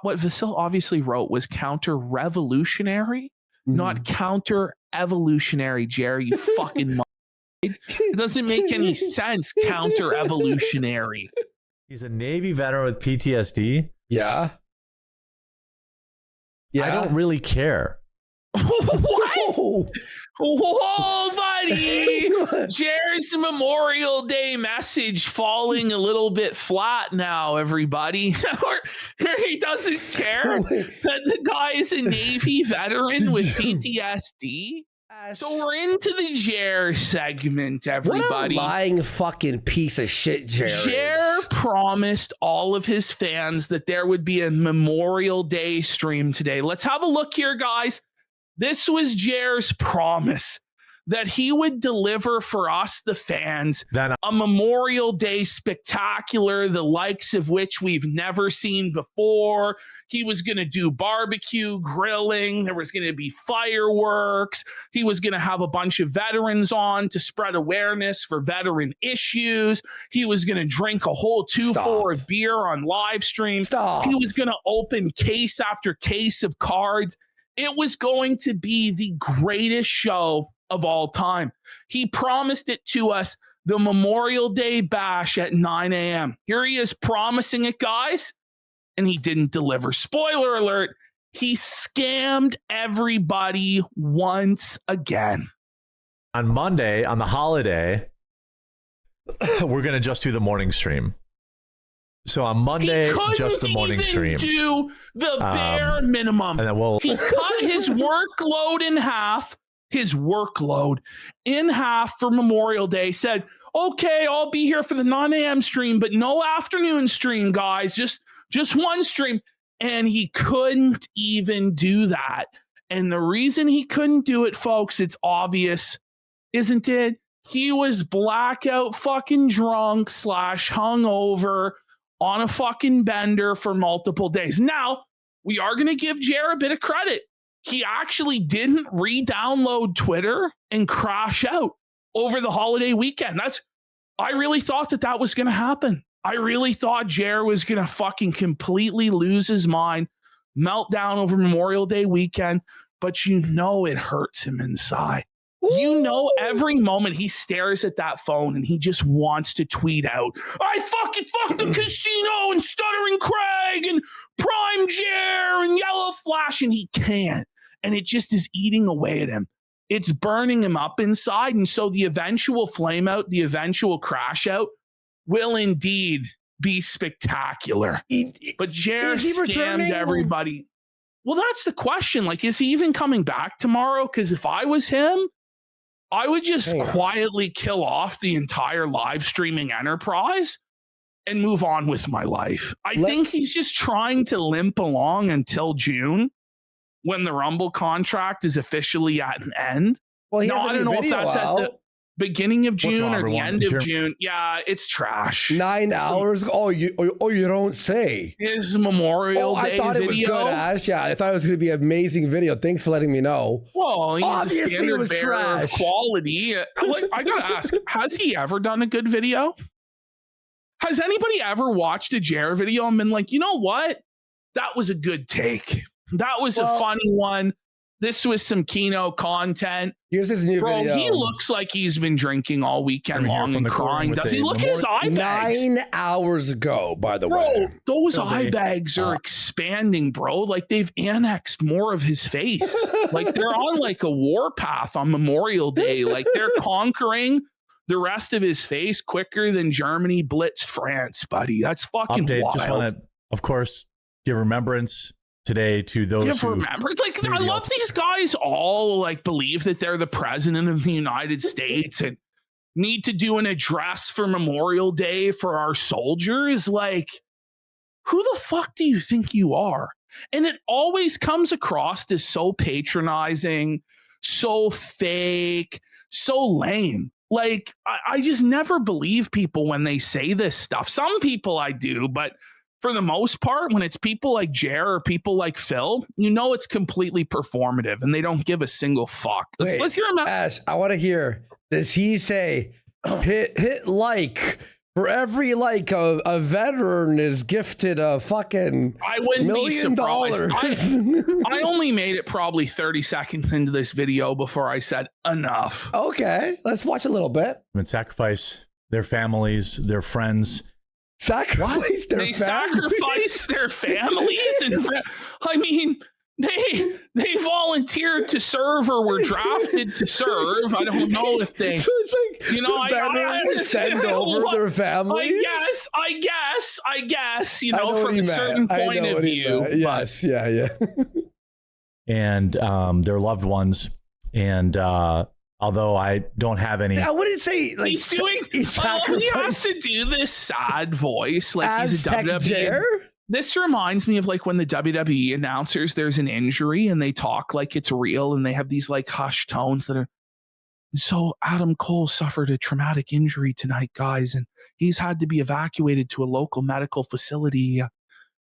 what Vasil obviously wrote was counter-revolutionary, not counter-evolutionary, Jerry, you fucking it doesn't make any sense, counter-evolutionary. He's a Navy veteran with PTSD. Yeah. I don't really care. What? Whoa, buddy! Jared's Memorial Day message falling a little bit flat now, everybody. He doesn't care that the guy is a Navy veteran with PTSD. So we're into the Jer segment, everybody. What a lying fucking piece of shit, Jer. Jer promised all of his fans that there would be a Memorial Day stream today. Let's have a look here, guys. This was Jer's promise that he would deliver for us, the fans, a Memorial Day spectacular, the likes of which we've never seen before. He was going to do barbecue, grilling. There was going to be fireworks. He was going to have a bunch of veterans on to spread awareness for veteran issues. He was going to drink a whole 2-4 of beer on live stream. He was going to open case after case of cards. It was going to be the greatest show of all time. He promised it to us, the Memorial Day bash at 9 a.m. Here he is promising it, guys, and he didn't deliver. Spoiler alert, he scammed everybody once again. On Monday, on the holiday, we're going to just do the morning stream. So on Monday, just the morning stream. Do the bare minimum. And then he cut his workload in half. For Memorial Day. Said, okay, I'll be here for the 9 a.m. stream, but no afternoon stream, guys. Just one stream. And he couldn't even do that. And the reason he couldn't do it, folks, it's obvious, isn't it? He was blackout fucking drunk / hungover on a fucking bender for multiple days. Now, we are going to give Jer a bit of credit. He actually didn't re-download Twitter and crash out over the holiday weekend. I really thought that was going to happen. I really thought Jer was going to fucking completely lose his mind, melt down over Memorial Day weekend, but you know it hurts him inside. You know, every moment he stares at that phone and he just wants to tweet out, I fucking fucked the casino and Stuttering Craig and Prime Jer and Yellow Flash, and he can't. And it just is eating away at him. It's burning him up inside. And so the eventual flame out, the eventual crash out will indeed be spectacular. But Jer scammed everybody. Well, that's the question. Like, is he even coming back tomorrow? Because if I was him, I would just quietly kill off the entire live streaming enterprise and move on with my life. I think he's just trying to limp along until June when the Rumble contract is officially at an end. Well, I don't know if that's at the beginning of June or the end of June. Yeah, it's trash. 9 hours. You don't say. His Memorial Day video. I thought it was good, Ash. Yeah, I thought it was going to be an amazing video. Thanks for letting me know. Well, he's a standard bearer of quality. I got to ask, has he ever done a good video? Has anybody ever watched a Jer video and been like, you know what? That was a good take. That was a funny one. This was some Kino content. Here's his new video. He looks like he's been drinking all weekend long and crying. Does he? Look at his eye bags. 9 hours ago, by the way. Those eye bags are expanding, bro. Like they've annexed more of his face. Like they're on like a war path on Memorial Day. Like they're conquering the rest of his face quicker than Germany blitzed France, buddy. That's fucking wild. Just want to, of course, give remembrance today to those who remember. It's like, I love these guys all like believe that they're the president of the United States and need to do an address for Memorial Day for our soldiers. Like, who the fuck do you think you are? And it always comes across as so patronizing, so fake, so lame. Like, I just never believe people when they say this stuff. Some people I do, but for the most part, when it's people like Jer or people like Phil, you know it's completely performative and they don't give a single fuck. Let's hear him out. Ash, I want to hear, does he say, hit like, For every like a veteran is gifted a fucking I wouldn't be $1 surprised. million. I only made it probably 30 seconds into this video before I said enough. Okay, let's watch a little bit. And sacrifice their families, their friends. Sacrifice their They families? sacrifice their families and I mean they volunteered to serve or were drafted to serve. I don't know if they So it's like, you know, I send over their families. I guess, you I know, what from he a meant. certain I point know of what he view. meant. Yes, yeah. And their loved ones. And although I don't have any. I wouldn't say like He's doing. He has sacrificed to do this sad voice, like he's a Aztec WWE. Jer? This reminds me of like when the WWE announcers there's an injury and they talk like it's real and they have these like hushed tones that are. So Adam Cole suffered a traumatic injury tonight, guys, and he's had to be evacuated to a local medical facility.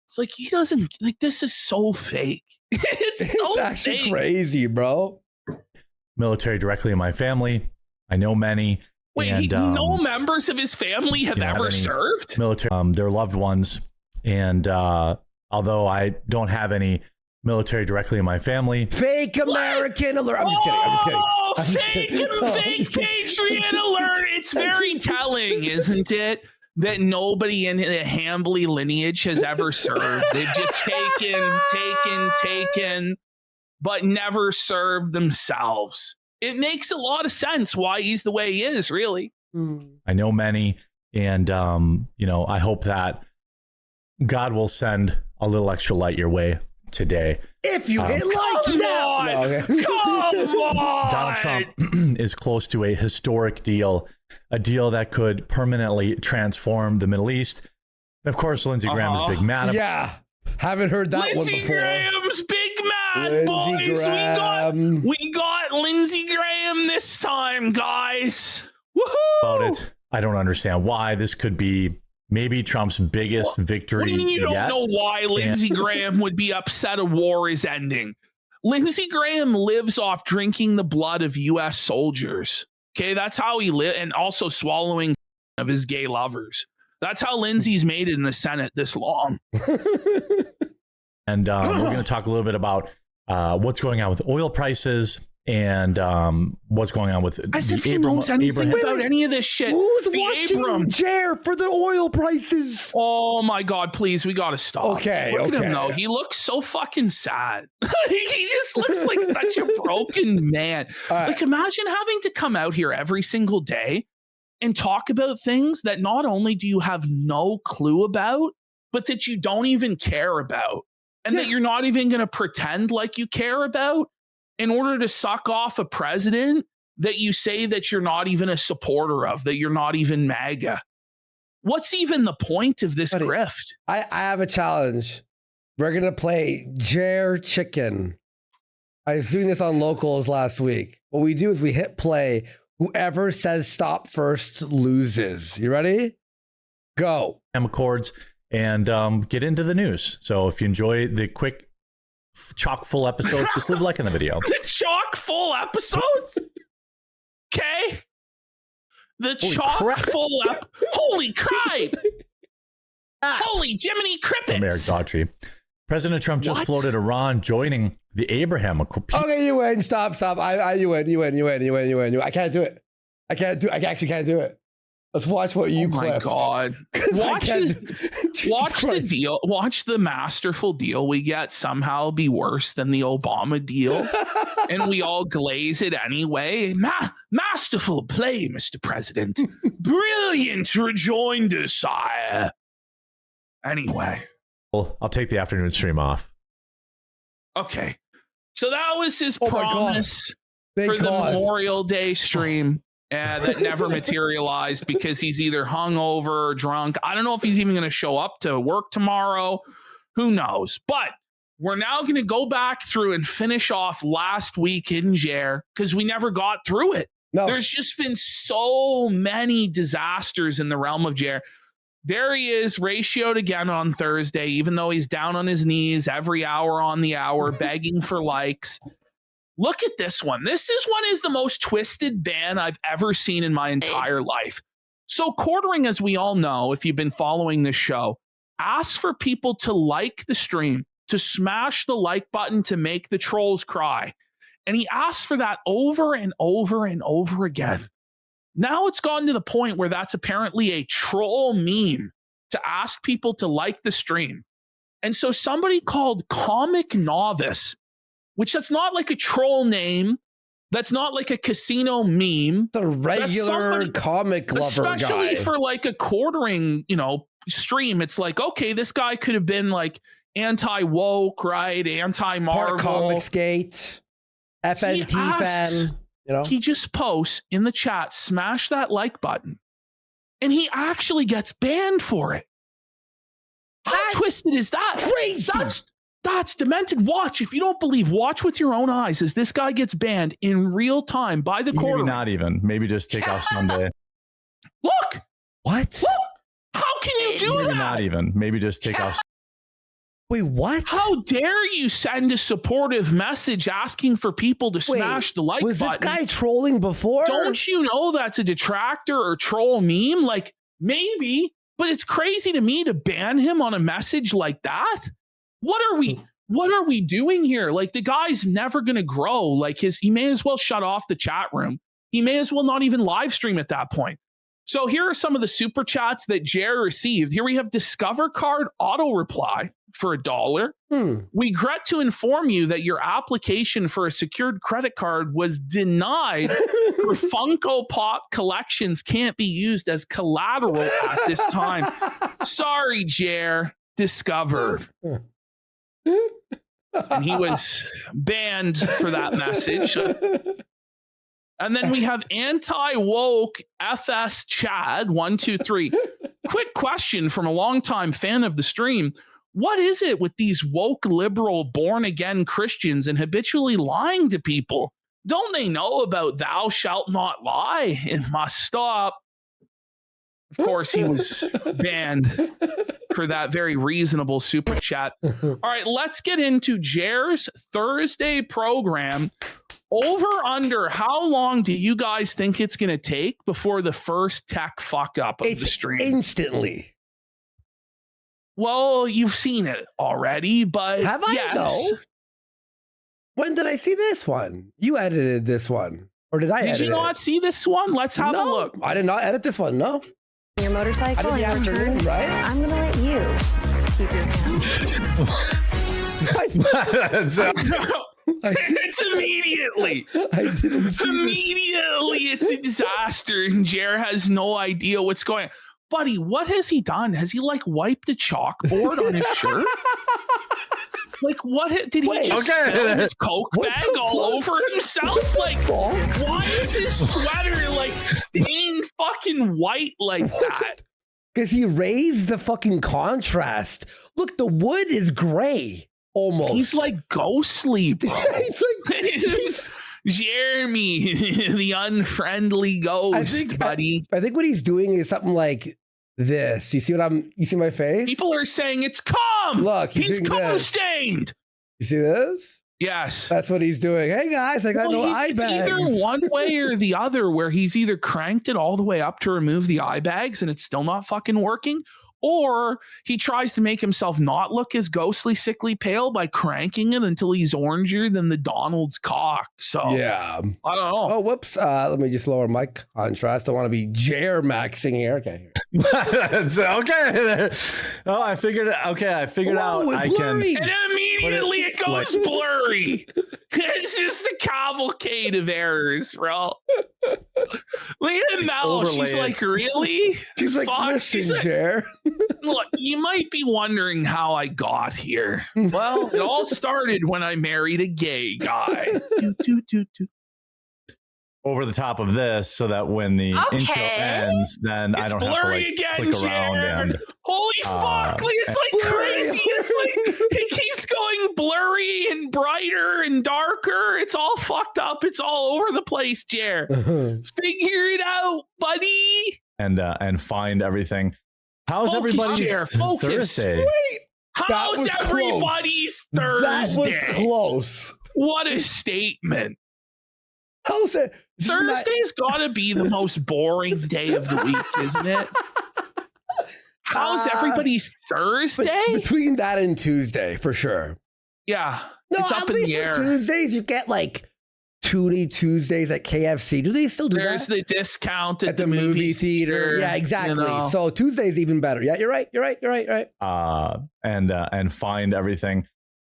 It's like he doesn't like this is so fake. It's so actually fake. crazy, bro. Military directly in my family. I know many. Wait, and, no members of his family have ever served? Military, their loved ones. And although I don't have any military directly in my family. Fake American alert. I'm just kidding. Fake Patriot alert. It's very telling, isn't it? That nobody in the Hambly lineage has ever served. They've just taken, but never served themselves. It makes a lot of sense why he's the way he is, really. I know many. And, you know, I hope that God will send a little extra light your way today. If you hit like now. No, okay. Come on. Donald Trump is close to a historic deal, a deal that could permanently transform the Middle East. And of course, Lindsey Graham is big mad. Yeah. Haven't heard that one Lindsey before. Graham's big mad, boys. We got Lindsey Graham this time, guys. Woohoo! About it. I don't understand why. This could be maybe Trump's biggest victory. What do you mean you don't know why Lindsey Graham would be upset a war is ending? Lindsey Graham lives off drinking the blood of U.S. soldiers. Okay, that's how he lives, and also swallowing of his gay lovers. That's how Lindsey's made it in the Senate this long. And we're going to talk a little bit about what's going on with oil prices and what's going on with as if he knows anything about any of this shit. Who's watching Jer for the oil prices? Oh my God, please, we gotta stop. Okay, Look at him though. He looks so fucking sad. He just looks like such a broken man. Like imagine having to come out here every single day and talk about things that not only do you have no clue about, but that you don't even care about. And that you're not even gonna pretend like you care about in order to suck off a president that you say that you're not even a supporter of, that you're not even MAGA. What's even the point of this grift? I have a challenge. We're going to play Jer Chicken. I was doing this on Locals last week. What we do is we hit play. Whoever says stop first loses. You ready? Go. Accords and get into the news. So if you enjoy the quick chock full episodes, just leave a like in the video. The chock full episodes? Okay. The chock full holy crap. Holy Jiminy Crippets. From Eric Daughtry. President Trump just floated Iran joining the Abraham Accords. Okay, you win. Stop. You win. I can't do it. I actually can't do it. Let's watch what you clipped. Oh my God. Watch the deal. Watch the masterful deal we get somehow be worse than the Obama deal. And we all glaze it anyway. Masterful play, Mr. President. Brilliant rejoinder, sire. Anyway. Well, I'll take the afternoon stream off. Okay. So that was his promise for the Memorial Day stream. That never materialized because he's either hungover or drunk. I don't know if he's even going to show up to work tomorrow. Who knows? But we're now going to go back through and finish off last week in Jer because we never got through it. No. There's just been so many disasters in the realm of Jer. There he is, ratioed again on Thursday, even though he's down on his knees every hour on the hour, begging for likes. Look at this one. This is the most twisted ban I've ever seen in my entire life. So quartering, as we all know, if you've been following this show, asks for people to like the stream, to smash the like button, to make the trolls cry. And he asks for that over and over and over again. Now it's gotten to the point where that's apparently a troll meme to ask people to like the stream. And so somebody called Comic Novice, which that's not like a troll name. That's not like a casino meme. The regular comic lover guy. Especially for like a quartering, stream. It's like, okay, this guy could have been like anti-woke, right? Anti-Marvel. Comicsgate. FNT fan. He just posts in the chat, smash that like button. And he actually gets banned for it. How twisted is that? Crazy. That's demented. Watch. If you don't believe, watch with your own eyes as this guy gets banned in real time by the court. Maybe not even. Maybe just take off Sunday. Look. What? Look. How can you do that? Maybe not even. Maybe just take off. Wait, what? How dare you send a supportive message asking for people to smash the like button? Was this guy trolling before? Don't you know that's a detractor or troll meme? Like, maybe, but it's crazy to me to ban him on a message like that. What are we doing here? Like, the guy's never going to grow. Like, he may as well shut off the chat room. He may as well not even live stream at that point. So here are some of the super chats that Jer received. Here we have Discover Card auto reply for $1. We regret to inform you that your application for a secured credit card was denied for Funko Pop collections can't be used as collateral at this time. Sorry, Jer. Discover. And he was banned for that message. And then we have anti-woke FS Chad 123. Quick question from a longtime fan of the stream. What is it with these woke liberal born again Christians and habitually lying to people? Don't they know about thou shalt not lie? It must stop. Of course, he was banned for that very reasonable super chat. All right, let's get into Jer's Thursday program. Over under, how long do you guys think it's going to take before the first tech fuck up of the stream? Instantly. Well, you've seen it already, but have I? Yes. No. When did I see this one? You edited this one, or did I? Did you not see this one? Let's have a look. I did not edit this one. No. Your motorcycle and your turn, right? I'm gonna let you keep your hand. It's immediately. I didn't see immediately. It's a disaster, and Jer has no idea what's going on. Buddy, what has he done? Has he like wiped a chalkboard on his shirt? Like, what did he just spill his Coke bag all over himself? Like, why is his sweater like stained fucking white like that? Because he raised the fucking contrast. Look, the wood is gray almost. He's like ghostly, bro. He's Jeremy, the unfriendly ghost, buddy. I think what he's doing is something like this. You see my face? People are saying it's cum. Look, he's cum stained. You see this? Yes. That's what he's doing. Hey guys, I got no eye bags. It's either one way or the other, where he's either cranked it all the way up to remove the eye bags and it's still not fucking working, or he tries to make himself not look as ghostly, sickly pale by cranking it until he's oranger than the Donald's cock. So yeah, I don't know. Oh, whoops. Let me just lower my contrast. I want to be Jer maxing here. Okay. Okay. Oh, I figured it. Okay, I figured out. I can. And immediately it goes blurry. It's just a cavalcade of errors, bro. Look at Mel. She's like, really? She's like, listen, Jer. Look, you might be wondering how I got here. Well, it all started when I married a gay guy. Over the top of this, so that when the intro ends, then I don't have to like click around and holy fuck! It's like crazy. It's like it keeps going blurry and brighter and darker. It's all fucked up. It's all over the place, Jer. Figure it out, buddy. And find everything. How's everybody's Thursday? Wait, how's everybody's Thursday? That was close. What a statement. How's it? Thursday's got to be the most boring day of the week, isn't it? How's everybody's Thursday? Between that and Tuesday, for sure. Yeah, No, it's up at in least the air. on Tuesdays, you get like Toonie Tuesdays at KFC. Do they still do There's that? the discount At the movie theater. Yeah, exactly. You know. So Tuesday's even better. Yeah, you're right. And find everything.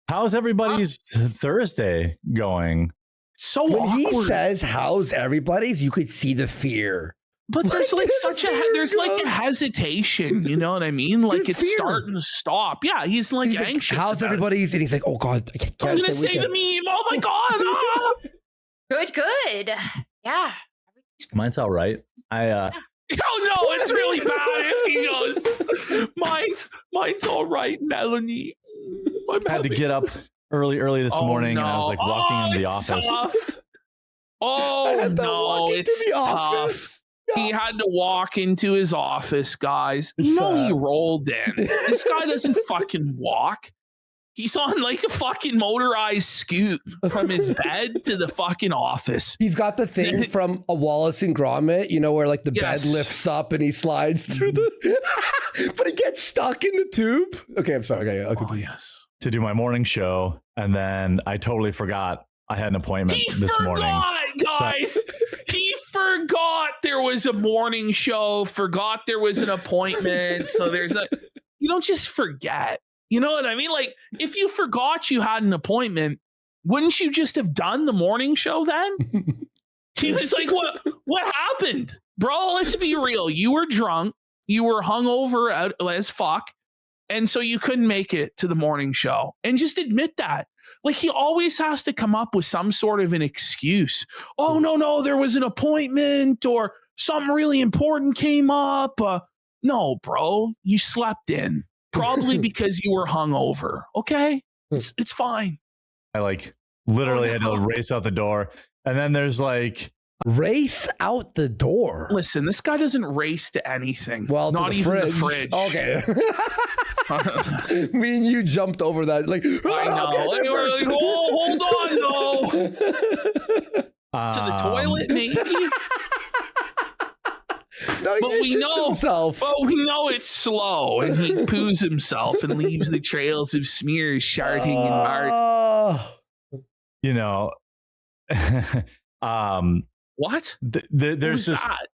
How's everybody's Thursday going? So When awkward. he says, how's everybody's, you could see the fear. But there's like such a there's like a hesitation, you know what I mean? Like There's it's fear. starting to stop. Yeah, he's like He's like, anxious. how's about it. everybody's? And he's like, oh God, I can't I'm gonna say say the meme. Oh my god! Ah! Good. Yeah. Mine's all right. Oh no, it's really bad if he goes. Mine's all right, Melanie. I had to get up early this morning, and I was like walking into the office. Tough. Oh no, it's tough. He had to walk into his office, guys. You know he rolled in. This guy doesn't fucking walk. He's on like a fucking motorized scoot from his bed to the fucking office. He's got the thing from a Wallace and Gromit, you know, where like the bed lifts up and he slides through the, but he gets stuck in the tube. Okay, I'm sorry. Okay, I'll continue. Yes. To do my morning show, and then I totally forgot I had an appointment this morning. Guys. He forgot there was a morning show, forgot there was an appointment. So you don't just forget. You know what I mean? Like, if you forgot you had an appointment, wouldn't you just have done the morning show then? He was like, what happened? Bro, let's be real. You were drunk. You were hungover as fuck. And so you couldn't make it to the morning show. And just admit that. Like, he always has to come up with some sort of an excuse. Oh, no, there was an appointment or something really important came up. No, bro, you slept in. Probably because you were hungover. Okay? It's fine. I like literally had to race out the door. And then there's like, race out the door. Listen, this guy doesn't race to anything. Well, not even the fridge. Okay. Me and you jumped over that. Like, I know. Okay, Like, we're like, hold on, no. To the toilet, maybe. No, But we know it's slow, and he poos himself and leaves the trails of smears sharting and art. you know, What? There's just that?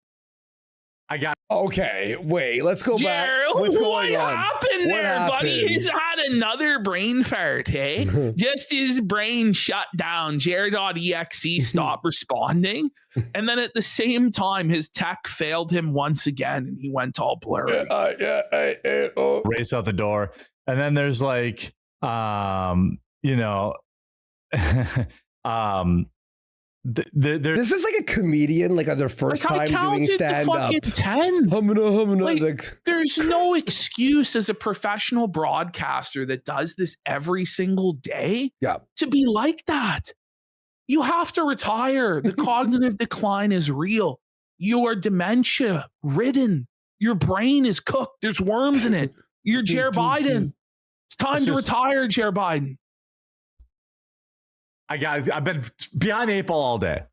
I got. Okay, wait. Let's go back. What's going on? Happened What there, buddy? happened? He's had another brain fart, hey? Just his brain shut down. Jared.exe stopped responding. And then at the same time, his tech failed him once again and he went all blurry. Race out the door. And then there's like, you know, this is like a comedian, like on their first time doing stand up. 10. Like, there's no excuse as a professional broadcaster that does this every single day to be like that. You have to retire. The cognitive decline is real. You are dementia ridden. Your brain is cooked. There's worms in it. You're Joe Biden. It's time to retire, Joe Biden. I've been behind the 8 ball all day.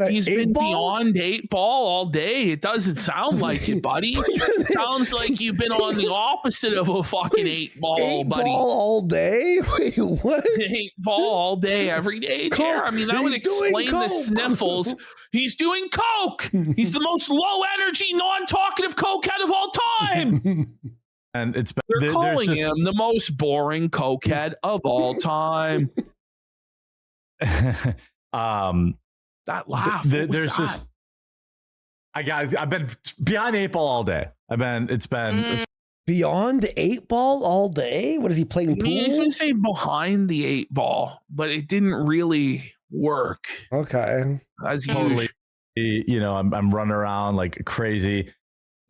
He's been beyond 8 ball all day. It doesn't sound like it, buddy. It sounds like you've been on the opposite of a fucking 8 ball, buddy. 8 ball all day? Wait, what? 8 ball all day, every day. Yeah, I mean, that would explain the sniffles. He's doing coke. He's the most low energy, non-talkative cokehead of all time. And they're calling him the most boring cokehead of all time. That laugh. I've been behind the 8 ball all day. It's been beyond 8 ball all day. What is he playing pool? He's gonna say behind the 8 ball, but it didn't really work. Okay, as totally. You know, I'm running around like crazy.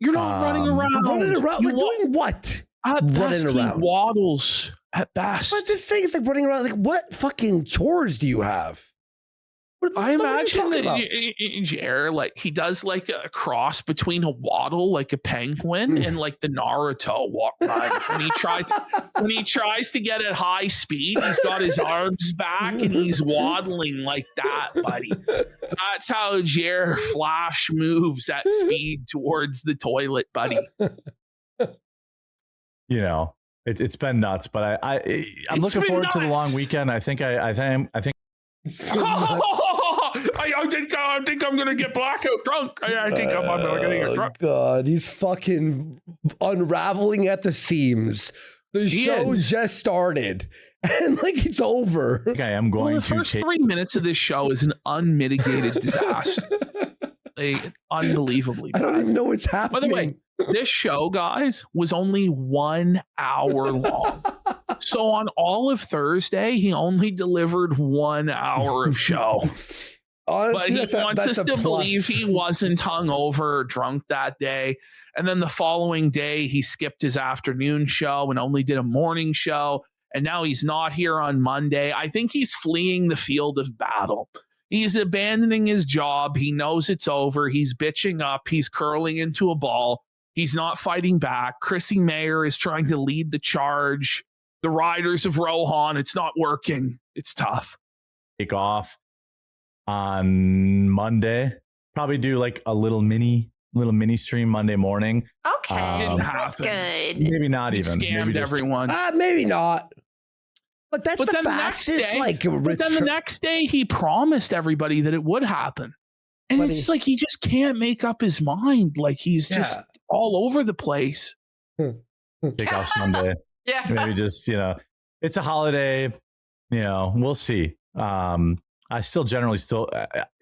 You're not running around. Running around. You're doing what? At best, he waddles. At best, but this thing is like running around. Like, what fucking chores do you have? I what are you imagine talking about? that Jer, like he does like a cross between a waddle, like a penguin, and like the Naruto walk ride. When he tries to get at high speed, he's got his arms back and he's waddling like that, buddy. That's how Jer Flash moves at speed towards the toilet, buddy. You know, it's been nuts, but I'm looking forward to the long weekend. I think I think. I think I'm gonna get blackout drunk. I think I'm gonna get drunk. God, he's fucking unraveling at the seams. The show just started, and like it's over. I think I am going the first 3 minutes of this show is an unmitigated disaster. Unbelievably bad. I don't even know what's happening. By the way, this show, guys, was only 1 hour long. So on all of Thursday, he only delivered 1 hour of show. Honestly, but he wants us to believe he wasn't hungover or drunk that day. And then the following day, he skipped his afternoon show and only did a morning show. And now he's not here on Monday. I think he's fleeing the field of battle. He's abandoning his job. He knows it's over. He's bitching up. He's curling into a ball. He's not fighting back. Chrissy Mayer is trying to lead the charge. The Riders of Rohan, it's not working. It's tough. Take off on Monday. Probably do like a little mini stream Monday morning. Okay, that's good. Maybe not even. Scammed maybe everyone. Maybe not. But that's the fastest. But then the next day, he promised everybody that it would happen, and it's like he just can't make up his mind. Like he's just all over the place. Take off Sunday. Yeah. Maybe just, it's a holiday, we'll see. I still generally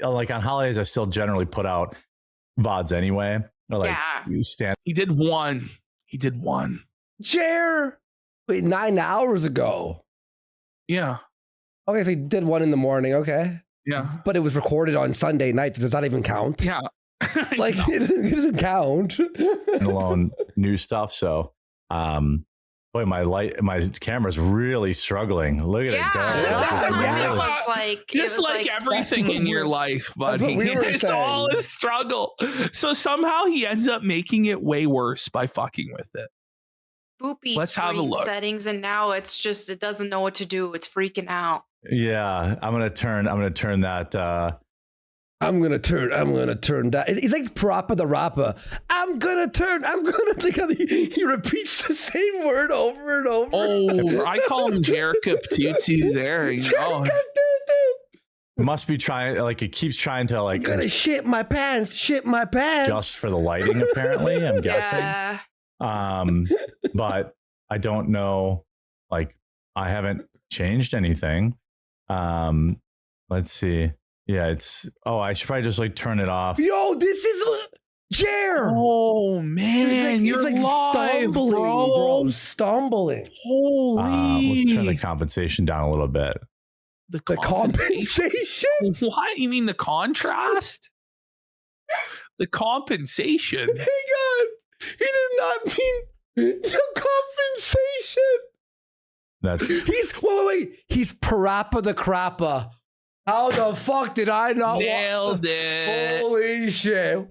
like on holidays, I still generally put out VODs anyway. Or like you stand. He did one. Jer, wait, 9 hours ago. Yeah. Okay, so he did one in the morning. Okay. Yeah. But it was recorded on Sunday night. Does that even count? Yeah. Like it doesn't count. Alone new stuff. So, boy, my camera's really struggling. Look at it go. Just like everything in your life, buddy. It's all a struggle. So somehow he ends up making it way worse by fucking with it. Boopy Let's have a stream look. settings, and now it's just it doesn't know what to do. It's freaking out. Yeah, I'm gonna turn that. I'm gonna turn that. He's like Parappa the Rapper. He repeats the same word over and over. Oh, I call him Jericho Tutu there. Must be trying, like it keeps trying to like. I'm gonna shit my pants. Just for the lighting, apparently. I'm guessing. Yeah. But I don't know. Like I haven't changed anything. Let's see. Yeah, I should probably just like turn it off. Yo, this is Jer. Oh man, he's you're like live, bro. Stumbling. Holy. Let's turn the compensation down a little bit. The compensation? What? You mean the contrast? The compensation. Hang on. He did not mean the compensation. Wait. He's Parappa the Crapper. How the fuck did I not nailed it? Holy shit.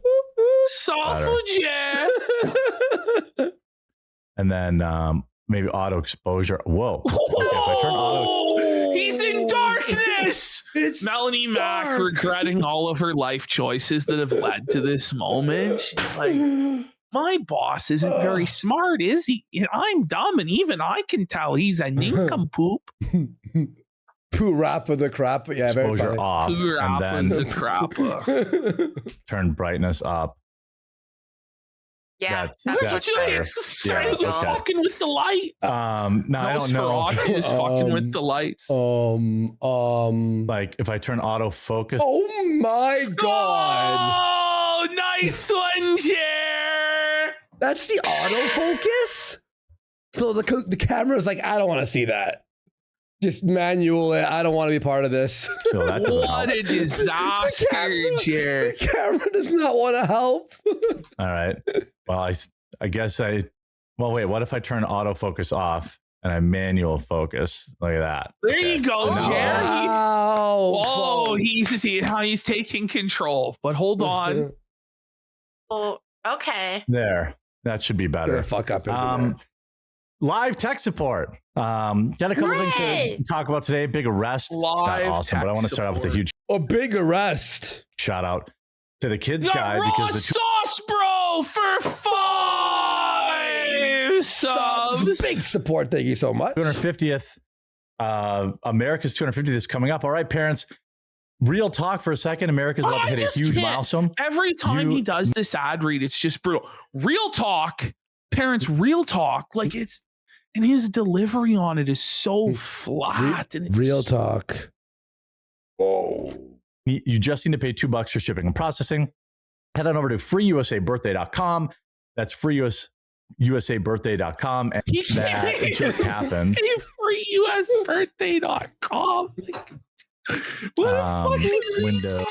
Soulful Jer. And then maybe auto exposure. Whoa. Okay, if I turn auto. He's in darkness. It's Melanie Mack regretting all of her life choices that have led to this moment. She's like, my boss isn't very smart, is he? I'm dumb, and even I can tell he's a nincompoop. Parappa the Crapper. Yeah, exposure off. And then the Crapper. Turn brightness up. Yeah, that's fucking with the lights. No, I don't know. Is fucking with the lights. Like if I turn autofocus. Oh my god! Oh, nice one, Jer. That's the autofocus. So the camera's like, I don't want to see that. Just manual it. I don't want to be part of this. So that what a disaster, Jer. The camera does not want to help. All right. Well, I guess well, wait, what if I turn autofocus off and I manual focus. Look at that. There you go, So now- Jerry. Wow. Oh, he's taking control. But hold on. Oh, okay. There. That should be Gonna better. fuck up, isn't it? Live tech support. Got a couple things to talk about today. Big arrest. Live Not awesome, but I want to start off with a huge A big arrest. shout out to the kids The guy raw because the sauce, bro, for 5 subs. Big support. Thank you so much. 250th, America's 250th is coming up. All right, parents. Real talk for a second. America's about to hit a huge milestone. Every time he does this ad read, it's just brutal. Real talk, parents. Real talk, like it's, and his delivery on it is so flat. And it's Real talk. Oh. You just need to pay $2 for shipping and processing. Head on over to freeusabirthday.com. That's freeusabirthday.com. And He that just happened. freeusbirthday.com. What a Window.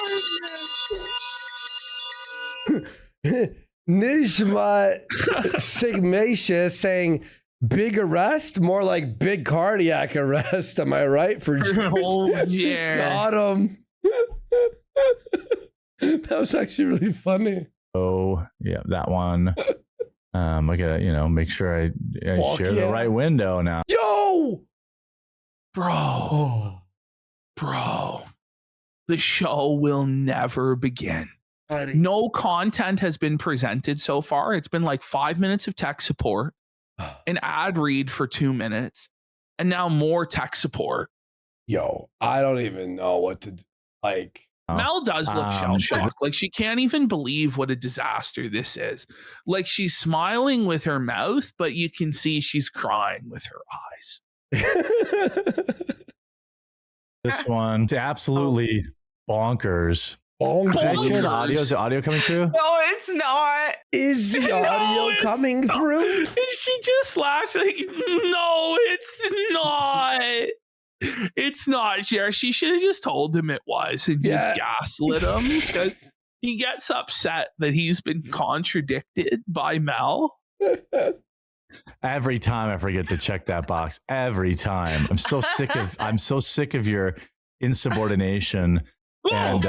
Nishma Sigmatia saying big arrest, more like big cardiac arrest. Am I right? For Oh, yeah. Got him. That was actually really funny. Oh, yeah, that one. I gotta, make sure I share the right window now. Yo, Bro, the show will never begin. No content has been presented so far. It's been like 5 minutes of tech support, an ad read for 2 minutes, and now more tech support. Yo, I don't even know what to do. Like, Mel does look shell-shocked. Like she can't even believe what a disaster this is. Like she's smiling with her mouth, but you can see she's crying with her eyes. This one's absolutely bonkers. bonkers. Is the audio coming through? No, it's not. Is the audio it's coming not. through? And she just laughs like, no, it's not. It's not, Jerry. She should have just told him it was and just gaslit him because he gets upset that he's been contradicted by Mel. Every time I forget to check that box. Every time. I'm so sick of your insubordination. And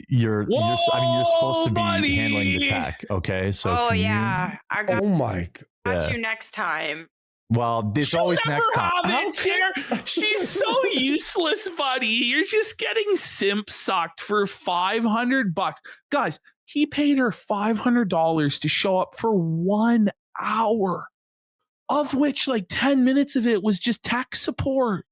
you're supposed to be handling the tech, okay? So Oh can yeah, I got, Oh my got you next time. Well, it's She'll always never next time. have it, Jer. She's so useless, buddy. You're just getting simp sucked for $500. Guys, he paid her $500 to show up for 1 hour, of which like 10 minutes of it was just tech support.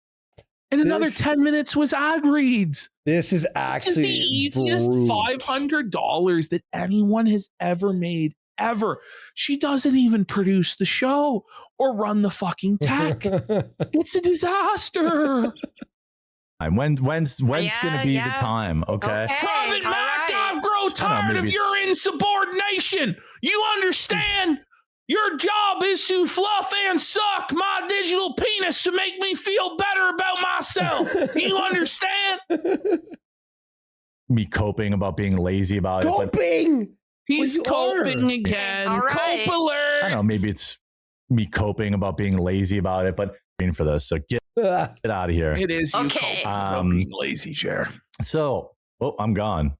And another 10 minutes was ad reads. This is actually the easiest $500 that anyone has ever made, ever. She doesn't even produce the show or run the fucking tech. It's a disaster. When's going to be the time? Okay. Prophet Mac, I grow tired of your insubordination. You understand? Your job is to fluff and suck my digital penis to make me feel better about myself. You understand? Me coping about being lazy about it. Coping! He's coping again. All right. Cope alert. I don't know. Maybe it's me coping about being lazy about it, but for this. So get out of here. It is you Okay. coping about being lazy, Jer. So, I'm gone.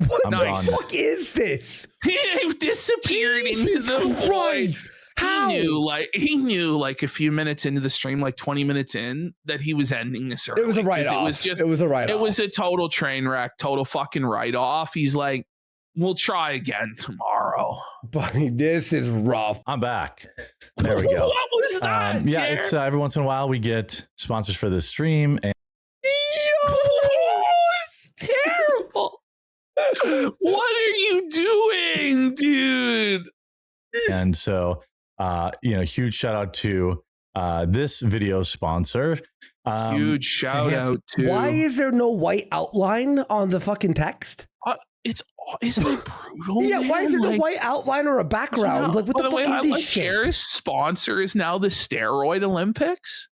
What I'm the gone. fuck is this? He disappeared into Jesus the void. Christ. How? He knew like a few minutes into the stream, like 20 minutes in, that he was ending this early. It was a write-off. It was a write-off. It was a total train wreck, total fucking write-off. He's like, we'll try again tomorrow. Buddy, this is rough. I'm back. There we go. What was that? Jer? It's every once in a while we get sponsors for this stream, and It's terrible. What are you doing, dude? And so, huge shout out to this video sponsor. Huge shout out to. Why is there no white outline on the fucking text? Isn't it brutal? Yeah, man? why is there no Like, white outline or a background? Like, what by the the way, fuck I is this like shit? Jer's sponsor is now the Steroid Olympics.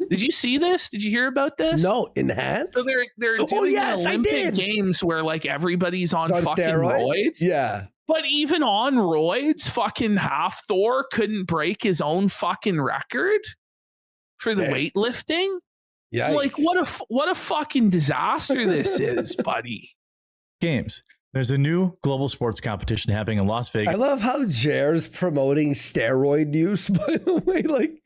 Did you see this? Did you hear about this? No, enhanced? So they're doing yes, I Olympic did. games where like everybody's on On fucking steroids? roids. Yeah. But even on roids, fucking Half Thor couldn't break his own fucking record. for the weightlifting. Yeah. Like what a fucking disaster this is, buddy. Games. There's a new global sports competition happening in Las Vegas. I love how Jer's promoting steroid use, by the way. Like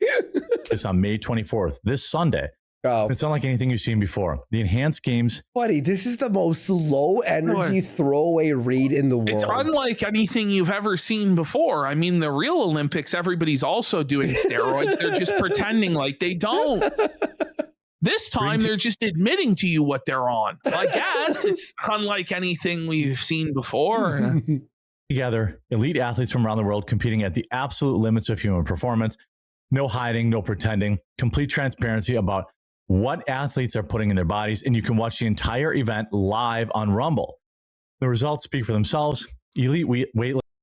It's on May 24th, this Sunday. Oh, It's unlike anything you've seen before. The enhanced games. buddy, this is the most low energy throwaway read in the world. It's unlike anything you've ever seen before. I mean, the real Olympics, everybody's also doing steroids. They're just pretending like they don't. This time, they're just admitting to you what they're on. I guess it's unlike anything we've seen before. Together, elite athletes from around the world competing at the absolute limits of human performance. No hiding, no pretending, complete transparency about what athletes are putting in their bodies, and you can watch the entire event live on Rumble. The results speak for themselves. Elite weight.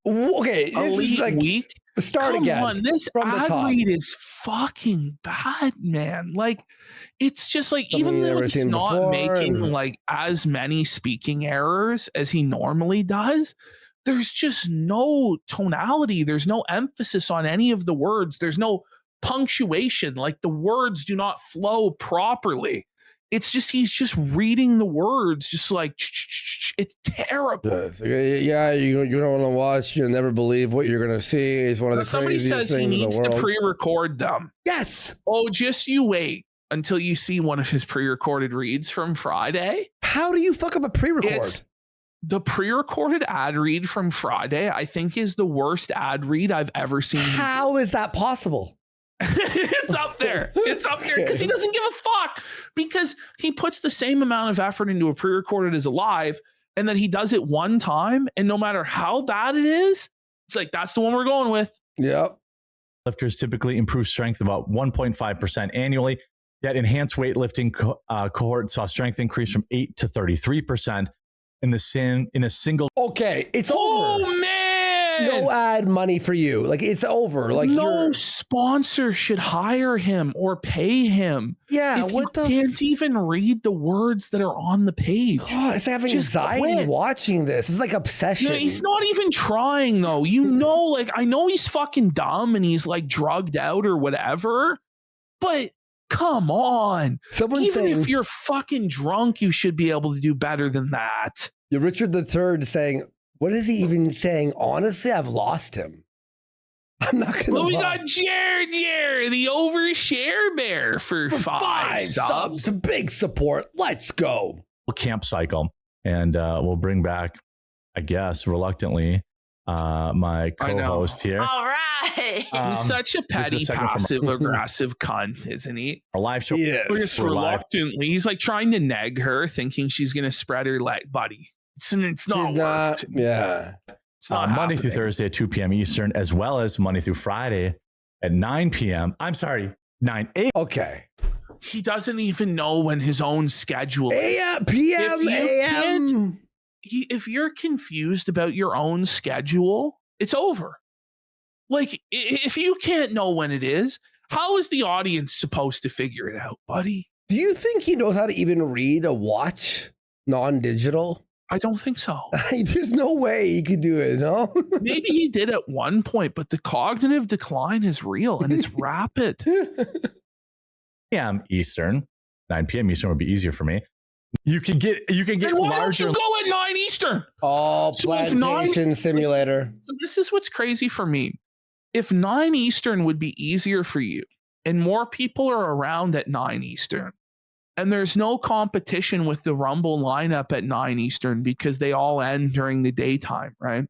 Okay, Elite like, week. Start Come again. on, this from the ad top. read is fucking bad, man. Like, it's just like, Something even you've though never he's seen not before, making and- like as many speaking errors as he normally does, there's just no tonality. There's no emphasis on any of the words. There's no punctuation. Like, the words do not flow properly. It's just, he's just reading the words, just like, it's terrible. Yeah, you don't want to watch. You'll never believe what you're going to see. It's one of the Somebody craziest says he things in needs the to world. pre-record them. Yes. Oh, just you wait until you see one of his pre-recorded reads from Friday. How do you fuck up a pre-record? It's the pre-recorded ad read from Friday, I think, is the worst ad read I've ever seen. How is that possible? It's up there. It's up there because he doesn't give a fuck, because he puts the same amount of effort into a pre-recorded as a live, and then he does it one time, and no matter how bad it is, it's like, that's the one we're going with. Yep. Lifters typically improve strength about 1.5% annually, yet enhanced weightlifting cohort saw strength increase from 8 to 33% in a single. Okay, it's Oh over. man! No ad money for you. Like, it's over. Like, no sponsor should hire him or pay him. Yeah, if what you the can't even read the words that are on the page. God, it's like having Just anxiety quit. watching this. It's like obsession. No, he's not even trying though. You know, like, I know he's fucking dumb and he's like drugged out or whatever, but come on. Someone Even saying, if you're fucking drunk, you should be able to do better than that. you're Richard III saying, what is he even saying? Honestly, I've lost him. I'm not gonna Well, we lie. got Jer, the overshare bear for five subs. Big support. Let's go. camp cycle, and we'll bring back, I guess, reluctantly, my co-host here. All right. He's such a petty, second from- passive-aggressive cunt, isn't he? Our live show. Yes. Just We're live. reluctantly, he's like trying to nag her, thinking she's gonna spread her leg, buddy. It's not. She's not. worked. Yeah. It's not Monday through happening. Thursday at 2 p.m. Eastern, as well as Monday through Friday at 9 p.m. I'm sorry, 8 Okay. He doesn't even know when his own schedule is. AM, PM, If you AM. If you're confused about your own schedule, it's over. Like, if you can't know when it is, how is the audience supposed to figure it out, buddy? Do you think he knows how to even read a watch non-digital? I don't think so. There's no way he could do it, no? Maybe he did at one point, but the cognitive decline is real and it's rapid. p.m. Eastern. 9 p.m. Eastern would be easier for me. You can get Then why don't larger. you go at 9 Eastern? Oh, So if plantation simulator. So this is what's crazy for me. If 9 Eastern would be easier for you and more people are around at 9 Eastern and there's no competition with the Rumble lineup at 9 Eastern because they all end during the daytime, right?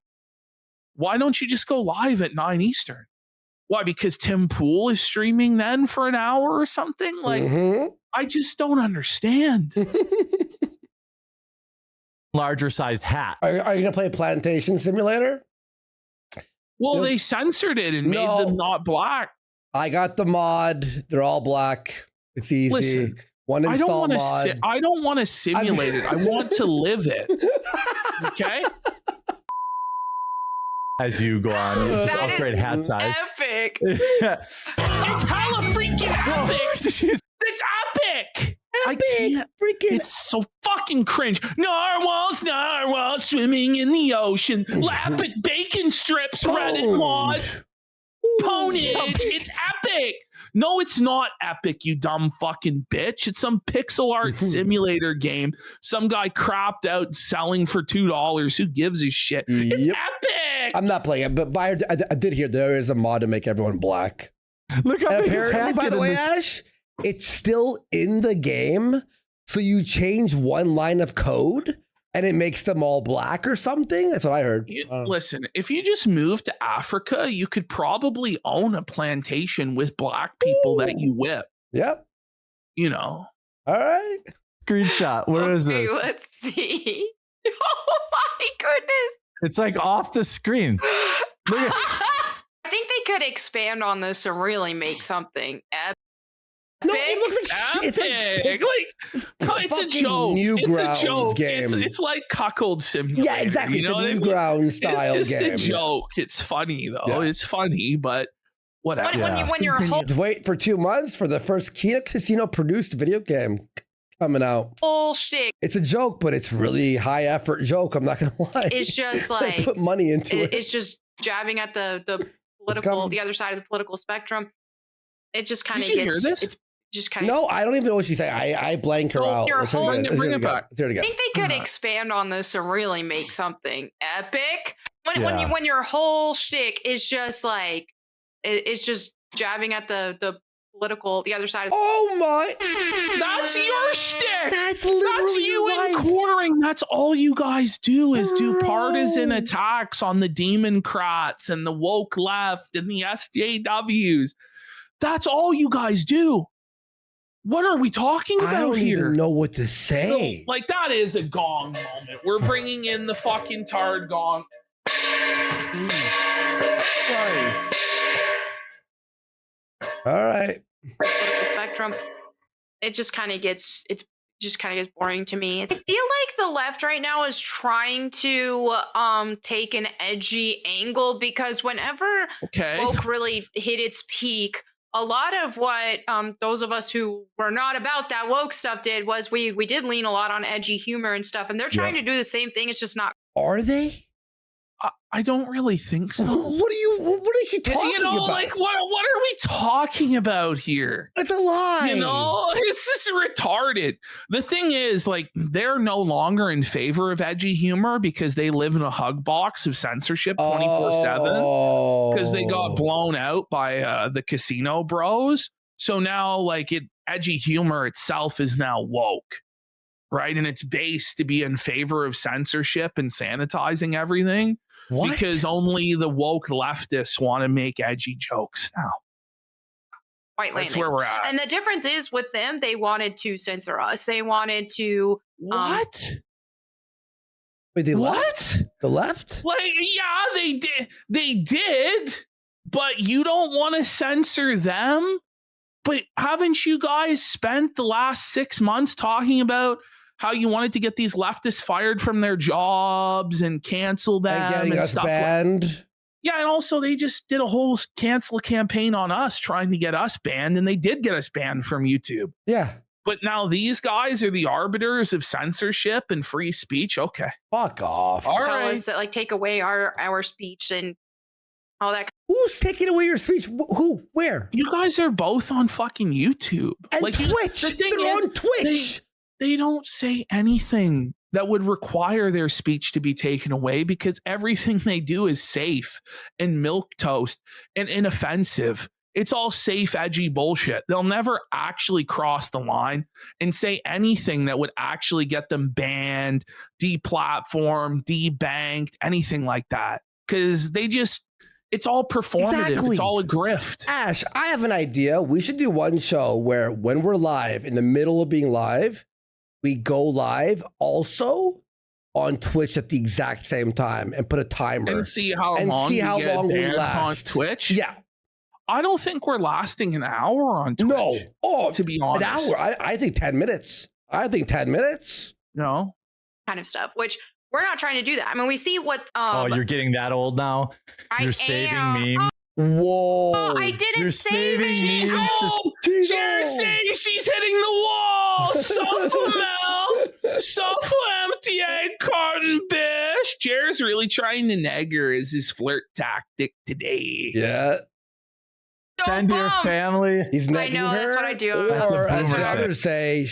Why don't you just go live at 9 Eastern? Why? Because Tim Pool is streaming then for an hour or something? Like, Mhm. I just don't understand. larger sized hat. Are you going to play plantation simulator? Well, Yes. they censored it and made No. them not black. I got the mod. They're all black. It's easy. Listen, One I don't install want to. mod. I don't want to simulate it. I want to live it. Okay. As you go on, you just That is upgrade hat size. Epic. It's hella freaking epic. It's epic. I can't. Freaking. It's so fucking cringe. Narwhals swimming in the ocean. Lapping bacon strips, Reddit mods. Ponage. It's epic. No, it's not Epic, you dumb fucking bitch. It's some pixel art simulator game. Some guy crapped out selling for $2. Who gives a shit? It's Epic. I'm not playing it, but I did hear there is a mod to make everyone black. Look how big his Apparently, hat by get the in way, this. Ash, it's still in the game. So you change one line of code and it makes them all black or something. That's what I heard. Listen, if you just move to Africa, you could probably own a plantation with black people that you whip. Yep. You know. All right. Screenshot. Where is this? Let's see. Oh my goodness. It's like off the screen. Look at I think they could expand on this and really make something epic. No, it looks like shit. It's a joke. It's a joke. Game. It's like Cuckold Simulator. Yeah, exactly. You know it's a Newgrounds style game. It's just a joke. It's funny though. Yeah. It's funny, but whatever. When you're wait for 2 months for the first Casino produced video game coming out. Bullshit. It's a joke, but it's really high effort joke. I'm not gonna lie. It's just like put money into it. It's just jabbing at the political, the other side of the political spectrum. It just kind of gets. It's just kind of. No, I don't even know what she's saying. I blanked her out. Bring it back. I think they could expand on this and really make something epic. When your whole shtick is just like it's just jabbing at the political, the other side of. Oh my! That's your shtick. That's you and quartering. That's all you guys do is do partisan attacks on the Democrats and the woke left and the SJWs. That's all you guys do. What are we talking about here? I don't even know what to say. No, like, that is a gong moment. We're bringing in the fucking tard gong. Christ. All right. Political spectrum. It just kind of gets. It's just kind of gets boring to me. I feel like the left right now is trying to take an edgy angle because whenever woke really hit its peak. A lot of what those of us who were not about that woke stuff did was we did lean a lot on edgy humor and stuff, and they're trying to do the same thing. It's just not. Are they? I don't really think so. What are you talking about? Like what are we talking about here? It's a lie. It's just retarded. The thing is, like, they're no longer in favor of edgy humor because they live in a hug box of censorship 24/7 because they got blown out by the casino bros. So now, like, edgy humor itself is now woke, right? And it's based to be in favor of censorship and sanitizing everything. What? Because only the woke leftists want to make edgy jokes now. That's where we're at. And the difference is with them, they wanted to censor us. They wanted to. What? Wait, they left? The left? Like, yeah, they did. They did, but you don't want to censor them. But haven't you guys spent the last 6 months talking about how you wanted to get these leftists fired from their jobs and cancel them and getting us stuff banned? Yeah, and also they just did a whole cancel campaign on us trying to get us banned, and they did get us banned from YouTube. Yeah. But now these guys are the arbiters of censorship and free speech. Okay. Fuck off. All Tell right. us that, like, take away our speech and all that. Who's taking away your speech? Who? Where? You guys are both on fucking YouTube. And like, Twitch. They're on Twitch. They don't say anything that would require their speech to be taken away because everything they do is safe and milquetoast and inoffensive. It's all safe, edgy bullshit. They'll never actually cross the line and say anything that would actually get them banned, deplatformed, debanked, anything like that. Because it's all performative. Exactly. It's all a grift. Ash, I have an idea. We should do one show where when we're live, in the middle of being live, we go live also on Twitch at the exact same time and put a timer. And see how long we last on Twitch? Yeah. I don't think we're lasting an hour on Twitch. No. Oh, to be honest. An hour. I think 10 minutes. No. Kind of stuff, which we're not trying to do that. I mean, we see what. You're getting that old now? You're saving memes? Whoa. I didn't save it. Jared's saying she's hitting the wall. Suffer empty egg carton, bish. Jared's really trying to neg her as his flirt tactic today. Yeah. send your bummed. family. He's I necking know, her, that's what I do. That's a Or as boomer the thing. others say,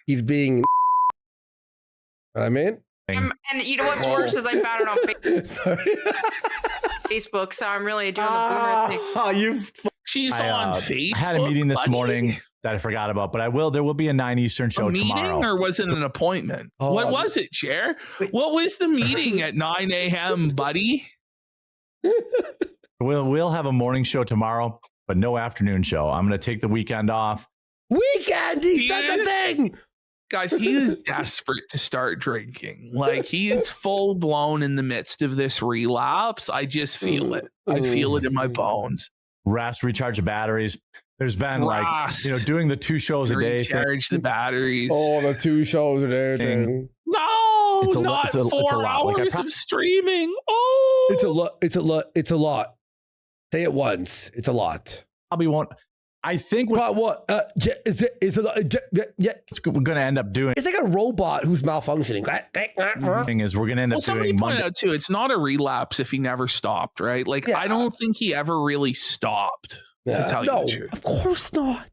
he's being. You know what I mean? And you know what's worse is I found it on Sorry. Facebook, so I'm really doing the boomer thing. You. She's on Facebook. I had a meeting this buddy. morning that I forgot about, but there will be a 9 Eastern show a meeting tomorrow. or was it an appointment? Oh, What was it, Chair? What was the meeting at 9 a.m., buddy? We'll have a morning show tomorrow, but no afternoon show. I'm going to take the weekend off. Weekend, he said the Yes. thing. Guys, he is desperate to start drinking. Like, he is full blown in the midst of this relapse. I just feel it. I feel it in my bones. Rest, recharge the batteries. There's been Rest. doing the 2 shows a day. Recharge the batteries. Oh, the 2 shows a day thing. No, It's a not it's a 4 lot. Like, hours of streaming. Oh, It's a lot. It's a lot. It's a lot. Say it once. It's a lot. Probably won't. I think what But what? Yeah, it's a lot. Yeah. we're going to end up doing It's like a robot who's malfunctioning. is we're going to end Well, up somebody doing pointed Monday. out too, it's not a relapse if he never stopped, right? Like, Yeah. I don't think he ever really stopped, to tell you No, the truth. of course not.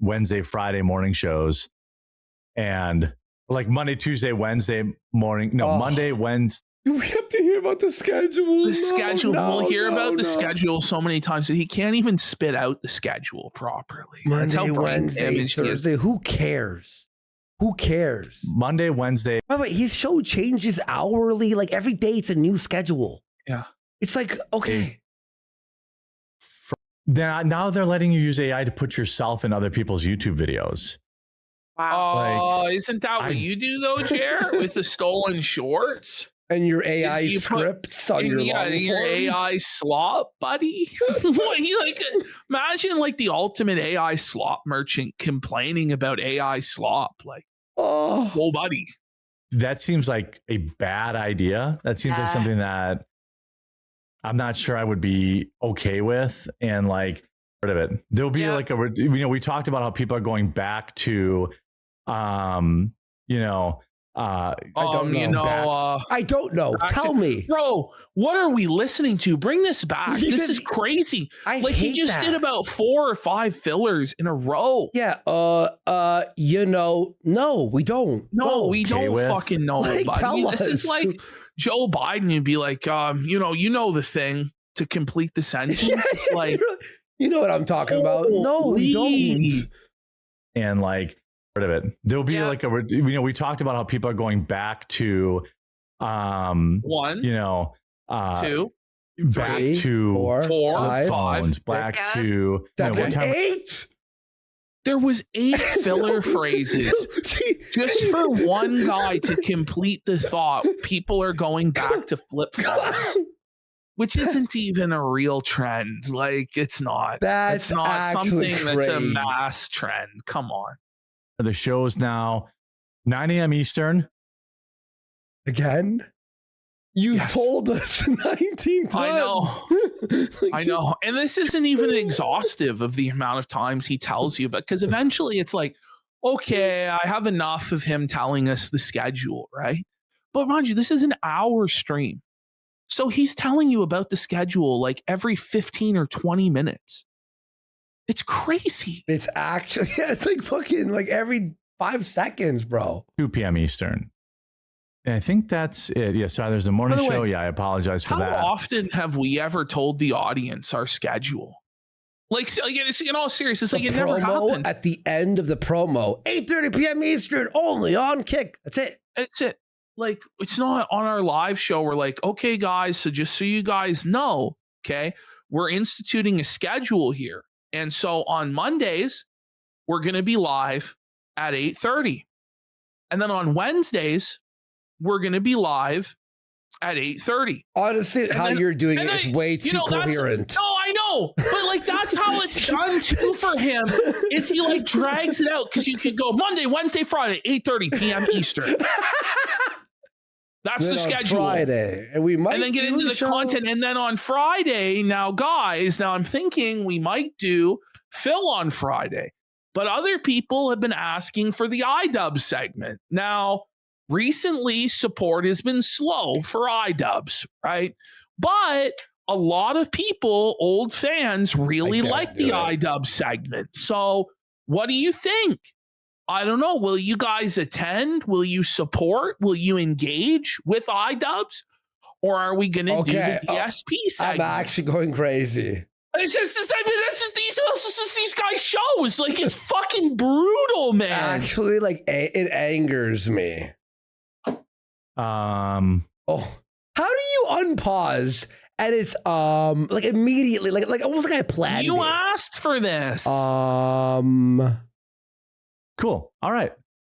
Wednesday, Friday morning shows, and like Monday, Tuesday, Wednesday morning. No, Oh. Monday, Wednesday. Do we have to hear about the schedule? The schedule, we'll hear about the schedule so many times that he can't even spit out the schedule properly. That's Monday, how brain Wednesday, damaged he is. Thursday. Who cares? Who cares? Monday, Wednesday. By the way, his show changes hourly. Like every day, it's a new schedule. Yeah. It's like, okay. Now they're letting you use AI to put yourself in other people's YouTube videos. Wow. Oh, isn't that what I- you do though, Jer, with the stolen shorts? And your AI you put- scripts on your long your form? AI slop, buddy. What, he like imagine like the ultimate AI slop merchant complaining about AI slop. Like, Oh, whoa, buddy. That seems like a bad idea. That seems like Yeah. something that I'm not sure I would be okay with. And like part of it, there'll be Yeah. like we talked about how people are going back to, I don't know. You know, I don't know. back Tell to- me. bro, what are we listening to? Bring this back. He This said- is crazy. I Like hate he just that. did about 4 or 5 fillers in a row. Yeah. No, we don't. No, we okay don't with. fucking know, Like, buddy. tell This is us. like Joe Biden would be like, you know the thing to complete the sentence. It's like, you know what I'm talking about. No, we Holy. don't. and like part of it, there'll be Yeah. like we talked about how people are going back to, 1, back 2, Three, to 4, four, flip 5, phones, back Yeah. to seven, what time- 8. there was 8 filler phrases just for one guy to complete the thought. People are going back to flip phones, which isn't even a real trend. Like it's not. That's It's not actually something that's a crazy. mass trend. Come on. the shows now 9 a.m. Eastern. Again? You Yes. told us 19 times. I know. Like, I know. And this isn't even exhaustive of the amount of times he tells you, but because eventually it's like, okay, I have enough of him telling us the schedule, right? But mind you, this is an hour stream. So he's telling you about the schedule like every 15 or 20 minutes. It's crazy. It's actually, it's like fucking like every 5 seconds, bro. 2 p.m. Eastern. And I think that's it. Yeah, sorry, there's the morning By the show. way, Yeah, I apologize for How that. often have we ever told the audience our schedule? Like, it's, in all seriousness, like The it never promo happened. at the end of the promo, 8:30 p.m. Eastern, only on Kick. That's it. That's it. Like, it's not on our live show. We're like, okay, guys, so just so you guys know, okay, we're instituting a schedule here. And so on Mondays, we're going to be live at 8:30. And then on Wednesdays, we're going to be live at 8:30. Honestly, And how then- you're doing and it is then, way too coherent. No, I know. But like that's how it's done too for him. Is he like drags it out because you could go Monday, Wednesday, Friday, 8:30 p.m. Eastern. That's Then the on schedule. Friday, and we might And then get do into a the show. content. And then on Friday, now guys, now I'm thinking we might do Phil on Friday. But other people have been asking for the iDubbbz segment. Now, recently support has been slow for iDubbbz, right? But a lot of people, old fans, really like the iDub segment. So what do you think? I don't know. Will you guys attend? Will you support? Will you engage with iDubbbz? Or are we going to do the DSP segment? I'm actually going crazy. It's just these guys' shows. Like, it's fucking brutal, man. Actually, like, it angers me. How do you unpause and it's like immediately, like almost like I planned You it. asked for this. Cool. All right.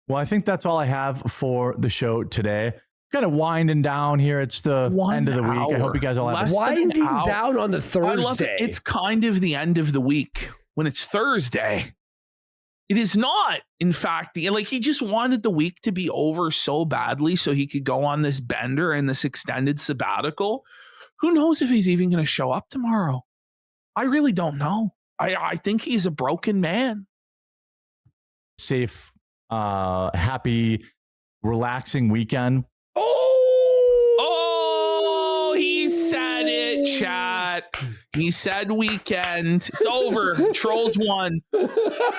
Well, I think that's all I have for the show today. Kind of winding down here. It's the end of the week. I hope you guys all have winding down on the Thursday. I love it. It's kind of the end of the week when it's Thursday. It is not, in fact, like he just wanted the week to be over so badly so he could go on this bender and this extended sabbatical. Who knows if he's even going to show up tomorrow? I really don't know. I think he's a broken man. Safe, happy, relaxing weekend. Oh, he said it, chat. He said weekend. It's over. Trolls won.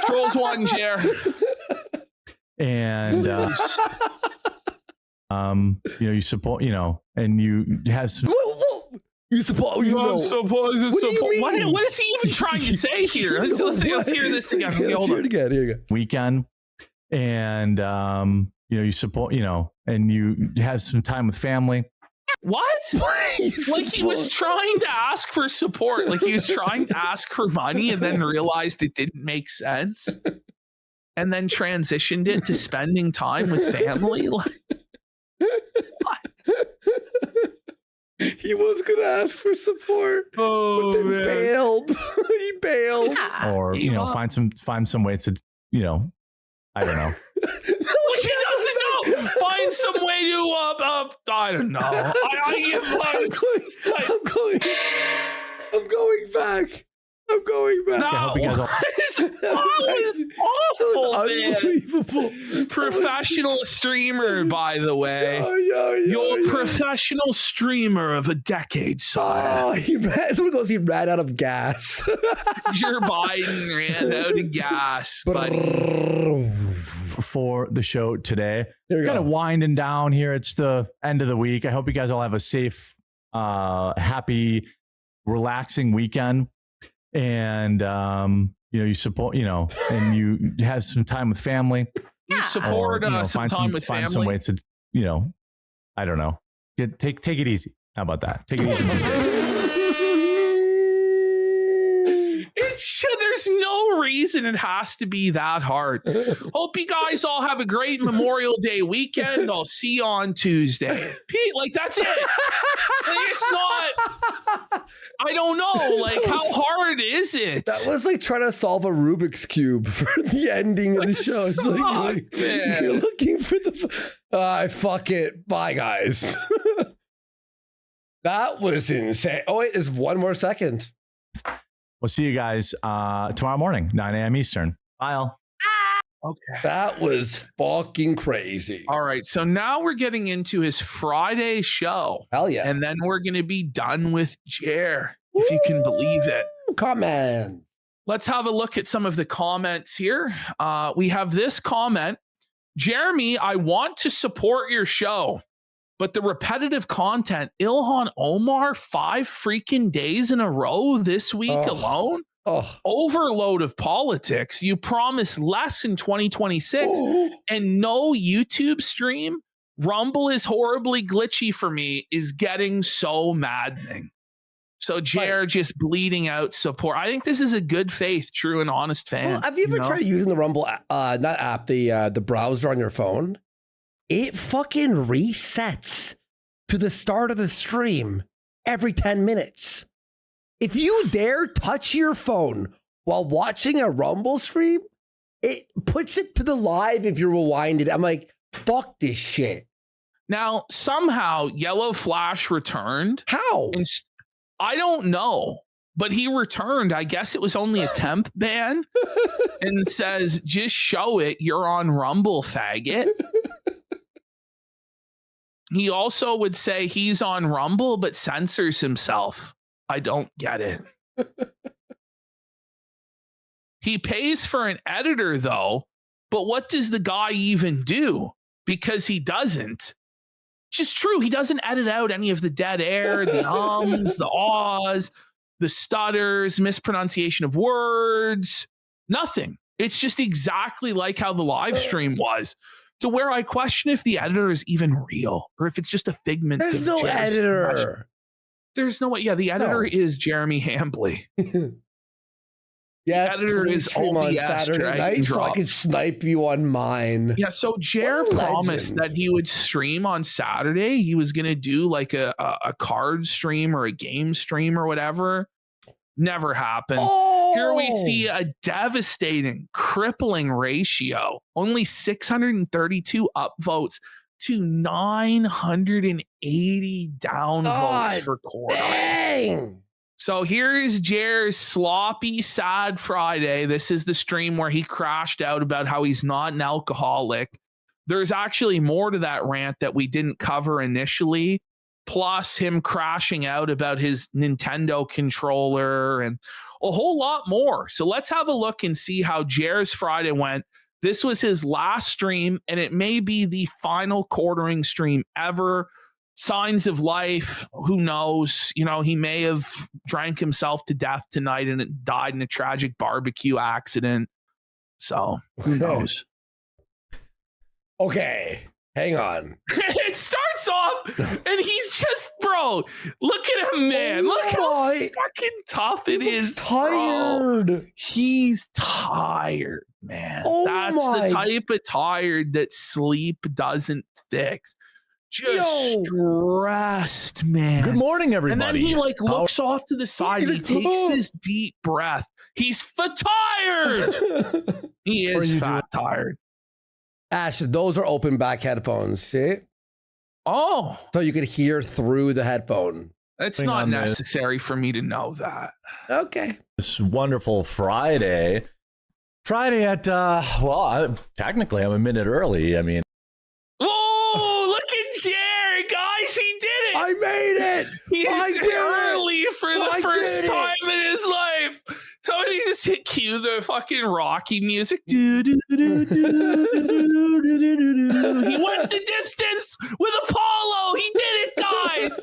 Trolls won, Jer. And you support, and you have some. You support. What is he even trying to say here? Let's hear this again. Hold on. Here you go. Weekend, and you support, and you have some time with family. What? Like he was trying to ask for support. Like he was trying to ask for money and then realized it didn't make sense. And then transitioned it to spending time with family. Like, what? He was gonna ask for support, but then bailed. He bailed. Or find some way to I don't know. Which he doesn't know. Find some way to I don't know. I'm going back. I'm going back. No, that was awful, man. Professional streamer, by the way. You're a professional streamer of a decade, sire. He ran out of gas. Joe Biden ran out of gas, buddy. For the show today. Kind of winding down here. It's the end of the week. I hope you guys all have a safe, happy, relaxing weekend. And you support, and you have some time with family. You support some time with family. Find some way to, I don't know. Take it easy. How about that? Take it easy. There's no reason it has to be that hard. Hope you guys all have a great Memorial Day weekend. I'll see you on Tuesday. Pete, like that's it. Like, it's not. I don't know. Like how hard is it? That was like trying to solve a Rubik's cube for the ending of the show. It's like you're looking for the. Fuck it. Bye, guys. That was insane. Oh wait, there's one more second. We'll see you guys tomorrow morning, 9 a.m. Eastern. Bye, all. Okay. That was fucking crazy. All right. So now we're getting into his Friday show. Hell yeah. And then we're going to be done with Jer, if you can believe it. Comment. Let's have a look at some of the comments here. We have this comment. Jeremy, I want to support your show, but the repetitive content, Ilhan Omar, 5 freaking days in a row this week alone. Overload of politics. You promise less in 2026 and no YouTube stream. Rumble is horribly glitchy for me is getting so maddening. So Jer just bleeding out support. I think this is a good faith, true and honest fan. Well, have you ever tried using the Rumble, the browser on your phone? It fucking resets to the start of the stream every 10 minutes. If you dare touch your phone while watching a Rumble stream, it puts it to the live if you're rewinded. I'm like, fuck this shit. Now, somehow Yellow Flash returned. How? I don't know, but he returned. I guess it was only a temp ban and says, just show it. You're on Rumble, faggot. He also would say he's on Rumble, but censors himself. I don't get it. He pays for an editor, though, but what does the guy even do? Because he doesn't. Just true. He doesn't edit out any of the dead air, the ums, the ahs, the stutters, mispronunciation of words, nothing. It's just exactly like how the live stream was, to where I question if the editor is even real or if it's just a figment. There's no Jerry's editor. imagination. There's no way. Yeah, the editor is Jeremy Hambley. Yes, the editor please is stream on OBS Saturday drag night and so I drop. can snipe you on mine. Yeah, so Jer What a promised legend. that he would stream on Saturday. He was going to do like a card stream or a game stream or whatever. Never happened. Here we see a devastating, crippling ratio. Only 632 upvotes to 980 downvotes for Quarter. Dang. So here's Jer's sloppy, sad Friday. This is the stream where he crashed out about how he's not an alcoholic. There's actually more to that rant that we didn't cover initially, plus him crashing out about his Nintendo controller and a whole lot more. So let's have a look and see how Jer's Friday went. This was his last stream, and it may be the final quartering stream ever. Signs of life, who knows? You know, he may have drank himself to death tonight and it died in a tragic barbecue accident. So who knows? Okay, hang on. It starts off and he's just, bro, look at him, man. Look how fucking tough it is. Tired. Bro. He's tired, man. Oh That's my. the type of tired that sleep doesn't fix. Just stressed, man. Good morning, everybody. And then he like looks off to the side. He takes this deep breath. He's tired. He is fat tired. Ash, those are open back headphones. See? Oh, So you could hear through the headphone. it's Hang not on, man. necessary for me to know that. Okay. This wonderful Friday. Friday at, technically I'm a minute early. I mean, Oh, look at Jerry, guys. He did it. I made it. He's I did it. early for the I first did it. time in his life. Somebody just hit cue the fucking Rocky music. Do, do, do, do, do, do, do, do, do. He went the distance with Apollo. He did it, guys.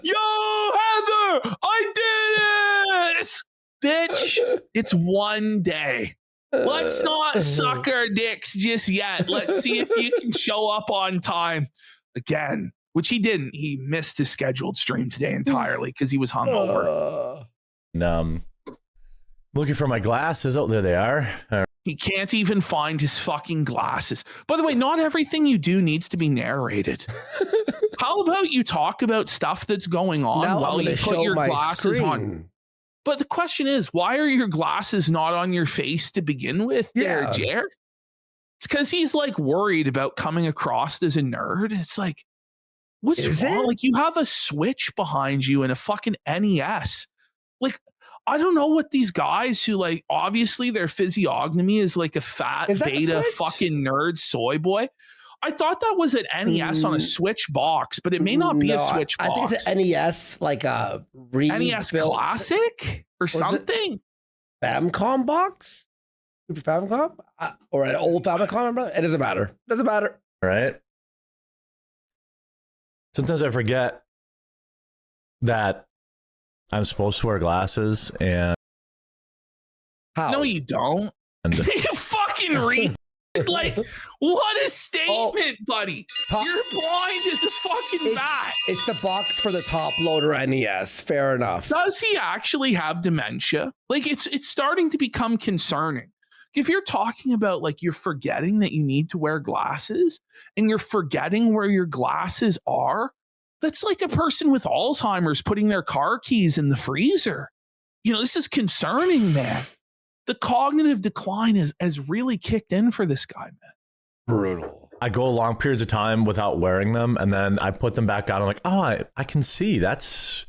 Yo, Heather, I did it. Bitch, it's one day. Let's not suck our dicks just yet. Let's see if you can show up on time again, which he didn't. He missed his scheduled stream today entirely because he was hungover. looking for my glasses. Oh, there they are. He can't even find his fucking glasses. By the way, not everything you do needs to be narrated. How about you talk about stuff that's going on Now while I'm gonna you put show your my glasses screen. on? But the question is, why are your glasses not on your face to begin with there, Yeah. Jer? It's because he's like worried about coming across as a nerd. It's like, what's Is wrong? it? Like, you have a Switch behind you and a fucking NES. Like, I don't know what these guys who, like, obviously their physiognomy is like a fat Is that a beta Switch? fucking nerd soy boy. I thought that was an NES on a Switch box, but it may not be a No, Switch I box. think it's an NES, like a NES rebuilt Classic or it? something. Famicom box? Super Famicom? Or an old Famicom? It doesn't matter. Doesn't matter. Right? Sometimes I forget that I'm supposed to wear glasses and How? No, you don't. You fucking read. Like, what a statement, buddy. Top- You're blind as a fucking bat. It's the box for the top loader NES. Fair enough. Does he actually have dementia? Like, it's starting to become concerning. If you're talking about, like, you're forgetting that you need to wear glasses and you're forgetting where your glasses are, that's like a person with Alzheimer's putting their car keys in the freezer. You know, this is concerning, man. The cognitive decline has really kicked in for this guy, man. Brutal. I go long periods of time without wearing them, and then I put them back on. I'm like, oh, I can see. That's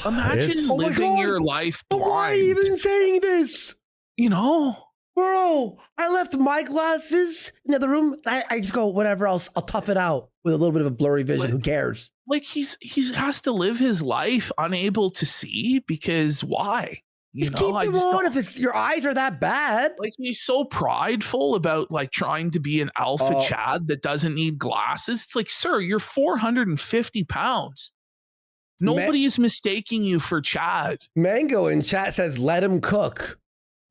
Imagine It's- Oh my living God. your life Why are blind. you even saying this? You know, Bro, I left my glasses in the other room. I just go, whatever, I'll tough it out with a little bit of a blurry vision. Who cares? Like he has to live his life unable to see because why? You Just know, keep I them just on don't, if it's, your eyes are that bad. like he's so prideful about like trying to be an alpha Chad that doesn't need glasses. It's like, sir, you're 450 pounds. Nobody is mistaking you for Chad. Mango in chat says, let him cook.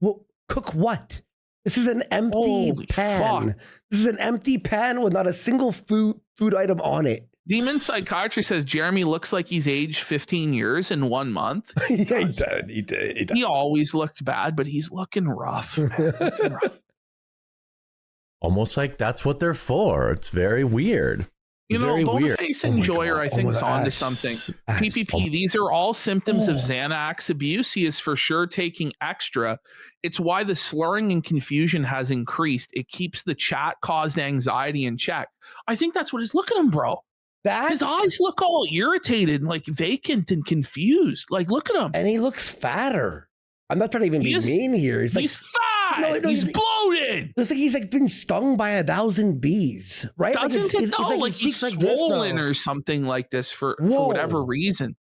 Well, cook what? This is an empty Holy pan. fuck. This is an empty pan with not a single food item on it. Demon Psychiatry says Jeremy looks like he's aged 15 years in 1 month. He did. He always looked bad, but he's looking rough. Looking rough. Almost like that's what they're for. It's very weird. You know, Boniface Enjoyer, I think, is onto X. something. X. PPP, these are all symptoms of Xanax abuse. He is for sure taking extra. It's why the slurring and confusion has increased. It keeps the chat-caused anxiety in check. I think that's what is. Look at him, bro. His eyes look all irritated and like vacant and confused. Like, look at him. And he looks fatter. I'm not trying to even be mean here. He's fat. He's bloated. Looks like he's like been stung by 1,000 bees, right? Doesn't like it though? Like he's swollen or something like this for whatever reason.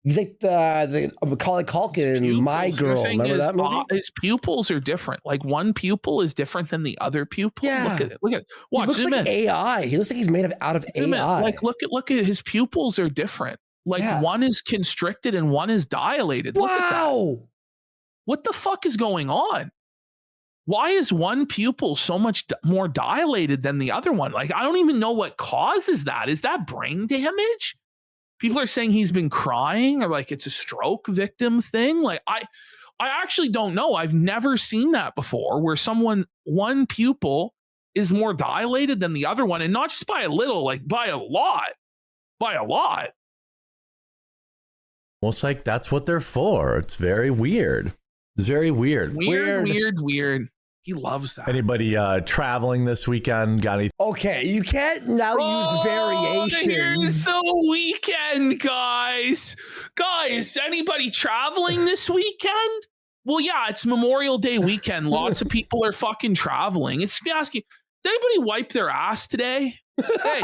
He's like the Macaulay Culkin, My Girl. Remember that movie? His pupils are different. Like one pupil is different than the other pupil. Yeah. Look at. Watch. He looks like AI. He looks like he's made out of AI. Like look at his pupils are different. Like one is constricted and one is dilated. Look at that. What the fuck is going on? Why is one pupil so much more dilated than the other one? Like, I don't even know what causes that. Is that brain damage? People are saying he's been crying or like it's a stroke victim thing. Like, I actually don't know. I've never seen that before where one pupil is more dilated than the other one. And not just by a little, like by a lot. By a lot. Almost like that's what they're for. It's very weird. It's very weird. Weird. He loves that. Anybody traveling this weekend? Got any? Okay, you can't now use variations. Here's the weekend, guys. Guys, anybody traveling this weekend? Well, yeah, it's Memorial Day weekend. Lots of people are fucking traveling. It's me asking, did anybody wipe their ass today? Hey,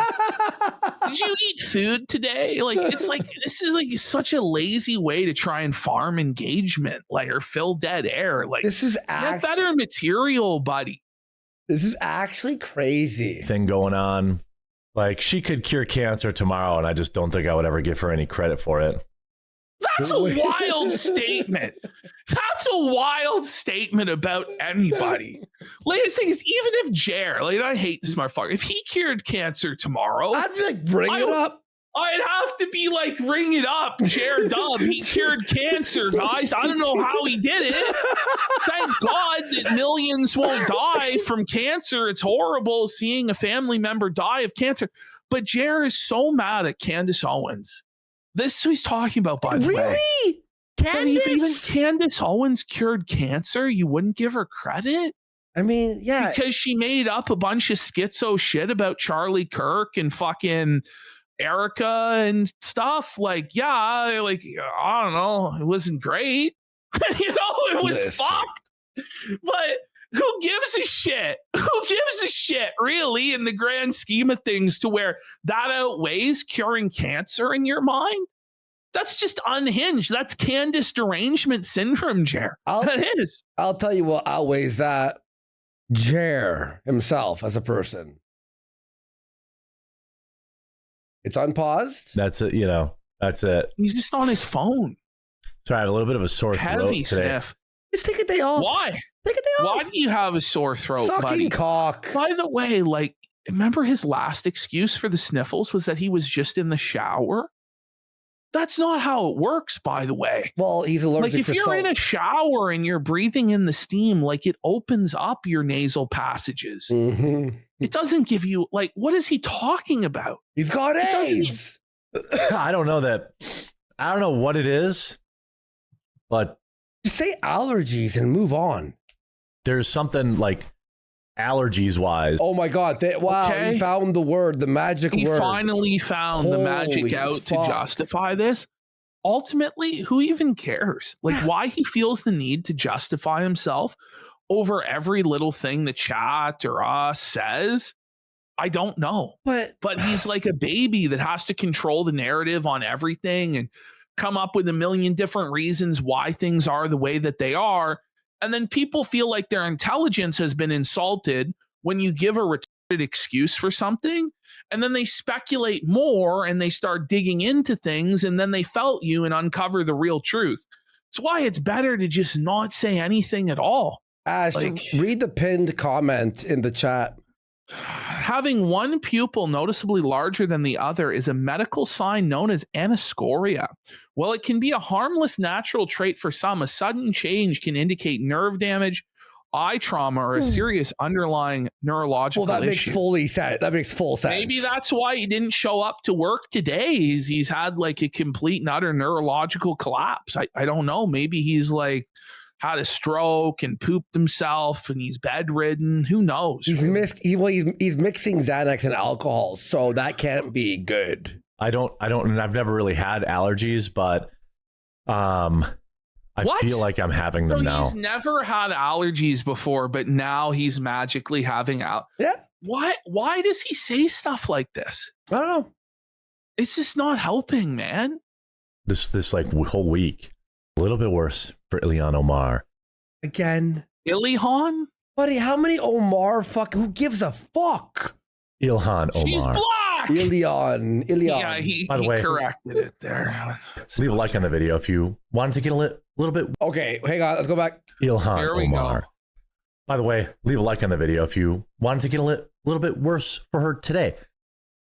did you eat food today? Like, it's like, this is like such a lazy way to try and farm engagement, like, or fill dead air. Like, this is get better material, buddy. This is actually crazy thing going on. Like, she could cure cancer tomorrow, and I just don't think I would ever give her any credit for it. That's a wild statement. That's a wild statement about anybody. Latest thing is, even if Jer, like, I hate this motherfucker, if he cured cancer tomorrow, I'd be like, bring it up. I'd have to be like, ring it up. Jer Dub, he cured cancer, guys. I don't know how he did it. Thank God that millions won't die from cancer. It's horrible seeing a family member die of cancer. But Jer is so mad at Candace Owens. This is what he's talking about, by the way. Really? If even Candace Owens cured cancer, you wouldn't give her credit? I mean, yeah. Because she made up a bunch of schizo shit about Charlie Kirk and fucking Erica and stuff. Like, yeah, like, I don't know. It wasn't great. It was fucked. But who gives a shit? Who gives a shit, really, in the grand scheme of things, to where that outweighs curing cancer in your mind? That's just unhinged. That's Candace derangement syndrome, Jer. That is. I'll tell you what outweighs that. Jer himself as a person. It's unpaused. That's it. That's it. He's just on his phone. Sorry, I have a little bit of a sore throat today. Sniff. Just take a day off. Why? Take a day off. Why do you have a sore throat, Sucking buddy? cock. By the way, like, remember his last excuse for the sniffles was that he was just in the shower? That's not how it works, by the way. Well, he's allergic to Like, if you're in a shower and you're breathing in the steam, like, it opens up your nasal passages. Mm-hmm. It doesn't give you, like, what is he talking about? He's got AIDS. I don't know what it is, but just say allergies and move on. There's something like allergies wise. Oh my God. Wow. Okay. He found the word, the magic word. He finally found the magic out to justify this. Ultimately, who even cares? Like, why he feels the need to justify himself over every little thing the chat or us says? I don't know. But he's like a baby that has to control the narrative on everything and come up with a million different reasons why things are the way that they are. And then people feel like their intelligence has been insulted when you give a retarded excuse for something. And then they speculate more and they start digging into things, and then they felt you and uncover the real truth. That's why it's better to just not say anything at all. Ash, read the pinned comment in the chat. Having one pupil noticeably larger than the other is a medical sign known as anoscoria. While it can be a harmless natural trait for some, a sudden change can indicate nerve damage, eye trauma, or a serious underlying neurological issue. Makes fully sense. That makes full sense. Maybe that's why he didn't show up to work today. He's had like a complete and utter neurological collapse. I don't know. Maybe he's like had a stroke and pooped himself and he's bedridden. Who knows? He's mixing Xanax and alcohol, so that can't be good. I don't, and I've never really had allergies, but I feel like I'm having them now. He's never had allergies before, but now he's magically having Yeah. Why does he say stuff like this? I don't know. It's just not helping, man. This like whole week, a little bit worse for Ilhan Omar. Again. Ilhan? Buddy, how many Omar who gives a fuck? Ilhan Omar. She's black! Ilhan. Yeah, he By the way, corrected it there. Leave a like on the video if you wanted to get a little bit. Okay, hang on. Let's go back. Ilhan Here we Omar. go. By the way, leave a like on the video if you wanted to get a little bit worse for her today.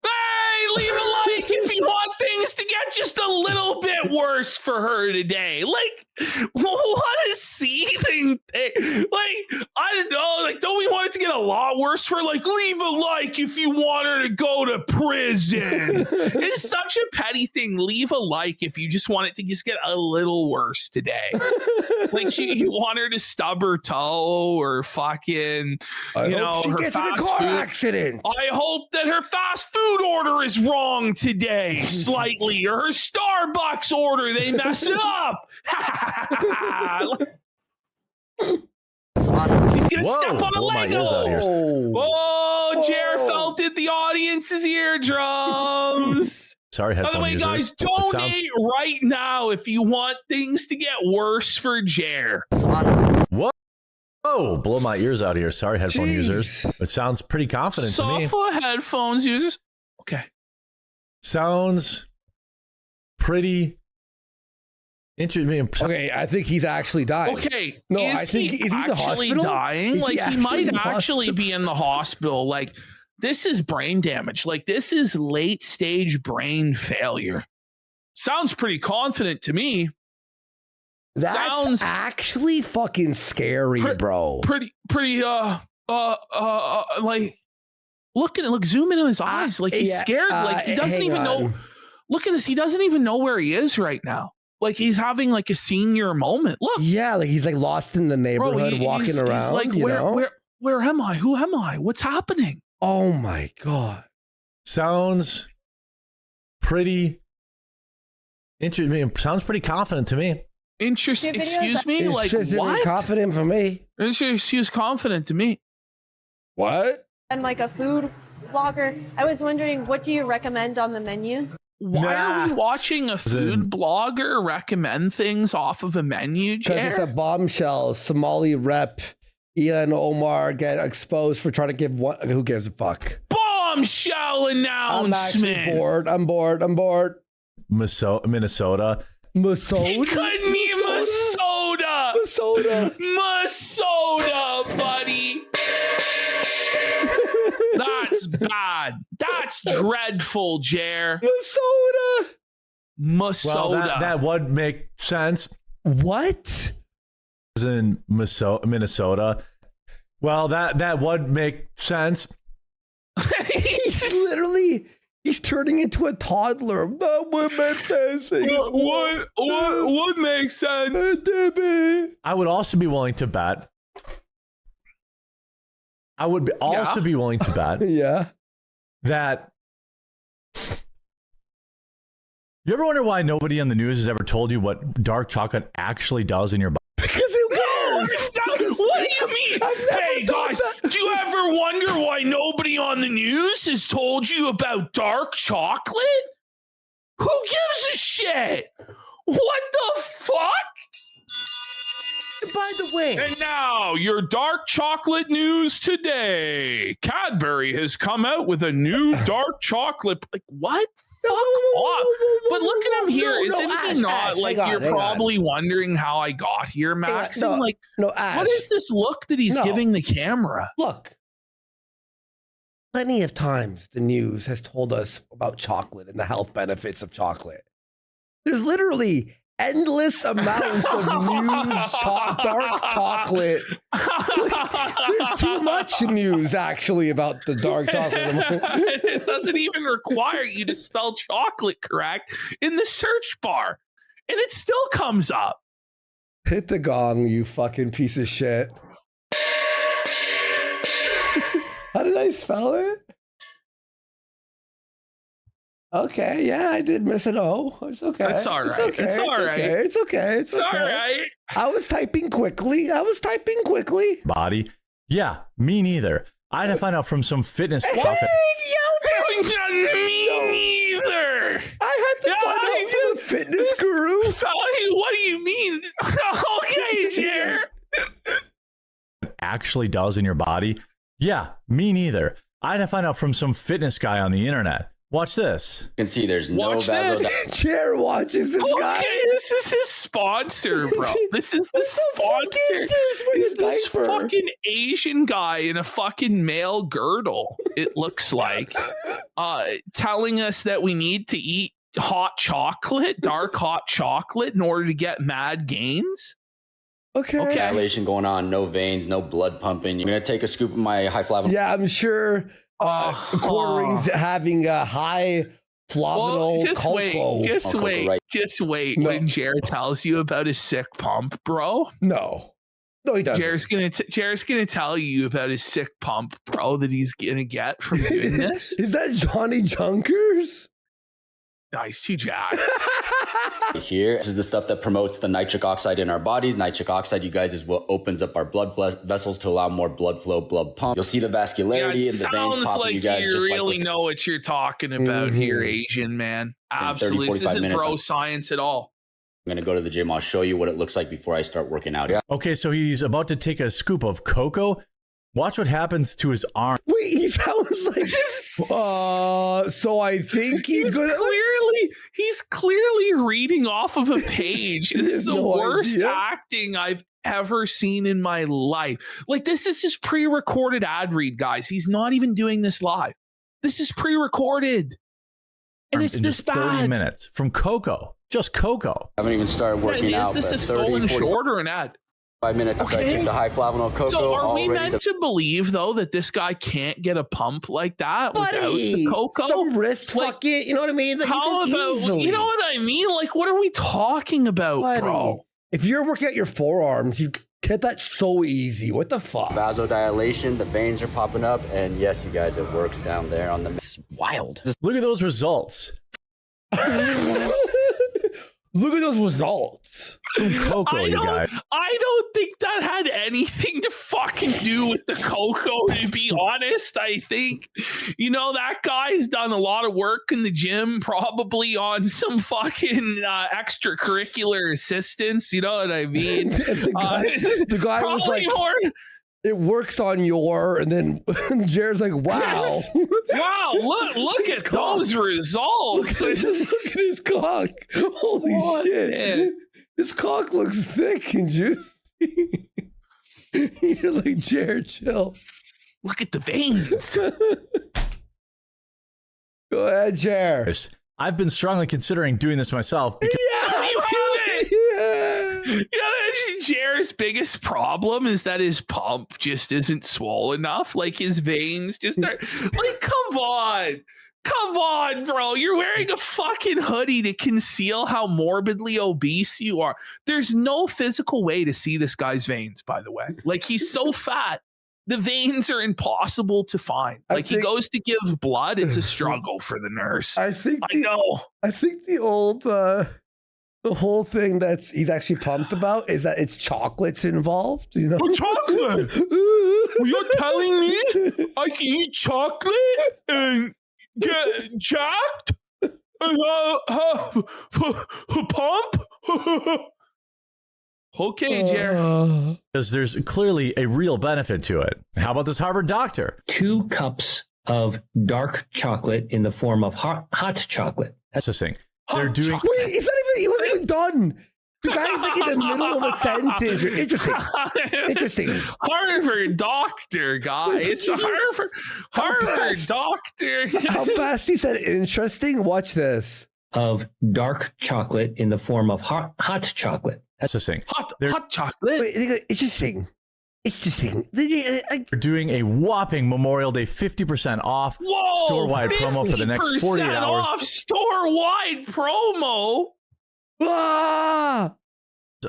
Hey, leave a like if you want things to get just a little bit worse for her today. Like, what a seething thing. Like, I don't know. Like, don't we want it to get a lot worse for, like, leave a like if you want her to go to prison? It's such a petty thing. Leave a like if you just want it to just get a little worse today. Like, you want her to stub her toe or fucking, I hope she her gets in a fast car food accident. I hope that her fast food order is wrong today, slightly, or her Starbucks order, they mess it up. She's gonna step on a Lego. Oh, Jer felt it. The audience's eardrums. Sorry, headphone By the way, users. guys, donate right now if you want things to get worse for Jer. Whoa. Oh, blow my ears out here. Sorry, headphone users. It sounds pretty confident to me. Sofa headphones users. Okay. Sounds pretty interesting. Okay, I think he's actually dying. Okay. No, is I think he is he in the actually hospital? dying? Is Like, he actually might in the actually be in the hospital. Like, this is brain damage. Like, this is late stage brain failure. Sounds pretty confident to me. That's Sounds actually fucking scary, bro. Pretty like, look, zoom in on his eyes. Like, he's scared. Like, he doesn't even know. Look at this. He doesn't even know where he is right now. Like, he's having like a senior moment. Look. Yeah, like he's like lost in the neighborhood, walking around. He's like, where am I? Who am I? What's happening? Oh my God. Sounds pretty interesting. Sounds pretty confident to me. Interesting. Excuse me? It's like, just what? confident for me. She was confident to me. What? And like a food blogger, I was wondering, what do you recommend on the menu? Why are we watching a food blogger recommend things off of a menu, Because Jer? it's a bombshell. Somali rep Ilhan Omar get exposed for trying to give one. Who gives a fuck? Bombshell announcement. I'm actually bored. I'm bored. Minnesota. He couldn't be Minnesota, buddy. That's bad. That's dreadful, Jer. Well, that would make sense. What? In Minnesota. Well, that would make sense. He's turning into a toddler. That would make sense. What makes sense? I would also be willing to bet. I would also be willing to bet. Yeah. That. You ever wonder why nobody on the news has ever told you what dark chocolate actually does in your body? Because who cares? What do you mean? Hey guys, do you ever wonder why nobody on the news has told you about dark chocolate? Who gives a shit? What the fuck? By the way, And now, your dark chocolate news today. Cadbury has come out with a new dark chocolate. Like, what? Fuck off. But look at him here. Isn't he not? Like, you're probably wondering how I got here, Max. No, And like, Ash, what is this look that he's giving the camera? Look, plenty of times the news has told us about chocolate and the health benefits of chocolate. There's literally endless amounts of news, dark chocolate. There's too much news actually about the dark chocolate. It doesn't even require you to spell chocolate correct in the search bar, and it still comes up. Hit the gong, you fucking piece of shit. How did I spell it? Okay, yeah, I did miss an O. It's okay. It's all right. It's all right. It's okay. It's okay. all right. I was typing quickly. Body. Yeah, me neither. I had to find out from some fitness Hey, chocolate. Me neither. I had to find out from a fitness guru. What do you mean? Okay, Jer. Actually does in your body? Yeah, me neither. I had to find out from some fitness guy on the internet. Watch this. You can see there's no Watch this. Chair watches this guy. Okay, this is his sponsor, bro. This is the sponsor. It's this fucking Asian guy in a fucking male girdle, it looks like, telling us that we need to eat hot chocolate, dark hot chocolate, in order to get mad gains. Okay. dilation going on, no veins, no blood pumping. You're gonna take a scoop of my high flavanol. Yeah, I'm sure quartering's having a high flavanol cocoa. Just wait. No. When Jared tells you about his sick pump, bro. No, he doesn't. Jared's gonna tell you about his sick pump, bro, that he's gonna get from doing this. Is that Johnny Junkers? Nice, too jacked. Here, this is the stuff that promotes the nitric oxide in our bodies. Nitric oxide, you guys, is what opens up our blood vessels to allow more blood flow, blood pump. You'll see the vascularity and the veins popping. Like you guys you really know what you're talking about here, Asian man. Absolutely, this isn't bro science at all. I'm gonna go to the gym. I'll show you what it looks like before I start working out. Yeah. Okay, so he's about to take a scoop of cocoa. Watch what happens to his arm. Wait, he sounds like. So I think he's clearly reading off of a page. It's the worst acting I've ever seen in my life. Like, this is his pre-recorded ad read, guys. He's not even doing this live. This is pre-recorded, and it's this bad. 30 minutes from cocoa, just cocoa. I haven't even started working out. Is this a stolen short or an ad? 5 minutes after I take the high flavanol cocoa. So are we meant to believe, though, that this guy can't get a pump like that without the cocoa? Some wrist fuck it, you know what I mean? Like, how about, you know what I mean? Like, what are we talking about, bro? If you're working at your forearms, you get that so easy. What the fuck? Vasodilation, the veins are popping up, and yes, you guys, it works down there on the. It's wild. Look at those results. Look at those results. Some cocoa, you guys. I don't think that had anything to fucking do with the cocoa, to be honest. I think, that guy's done a lot of work in the gym, probably on some fucking extracurricular assistance. You know what I mean? the guy was like, it works on your, and then Jared's like, wow. Wow, look at those results. Look at his cock. Holy shit. Man. His cock looks thick and juicy. You're like, Jared, chill. Look at the veins. Go ahead, Jared. I've been strongly considering doing this myself. Because Jared's biggest problem is that his pump just isn't swollen enough. Like, his veins just are like, come on, bro. You're wearing a fucking hoodie to conceal how morbidly obese you are. There's no physical way to see this guy's veins, by the way. Like, he's so fat. The veins are impossible to find. Like, he goes to give blood. It's a struggle for the nurse. I think the old The whole thing that he's actually pumped about is that it's chocolates involved. You know, chocolate. You're telling me I can eat chocolate and get jacked and pump? Okay, Jared. Because there's clearly a real benefit to it. How about this Harvard doctor? 2 cups of dark chocolate in the form of hot chocolate. That's the thing. They're doing. Wait, it's not even. He wasn't even done. The guy's like in the middle of a sentence. Interesting. Interesting. Harvard doctor, guys. Harvard doctor. How fast he said interesting? Watch this. Of dark chocolate in the form of hot chocolate. That's the thing. Hot chocolate. Wait, interesting. Interesting. They're doing a whopping Memorial Day 50% off store-wide promo for the next 48 hours. Off store-wide promo. Ah!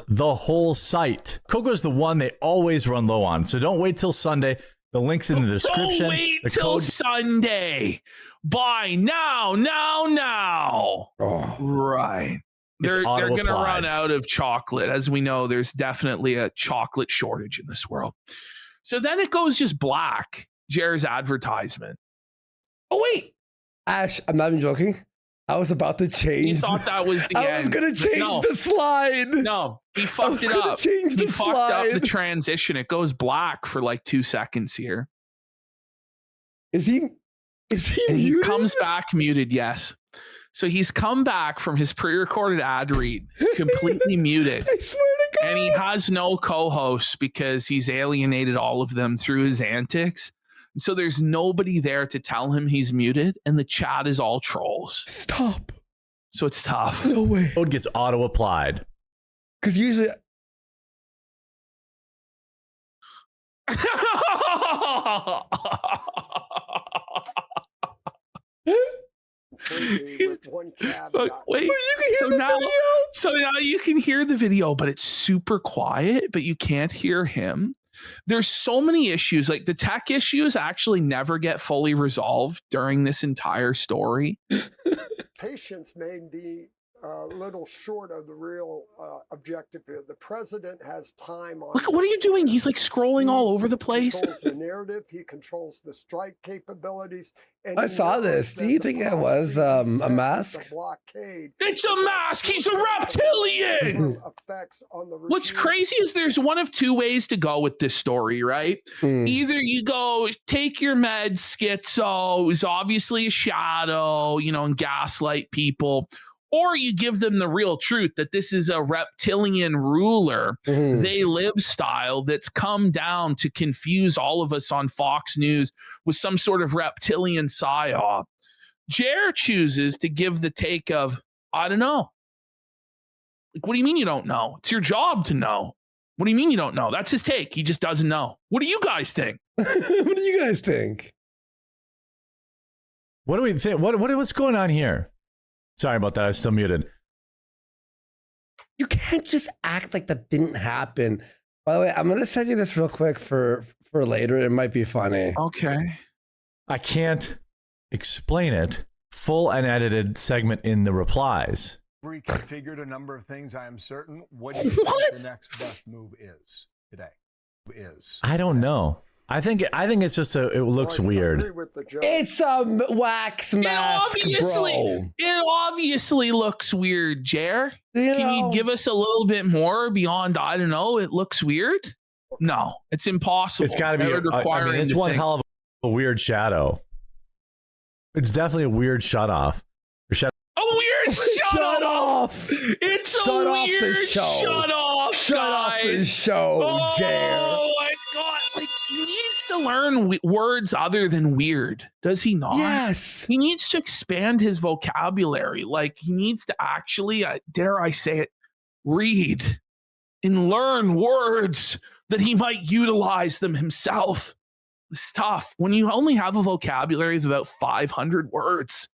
The whole site. Cocoa's the one they always run low on. So don't wait till Sunday. The link's in the description. Don't wait till Sunday. Buy now. Oh. Right. They're going to run out of chocolate. As we know, there's definitely a chocolate shortage in this world. So then it goes just black. Jared's advertisement. Oh, wait. Ash, I'm not even joking. I was about to change. You thought that was the end. I was going to change the slide. No, he fucked it up. He fucked up the transition. It goes black for like 2 seconds here. Is he and he comes back muted, yes. So he's come back from his pre-recorded ad read, completely muted. I swear to God. And he has no co-hosts because he's alienated all of them through his antics. So there's nobody there to tell him he's muted, and the chat is all trolls. Stop. So it's tough. No way. Code gets auto-applied. Because usually... Wait, so now you can hear the video, but it's super quiet, but you can't hear him. There's so many issues. Like the tech issues actually never get fully resolved during this entire story. Patience may be a little short of the real objective here. The president has time on. Look, what are you doing? He's like scrolling all over the place. He controls the narrative. He controls the strike capabilities. And I saw this. Do you think it was a mask? It's a mask. He's a reptilian. What's crazy is there's one of 2 ways to go with this story, right? Either you go take your meds, schizo, who's obviously a shadow, and gaslight people. Or you give them the real truth that this is a reptilian ruler, they live style that's come down to confuse all of us on Fox News with some sort of reptilian psyop. Jer chooses to give the take of, I don't know. Like, what do you mean you don't know? It's your job to know. What do you mean you don't know? That's his take. He just doesn't know. What do you guys think? What do you guys think? What do we think? What's going on here? Sorry about that. I was still muted. You can't just act like that didn't happen. By the way, I'm going to send you this real quick for later. It might be funny. Okay. I can't explain it. Full unedited segment in the replies. Reconfigured a number of things, I am certain. What do you think the next best move is today? I don't know. I think it's just it looks weird. It's a wax mask, bro. It obviously looks weird, Jer. Can you give us a little bit more beyond, I don't know, it looks weird? No, it's impossible. It's got to be. It's one hell of a weird shadow. It's definitely a weird shut off. A weird shut off. It's a weird shut off. Shut off the show, Jer. Oh my God. Like, he needs to learn words other than weird. Does he not? Yes. He needs to expand his vocabulary. Like, he needs to actually, dare I say it, read and learn words that he might utilize them himself. It's tough. When you only have a vocabulary of about 500 words,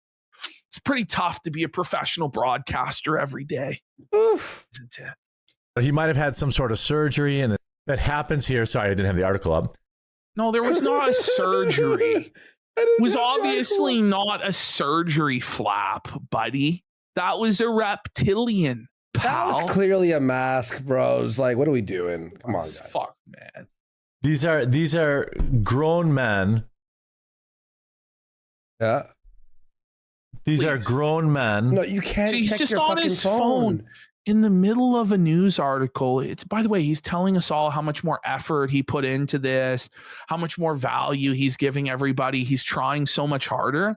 it's pretty tough to be a professional broadcaster every day. Oof. Isn't it? But he might have had some sort of surgery, and that happens here. Sorry, I didn't have the article up. No, there was not a surgery. It was obviously not a surgery flap, buddy. That was a reptilian. That pal. was clearly a mask, bros. Like, what are we doing? Come on, guys. Fuck, man. These are grown men. Yeah. These are grown men. No, you can't. So he's check just your on fucking his phone in the middle of a news article. It's, by the way, he's telling us all how much more effort he put into this, how much more value he's giving everybody. He's trying so much harder.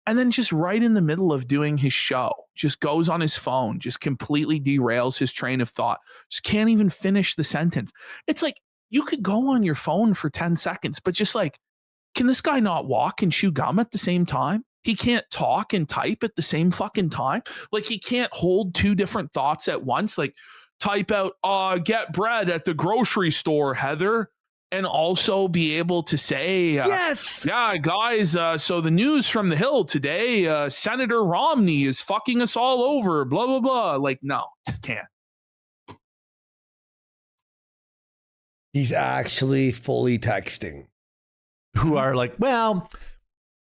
And then just right in the middle of doing his show, just goes on his phone, just completely derails his train of thought. Just can't even finish the sentence. It's like you could go on your phone for 10 seconds, but just like, can this guy not walk and chew gum at the same time? He can't talk and type at the same fucking time. Like he can't hold two different thoughts at once. Like type out, get bread at the grocery store, Heather. And also be able to say, yes, yeah, guys. So the news from the Hill today, Senator Romney is fucking us all over, blah, blah, blah. Like, no, just can't. He's actually fully texting. Who are like, well,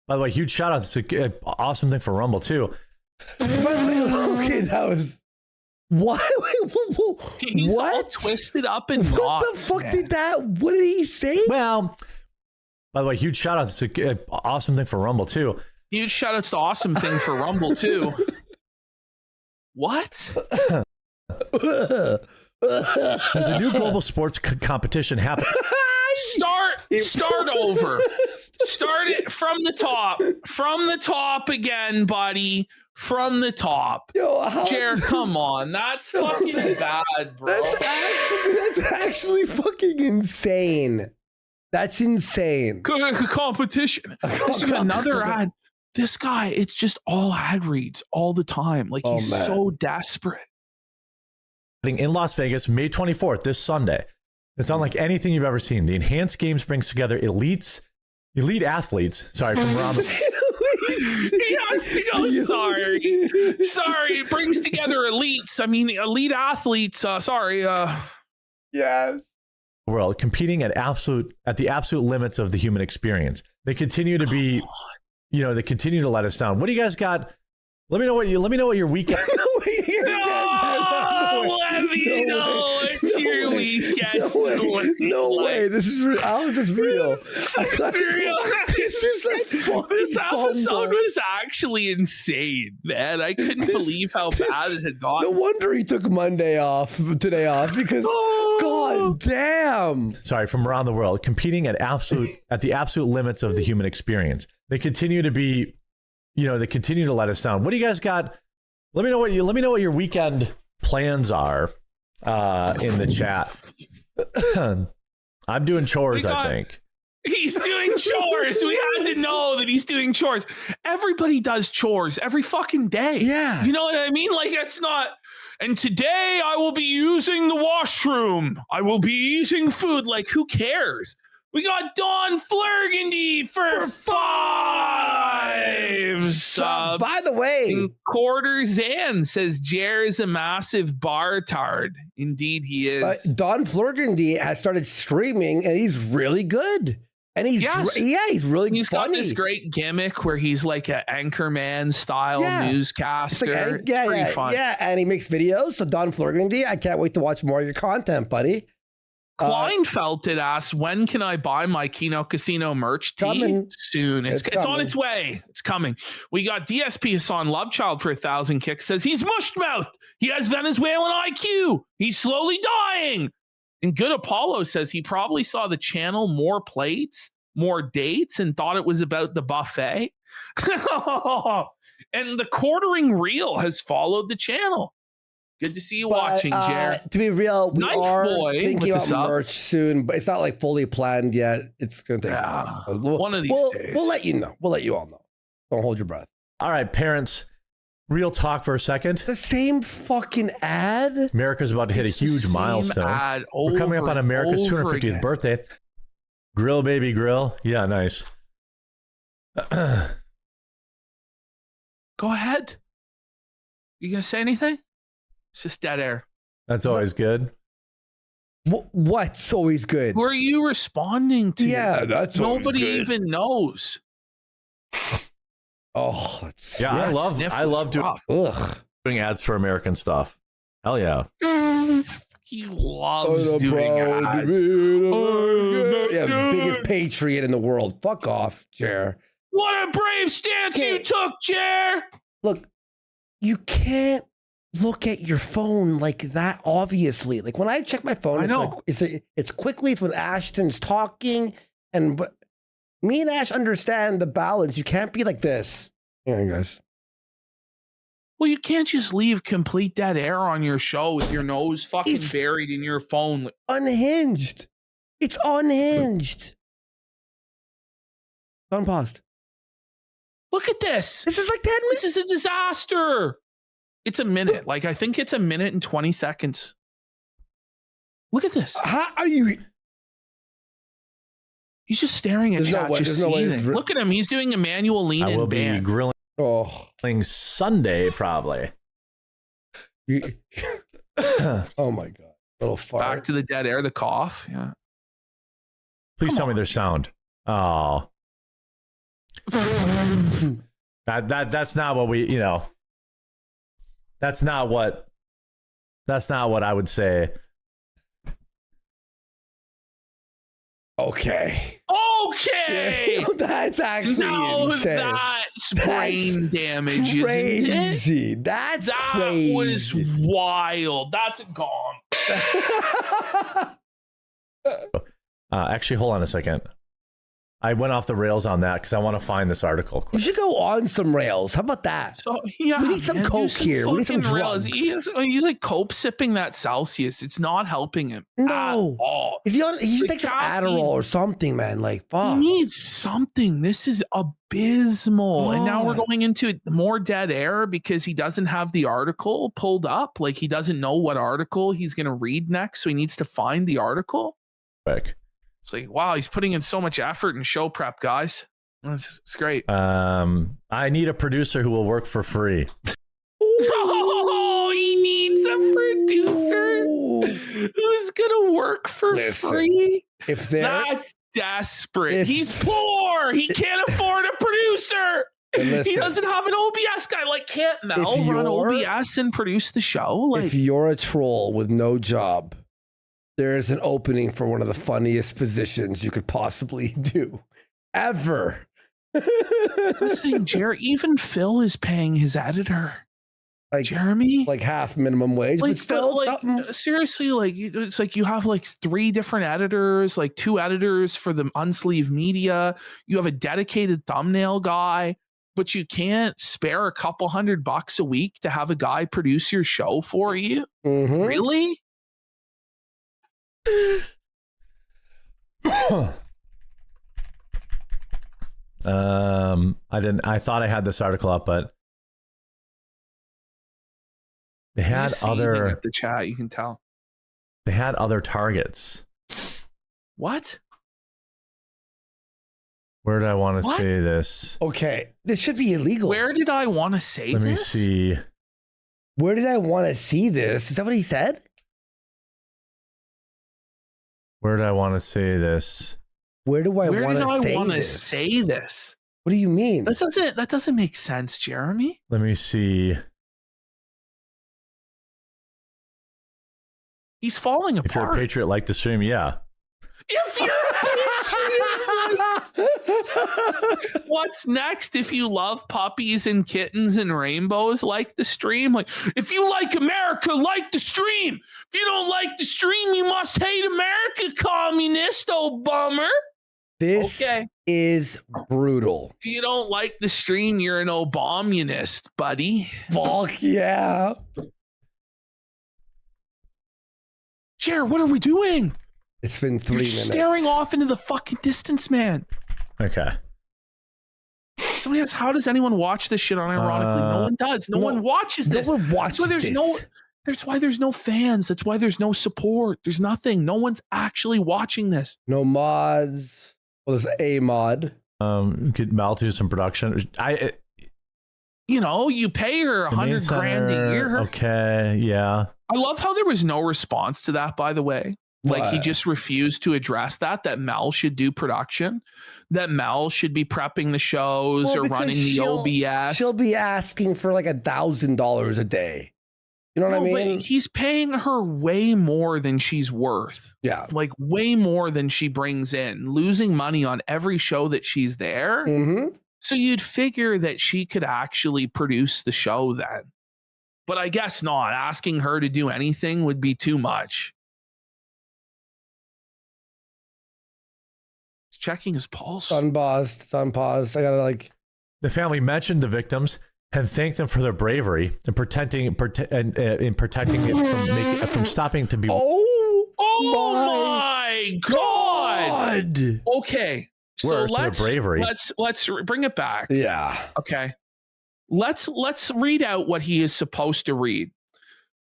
by the way, huge shout out. It's an awesome thing for Rumble too. Okay, that was what? He's what? All twisted up and what knots, the fuck man. did that? What did he say? Well, by the way, huge shout out. It's an awesome thing for Rumble too. Huge shout outs to awesome thing for Rumble too. What? There's a new global sports competition happening. Start over. Start it from the top. From the top again, buddy. From the top. Yo, Jared, come on. That's fucking bad, bro. That's actually fucking insane. That's insane. Competition. This is another ad. This guy, it's just all ad reads all the time. Like he's so desperate. In Las Vegas, May 24th, this Sunday. It's unlike anything you've ever seen. The Enhanced Games brings together elite athletes. Sorry, from Robin. Sorry. It brings together elites. I mean, elite athletes. Yes. World competing at the absolute limits of the human experience. They continue to be, they continue to let us down. What do you guys got? Let me know what your weekend. Let me know what your weekend. No way. This is how is this real? This episode was actually insane, man. I couldn't believe how bad it had gotten. No wonder he took today off because god damn. Sorry, from around the world, competing at the absolute limits of the human experience. They continue to be, they continue to let us down. What do you guys got? Let me know what your weekend plans are in the chat. I'm doing chores, I think. He's doing chores. We had to know that he's doing chores. Everybody does chores every fucking day. Yeah. You know what I mean? Like, it's not, and today I will be using the washroom. I will be eating food. Like, who cares? We got Don Flurgandy for 5 subs. By the way, Quarter Zan says Jer is a massive bartard. Indeed, he is. Don Flurgandy has started streaming, and he's really good. And he's really He's funny. got this great gimmick where he's like an anchorman style newscaster. It's pretty fun. Yeah, and he makes videos. So Don Flurgandy, I can't wait to watch more of your content, buddy. Kleinfeldt asked, when can I buy my Kino Casino merch tee? Coming. Soon. It's on its way. It's coming. We got DSP Hassan Lovechild for 1,000 kicks. Says he's mush-mouthed. He has Venezuelan IQ. He's slowly dying. And Good Apollo says he probably saw the channel more plates, more dates, and thought it was about the buffet. And the quartering reel has followed the channel. Good to see you watching, Jared. To be real, we are thinking about merch merch soon, but it's not like fully planned yet. It's going to take some time. One of these days. We'll let you know. We'll let you all know. Don't hold your breath. All right, parents, real talk for a second. The same fucking ad? America's about to hit a huge milestone. We're coming up on America's 250th birthday. Grill, baby, grill. Yeah, nice. Go ahead. You going to say anything? It's just dead air. That's always good. What's always good? Who are you responding to? Yeah, that's nobody even knows. Oh, I love doing ads for American stuff. Hell yeah. He loves doing ads. Yeah, biggest patriot in the world. Fuck off, Jer. What a brave stance you took, Jer. Look, you can't look at your phone like that, obviously. Like when I check my phone, it's quickly, it's when Ashton's talking, but me and Ash understand the balance. You can't be like this. Here, guys. Well, you can't just leave complete dead air on your show with your nose fucking buried in your phone. Unhinged. It's unhinged. Unpaused. Look at this. This is like 10 minutes. This is a disaster. It's a minute. Like, I think it's a minute and 20 seconds. Look at this. How are you? He's just staring at chat, just seething. Look at him. He's doing a manual lean I will be band. grilling Sunday, probably. Oh my God. Little fart. Back to the dead air, the cough. Yeah. Please tell me there's sound. Oh. That's not what we, that's not what I would say. Okay. Okay. That's actually insane. That's brain damage, isn't it? That was wild. That's gone. Actually, hold on a second. I went off the rails on that because I want to find this article. Quick. You should go on some rails. How about that? So, yeah, we need some coke here. We need some drugs. He's like cope sipping that Celsius. It's not helping him at all. He should take some Adderall or something, man. Like, fuck. He needs something. This is abysmal. And now we're going into more dead air because he doesn't have the article pulled up. Like, he doesn't know what article he's going to read next. So he needs to find the article. Quick. It's like, wow, he's putting in so much effort and show prep, guys. It's great. I need a producer who will work for free. Oh, he needs a producer who's gonna work for free. That's desperate. He's poor. He can't afford a producer. He doesn't have an OBS guy. Like, can't Mel run OBS and produce the show? Like, if you're a troll with no job, there is an opening for one of the funniest positions you could possibly do ever. Listen, Jerry, even Phil is paying his editor. Like Jeremy, like half minimum wage, but still seriously, like it's like you have like 3 different editors, like 2 editors for the Unsleeved Media. You have a dedicated thumbnail guy, but you can't spare a couple $100 a week to have a guy produce your show for you. Really? I thought I had this article up, but they had other at the chat, you can tell. They had other targets. What? Where did I want to say this? Okay, this should be illegal. Where did I want to say this? Let me see. Where did I want to see this? Is that what he said? Where did I want to say this? Where do I want to say this? What do you mean? That doesn't make sense, Jeremy. Let me see. He's falling apart. If you're a patriot, like the stream, yeah. If you're a patriot, what's next? If you love puppies and kittens and rainbows, like the stream. Like, if you like America, like the stream. If you don't like the stream, you must hate America, communist, oh bummer. This is brutal. If you don't like the stream, you're an Obamunist, buddy. Fuck yeah. Jer, what are we doing? It's been 3 minutes. Staring off into the fucking distance, man. Okay. Somebody asks, how does anyone watch this shit unironically? No one does. No one watches this. No one watches That's why there's no fans. That's why there's no support. There's nothing. No one's actually watching this. No mods. Well, there's a mod. You could Mal do some production. You pay her $100,000 a year. Okay, yeah. I love how there was no response to that, by the way. Like, he just refused to address that Mel should do production, that Mel should be prepping the shows or running the OBS. She'll be asking for like $1,000 a day. You know what I No, mean? But he's paying her way more than she's worth. Yeah. Like way more than she brings in, losing money on every show that she's there. Mm-hmm. So you'd figure that she could actually produce the show then. But I guess not. Asking her to do anything would be too much. He's checking his pulse. Unpaused. I gotta like. The family mentioned the victims and thanked them for their bravery in protecting it from stopping to be. Oh my God! Okay, so let's bring it back. Yeah. Okay. Let's read out what he is supposed to read.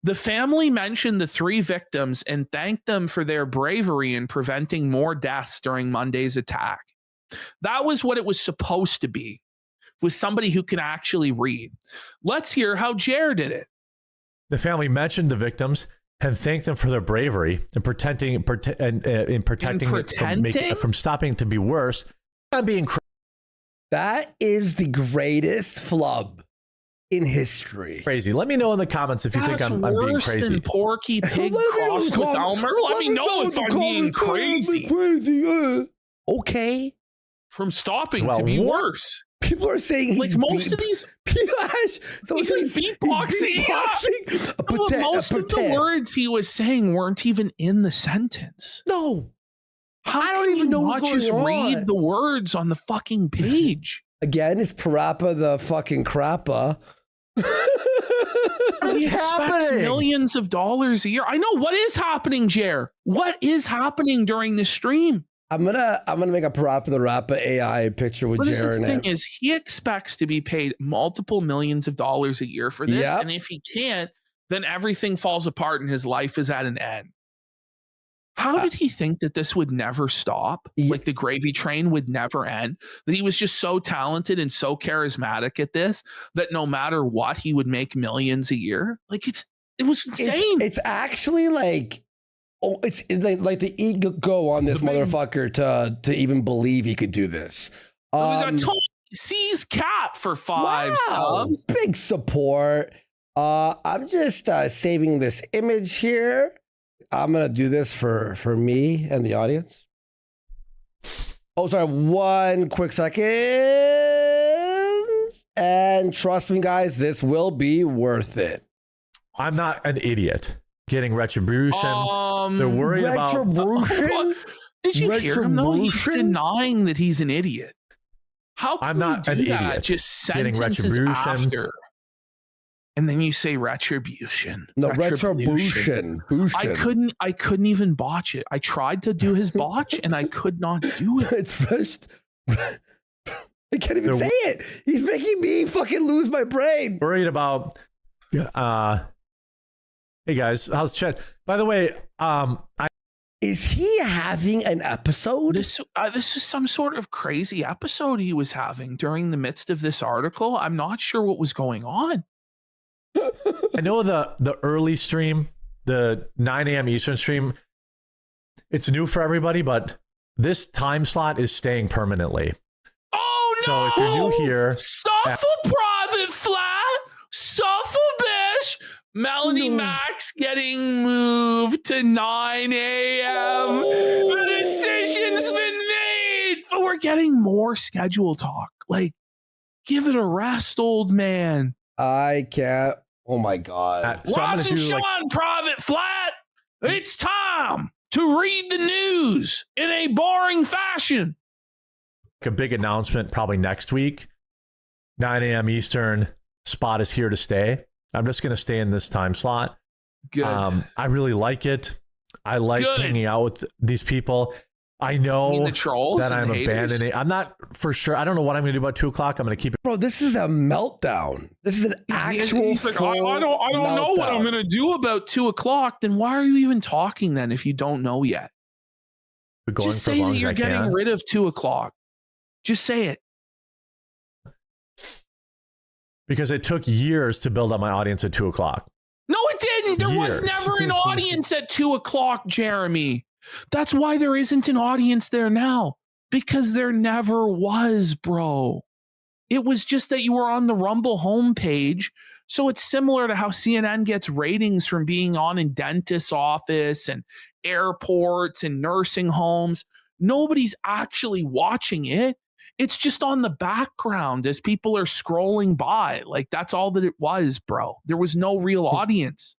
The family mentioned the 3 victims and thanked them for their bravery in preventing more deaths during Monday's attack. That was what it was supposed to be, with somebody who can actually read. Let's hear how Jer did it. The family mentioned the victims and thanked them for their bravery in protecting it from stopping to be worse. I'm being That is the greatest flub in history. Crazy. Let me know in the comments if you think I'm being crazy. Than Porky Pig crossed with Elmer. Let me know if I'm being crazy. Okay. From stopping to be worse. People are saying like most of these. He's beatboxing. Most of the words he was saying weren't even in the sentence. No. I don't even know what's going on. Read the words on the fucking page. Again, it's Parappa the fucking crappa. He expects millions of dollars a year. I know what is happening, Jer. What is happening during this stream? I'm gonna make a Parappa the Rappa AI picture with Jer. The thing is, he expects to be paid multiple millions of dollars a year for this, and if he can't, then everything falls apart and his life is at an end. How did he think that this would never stop? Like the gravy train would never end? That he was just so talented and so charismatic at this that no matter what, he would make millions a year? Like it was insane. It's actually like, it's like the ego on this motherfucker to even believe he could do this. We got Tony C's cat for 5 subs. Big support. I'm just saving this image here. I'm going to do this for me and the audience. Oh, sorry. 1 quick second. And trust me, guys, this will be worth it. I'm not an idiot. Getting retribution. They're worried retribution? Did you hear him? No, he's denying that he's an idiot. How can I'm not you do an that? idiot. Just Getting sentences retribution. after. And then you say retribution. No, retribution. I couldn't even botch it. I tried to do his botch and I could not do it. It's rushed. I can't even say it. He's making me fucking lose my brain. Worried about hey guys, how's chat? By the way, is he having an episode? This is some sort of crazy episode he was having during the midst of this article. I'm not sure what was going on. I know the early stream, the 9 a.m. Eastern stream, it's new for everybody, but this time slot is staying permanently. Oh no! So if you're new here, suffer private flat, suffer bish. Melanie Max getting moved to 9 a.m. The decision's been made, but we're getting more schedule talk. Like, give it a rest, old man. I can't. Oh my God. Ross and Sean, private flat. It's time to read the news in a boring fashion. A big announcement probably next week. 9 a.m. Eastern. Spot is here to stay. I'm just going to stay in this time slot. Good. I really like it. I like hanging out with these people. I know the trolls that I'm abandoning. I'm not for sure. I don't know what I'm going to do about 2 o'clock. I'm going to keep it. Bro, this is a meltdown. This is an actual He's like, I don't know what I'm going to do about 2 o'clock. Then why are you even talking then if you don't know yet? Just say that you're getting rid of 2 o'clock. Just say it. Because it took years to build up my audience at 2 o'clock. No, it didn't. There was never an audience at 2 o'clock, Jeremy. That's why there isn't an audience there now. Because there never was, bro. It was just that you were on the Rumble homepage, So it's similar to how CNN gets ratings from being on in dentist's office and airports and nursing homes. Nobody's actually watching it. It's just on the background as people are scrolling by. Like, that's all that it was, bro. There was no real audience.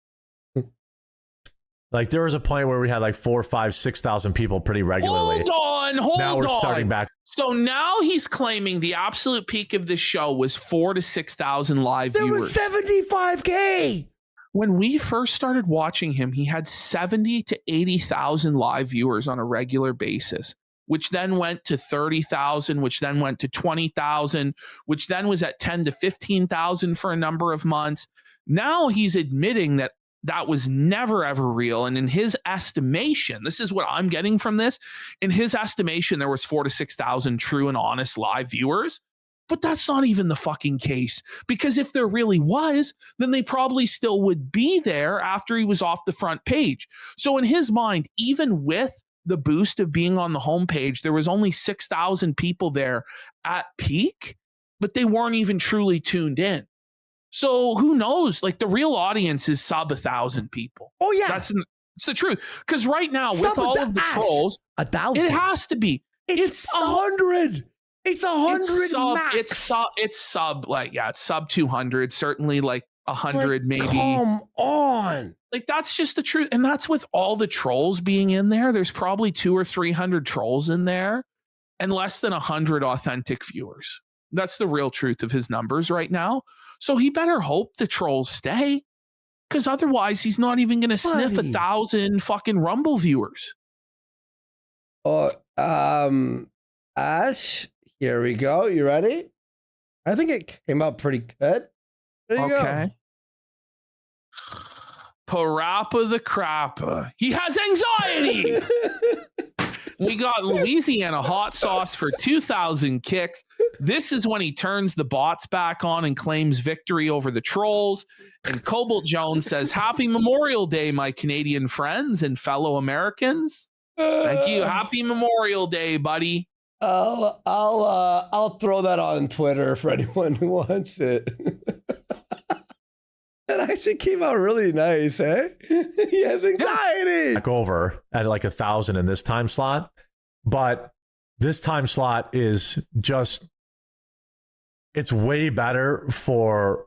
Like, there was a point where we had like 4, 5, 6,000 people pretty regularly. Hold now we're on. starting back. So now he's claiming the absolute peak of the show was 4,000 to 6,000 live viewers. There was 75K. When we first started watching him, he had 70 to 80,000 live viewers on a regular basis, which then went to 30,000, which then went to 20,000, which then was at 10 to 15,000 for a number of months. Now he's admitting that that was never, ever real. And in his estimation, this is what I'm getting from this. In his estimation, there was 4,000 to 6,000 true and honest live viewers. But that's not even the fucking case, because if there really was, then they probably still would be there after he was off the front page. So in his mind, even with the boost of being on the homepage, there was only 6,000 people there at peak, but they weren't even truly tuned in. So who knows? Like, the real audience is sub 1,000 people. Oh yeah, it's the truth. Because right now, with all of the trolls, 1,000. it has to be. It's 100. It's 100 max. It's sub 200. Certainly like 100, maybe. Come on. Like, that's just the truth. And that's with all the trolls being in there. There's probably 200 or 300 trolls in there and less than 100 authentic viewers. That's the real truth of his numbers right now. So he better hope the trolls stay, because otherwise he's not even going to sniff 1,000 fucking Rumble viewers. Ash, here we go. You ready? I think it came out pretty good. There you go. Parappa the Crappa. He has anxiety. We got Louisiana hot sauce for 2,000 kicks. This is when he turns the bots back on and claims victory over the trolls. And Cobalt Jones says, "Happy Memorial Day, my Canadian friends and fellow Americans." Thank you. Happy Memorial Day, buddy. I'll throw that on Twitter for anyone who wants it. That actually came out really nice, eh? He has anxiety. Back over at like 1,000 in this time slot, but this time slot is just, it's way better for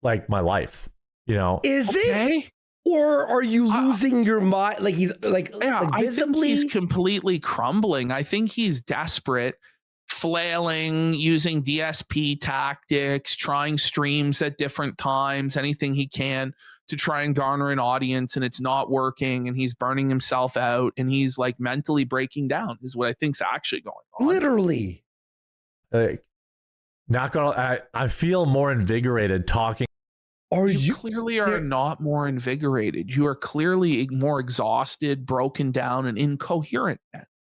like my life, you know? Is it? Or are you losing your mind? Like, he's like visibly? I think he's completely crumbling. I think he's desperate, flailing, using DSP tactics, trying streams at different times, anything he can to try and garner an audience, and it's not working, and he's burning himself out, and he's like mentally breaking down is what I think's actually going on. Literally. Not gonna, I feel more invigorated talking. You clearly are not more invigorated. You are clearly more exhausted, broken down, and incoherent.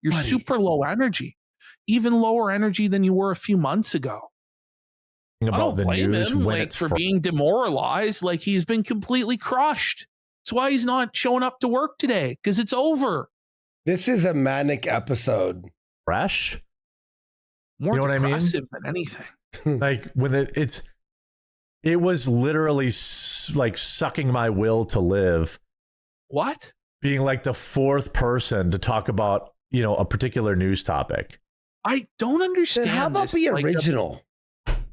You're super low energy, even lower energy than you were a few months ago. I don't blame him like, for being demoralized. Like, he's been completely crushed. That's why he's not showing up to work today, because it's over. This is a manic episode. Fresh? More you know depressive what I than mean? anything. Like, when it was literally like sucking my will to live. What? Being like the fourth person to talk about, you know, a particular news topic. I don't understand. Then how about be original?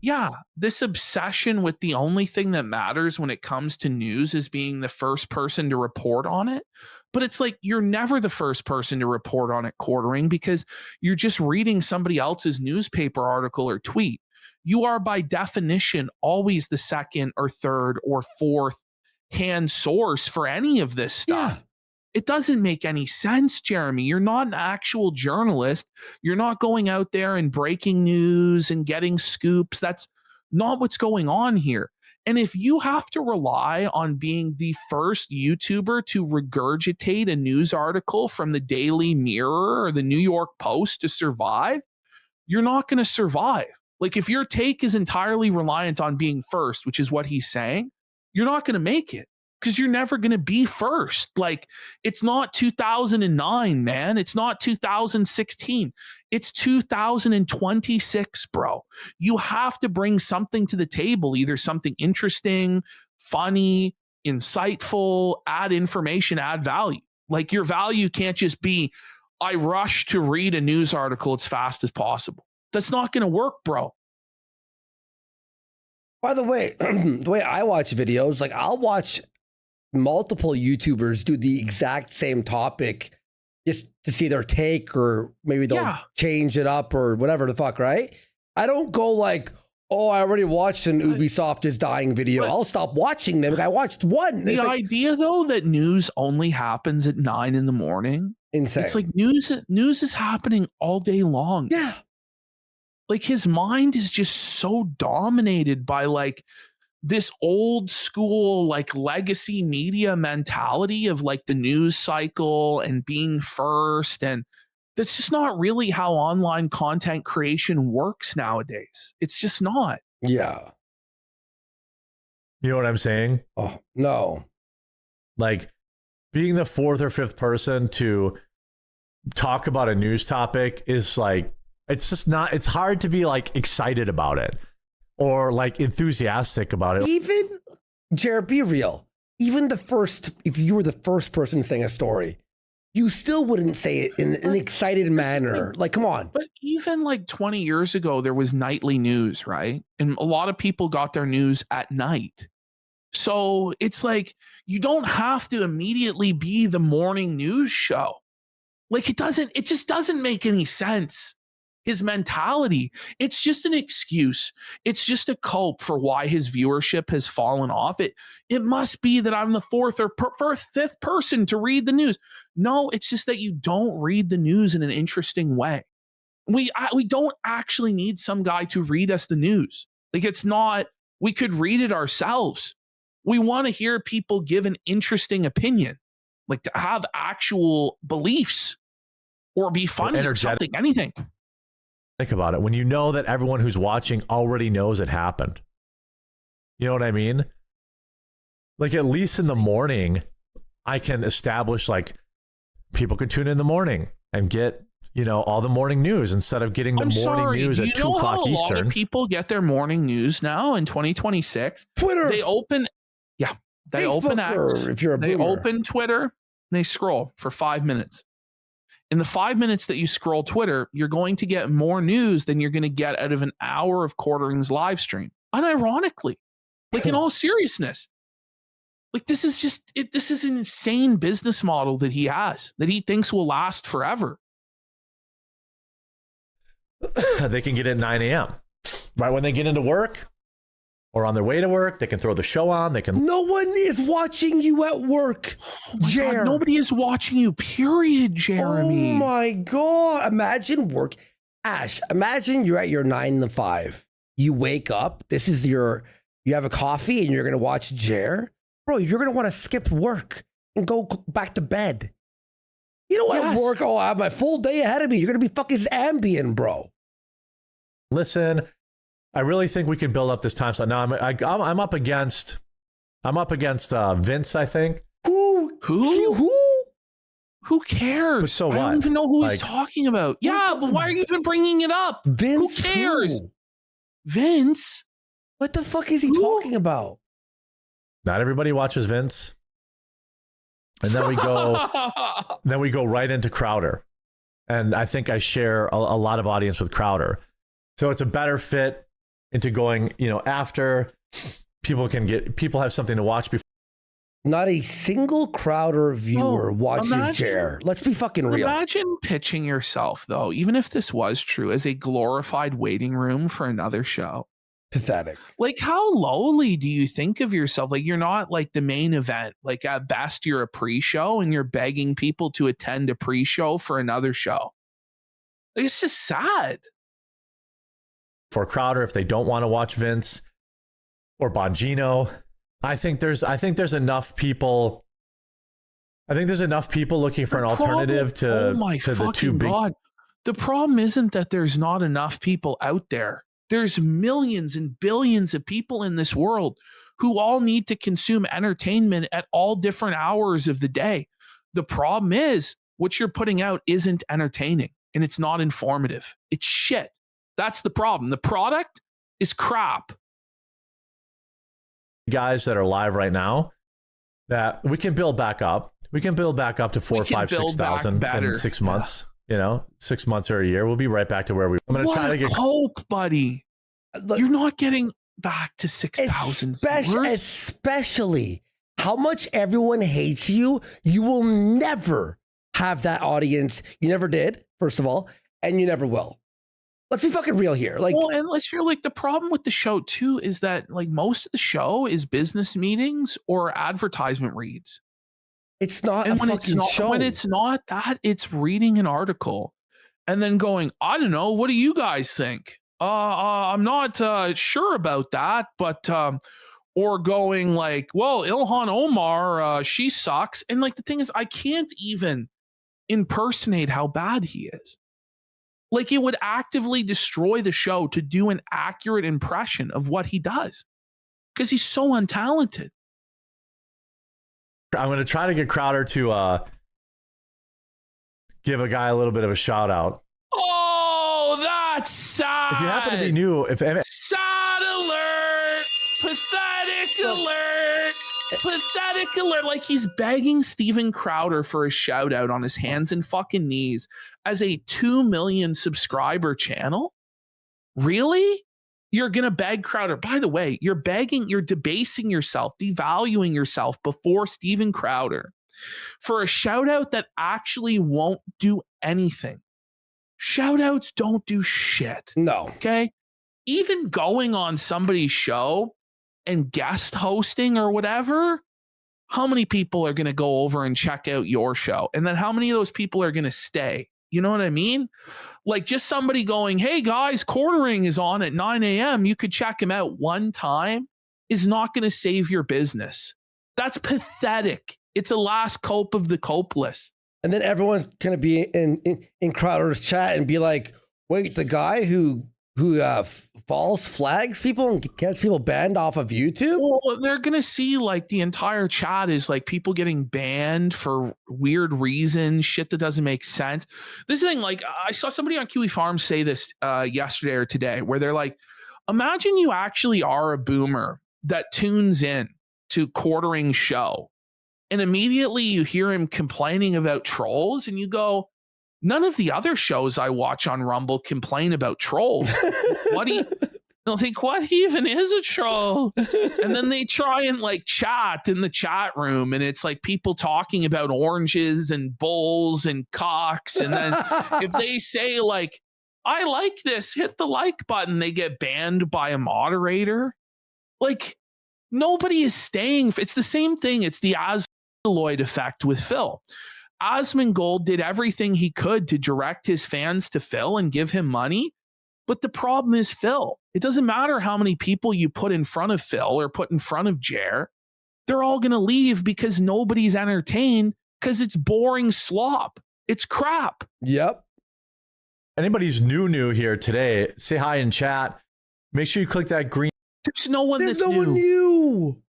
Yeah, this obsession with the only thing that matters when it comes to news is being the first person to report on it. But it's like, you're never the first person to report on it, Quartering, because you're just reading somebody else's newspaper article or tweet. You are by definition always the second or third or fourth hand source for any of this stuff. Yeah. It doesn't make any sense, Jeremy. You're not an actual journalist. You're not going out there and breaking news and getting scoops. That's not what's going on here. And if you have to rely on being the first YouTuber to regurgitate a news article from the Daily Mirror or the New York Post to survive, you're not going to survive. Like, if your take is entirely reliant on being first, which is what he's saying, you're not going to make it, because you're never going to be first. Like, it's not 2009, man. It's not 2016. It's 2026, bro. You have to bring something to the table, either something interesting, funny, insightful, add information, add value. Like, your value can't just be, I rush to read a news article as fast as possible. That's not going to work, bro. By the way, the way I watch videos, like I'll watch multiple YouTubers do the exact same topic just to see their take, or maybe they'll change it up or whatever the fuck, right? I don't go like, oh, I already watched an Ubisoft is dying video. I'll stop watching them. I watched one. The idea, though, that news only happens at 9 in the morning. Insane. It's like news is happening all day long. Yeah. Like, his mind is just so dominated by like this old school, like legacy media mentality of like the news cycle and being first. And that's just not really how online content creation works nowadays. It's just not. Yeah. You know what I'm saying? Oh, no. Like, being the fourth or fifth person to talk about a news topic is like, it's just not, it's hard to be like excited about it or like enthusiastic about it. Even, Jared, be real. Even if you were the first person saying a story, you still wouldn't say it in an excited manner. Like, come on. But even like 20 years ago, there was nightly news, right? And a lot of people got their news at night. So it's like, you don't have to immediately be the morning news show. Like, it just doesn't make any sense. His mentality, it's just an excuse. It's just a cope for why his viewership has fallen off. It must be that I'm the fourth or fifth person to read the news. No, it's just that you don't read the news in an interesting way. We don't actually need some guy to read us the news. Like, it's not, we could read it ourselves. We want to hear people give an interesting opinion, like to have actual beliefs or be funny or something, anything. Think about it. When you know that everyone who's watching already knows it happened. You know what I mean? Like, at least in the morning, I can establish like people can tune in the morning and get, you know, all the morning news instead of getting the morning news at 2 o'clock Eastern. A lot of people get their morning news now in 2026. Twitter. They open X. If you're a boomer. They open Twitter and they scroll for 5 minutes. In the 5 minutes that you scroll Twitter, you're going to get more news than you're going to get out of an hour of Quartering's live stream. Unironically, like, in all seriousness, like, this is an insane business model that he has, that he thinks will last forever. They can get it at 9 a.m. right when they get into work or on their way to work. They can throw the show on. They can. No one is watching you at work. God, nobody is watching you, period, Jeremy. Oh my God. Imagine work. Ash, imagine you're at your 9 to 5. You wake up. You have a coffee and you're going to watch Jer. Bro, you're going to want to skip work and go back to bed. You don't want to work. Oh, I have my full day ahead of me. You're going to be fucking Ambien, bro. Listen, I really think we can build up this time slot. Now I'm up against Vince, I think. Who cares? But so what? I don't even know who he's talking about. Yeah, but why are you even bringing it up? Vince, who cares? Who? Vince? What the fuck is he talking about? Not everybody watches Vince. And then we go right into Crowder. And I think I share a lot of audience with Crowder. So it's a better fit into going, you know, after people have something to watch before. Not a single Crowder viewer watches Jer. Let's be fucking real. Imagine pitching yourself, though, even if this was true, as a glorified waiting room for another show. Pathetic. Like, how lowly do you think of yourself? Like, you're not like the main event. Like, at best, you're a pre-show and you're begging people to attend a pre-show for another show. Like, it's just sad. For Crowder, if they don't want to watch Vince or Bongino, I think there's enough people. I think there's enough people looking for an alternative to the two big. God. The problem isn't that there's not enough people out there. There's millions and billions of people in this world who all need to consume entertainment at all different hours of the day. The problem is what you're putting out isn't entertaining and it's not informative. It's shit. That's the problem. The product is crap. Guys that are live right now, that we can build back up. We can build back up to 4,000, 5,000, 6,000 in 6 months. You know, 6 months or a year, we'll be right back to where we. I'm going to try to get hope, buddy. Look, you're not getting back to 6,000. Especially how much everyone hates you. You will never have that audience. You never did, first of all, and you never will. Let's be fucking real here. Like, well, and let's feel like the problem with the show too is that like most of the show is business meetings or advertisement reads. It's not and a fucking show. When it's not that, it's reading an article and then going, I don't know, what do you guys think? I'm not sure about that, but or going like, well, Ilhan Omar, she sucks. And like the thing is, I can't even impersonate how bad he is. Like it would actively destroy the show to do an accurate impression of what he does because he's so untalented. I'm going to try to get Crowder to give a guy a little bit of a shout out. Oh, that's sad. If you happen to be new, sad alert, pathetic alert, pathetic alert. Like he's begging Steven Crowder for a shout out on his hands and fucking knees as a 2 million subscriber channel. Really? You're going to beg Crowder. By the way, you're debasing yourself, devaluing yourself before Steven Crowder for a shout out that actually won't do anything. Shout outs don't do shit. No. Okay. Even going on somebody's show and guest hosting or whatever, how many people are going to go over and check out your show? And then how many of those people are going to stay? You know what I mean? Like just somebody going, hey guys, Quartering is on at 9 a.m. You could check him out one time is not going to save your business. That's pathetic. It's a last cope of the copeless. And then everyone's going to be in Crowder's chat and be like, wait, the guy who false flags people and gets people banned off of YouTube? Well, they're going to see like the entire chat is like people getting banned for weird reasons, shit that doesn't make sense. This thing, like I saw somebody on Kiwi Farms say this yesterday or today where they're like, imagine you actually are a boomer that tunes in to Quartering's show and immediately you hear him complaining about trolls and you go, none of the other shows I watch on Rumble complain about trolls. What do you they'll think, what even is a troll? And then they try and like chat in the chat room and it's like people talking about oranges and bulls and cocks. And then if they say like, I like this, hit the like button, they get banned by a moderator. Like nobody is staying. It's the same thing. It's the Asmongold effect with Phil. Asmongold did everything he could to direct his fans to Phil and give him money. But the problem is Phil. It doesn't matter how many people you put in front of Phil or put in front of Jer. They're all going to leave because nobody's entertained because it's boring slop. It's crap. Yep. Anybody's new here today, say hi in chat. Make sure you click that green. There's no one There's that's no one new.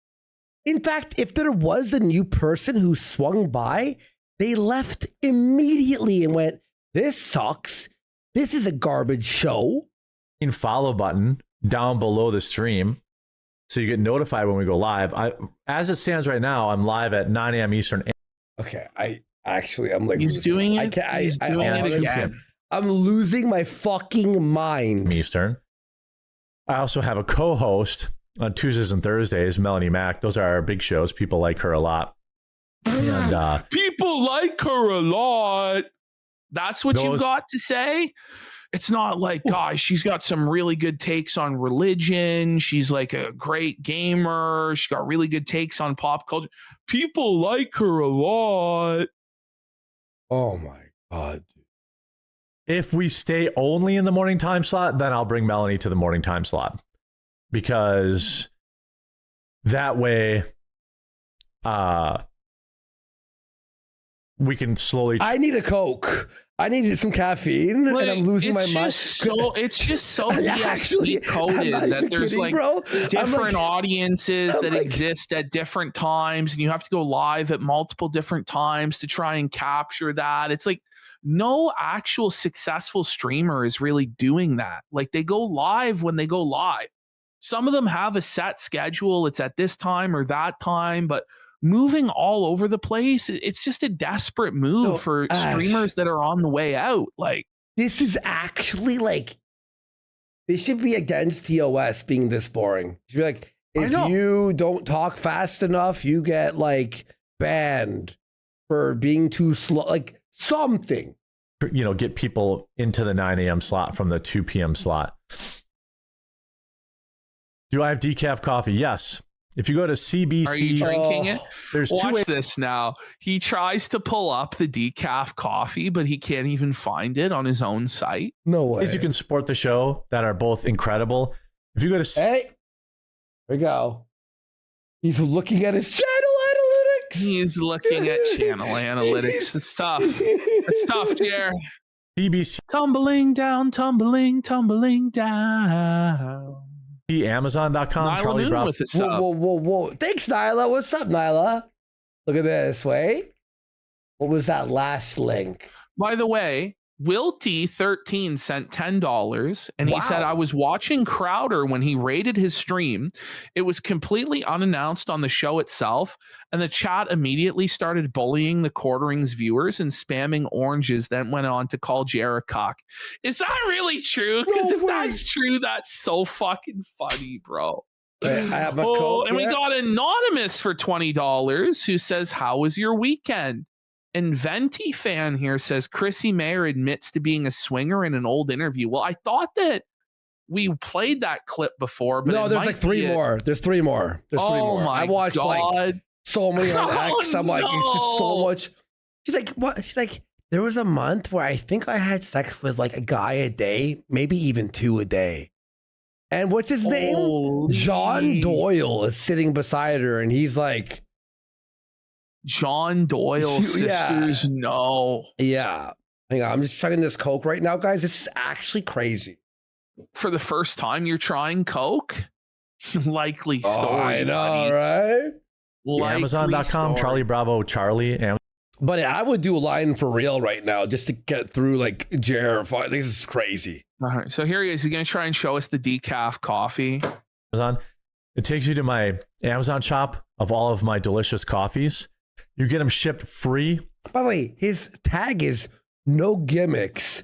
In fact, if there was a new person who swung by, they left immediately and went, this sucks. This is a garbage show. Follow button down below the stream so you get notified when we go live. As it stands right now, I'm live at 9 a.m. Eastern. Okay, I'm like he's doing it. He's doing it again. I'm losing my fucking mind. Eastern. I also have a co-host on Tuesdays and Thursdays, Melanie Mack. Those are our big shows. People like her a lot. And people like her a lot. That's what you've got to say? It's not like, gosh, she's got some really good takes on religion. She's like a great gamer. She's got really good takes on pop culture. People like her a lot. Oh my God. If we stay only in the morning time slot, then I'll bring Melanie to the morning time slot. Because that way, we can slowly. I need a Coke. I needed some caffeine, Like, and I'm losing my mind. It's just so Actually, ESP coded that there's kidding, like bro. different audiences that like, exist at different times, and you have to go live at multiple different times to try and capture that. It's like no actual successful streamer is really doing that. Like they go live when they go live. Some of them have a set schedule. It's at this time or that time, but moving all over the place, it's just a desperate move for streamers that are on the way out. Like this is actually like this should be against TOS being this boring. It should be like if you don't talk fast enough, you get like banned for being too slow. Like something. You know, get people into the 9 a.m. slot from the 2 p.m. slot. Do I have decaf coffee? Yes. If you go to CBC, are you drinking it? There's Watch this now. He tries to pull up the decaf coffee, but he can't even find it on his own site. No way. ways you can support the show that are both incredible. If you go to hey, here we go. He's looking at his channel analytics. He's looking at channel analytics. It's tough. It's tough, Jer. CBC, tumbling down, tumbling down. Amazon.com. Charlie Brown with his whoa. Thanks, Nyla. What's up, Nyla? Look at this. Wait. What was that last link? By the way, Wilty13 sent $10 and he said, I was watching Crowder when he rated his stream. It was completely unannounced on the show itself, and the chat immediately started bullying the Quarterings viewers and spamming oranges, then went on to call Jared cock. Is that really true? Because if that's true, that's so fucking funny, bro. I have a Coke and we got Anonymous for $20 who says, how was your weekend? And Venti fan here says Chrissy Mayer admits to being a swinger in an old interview. Well, I thought that we played that clip before, but no, there's like three more. There's three more. There's three more. My I watched like so many on X. I'm like, it's just so much. She's like, what? She's like, there was a month where I think I had sex with like a guy a day, maybe even 2 a day. And what's his name? John Doyle is sitting beside her, and he's like, John Doyle sisters, no. Yeah. Hang on, I'm just chugging this Coke right now, guys. This is actually crazy. For the first time you're trying Coke? Likely story. Oh, I know, right? Amazon.com, Charlie Bravo, Charlie. But I would do a line for real right now just to get through like Jared. This is crazy. All right, so here he is. He's going to try and show us the decaf coffee. Amazon. It takes you to my Amazon shop of all of my delicious coffees. You get them shipped free. By the way, his tag is no gimmicks.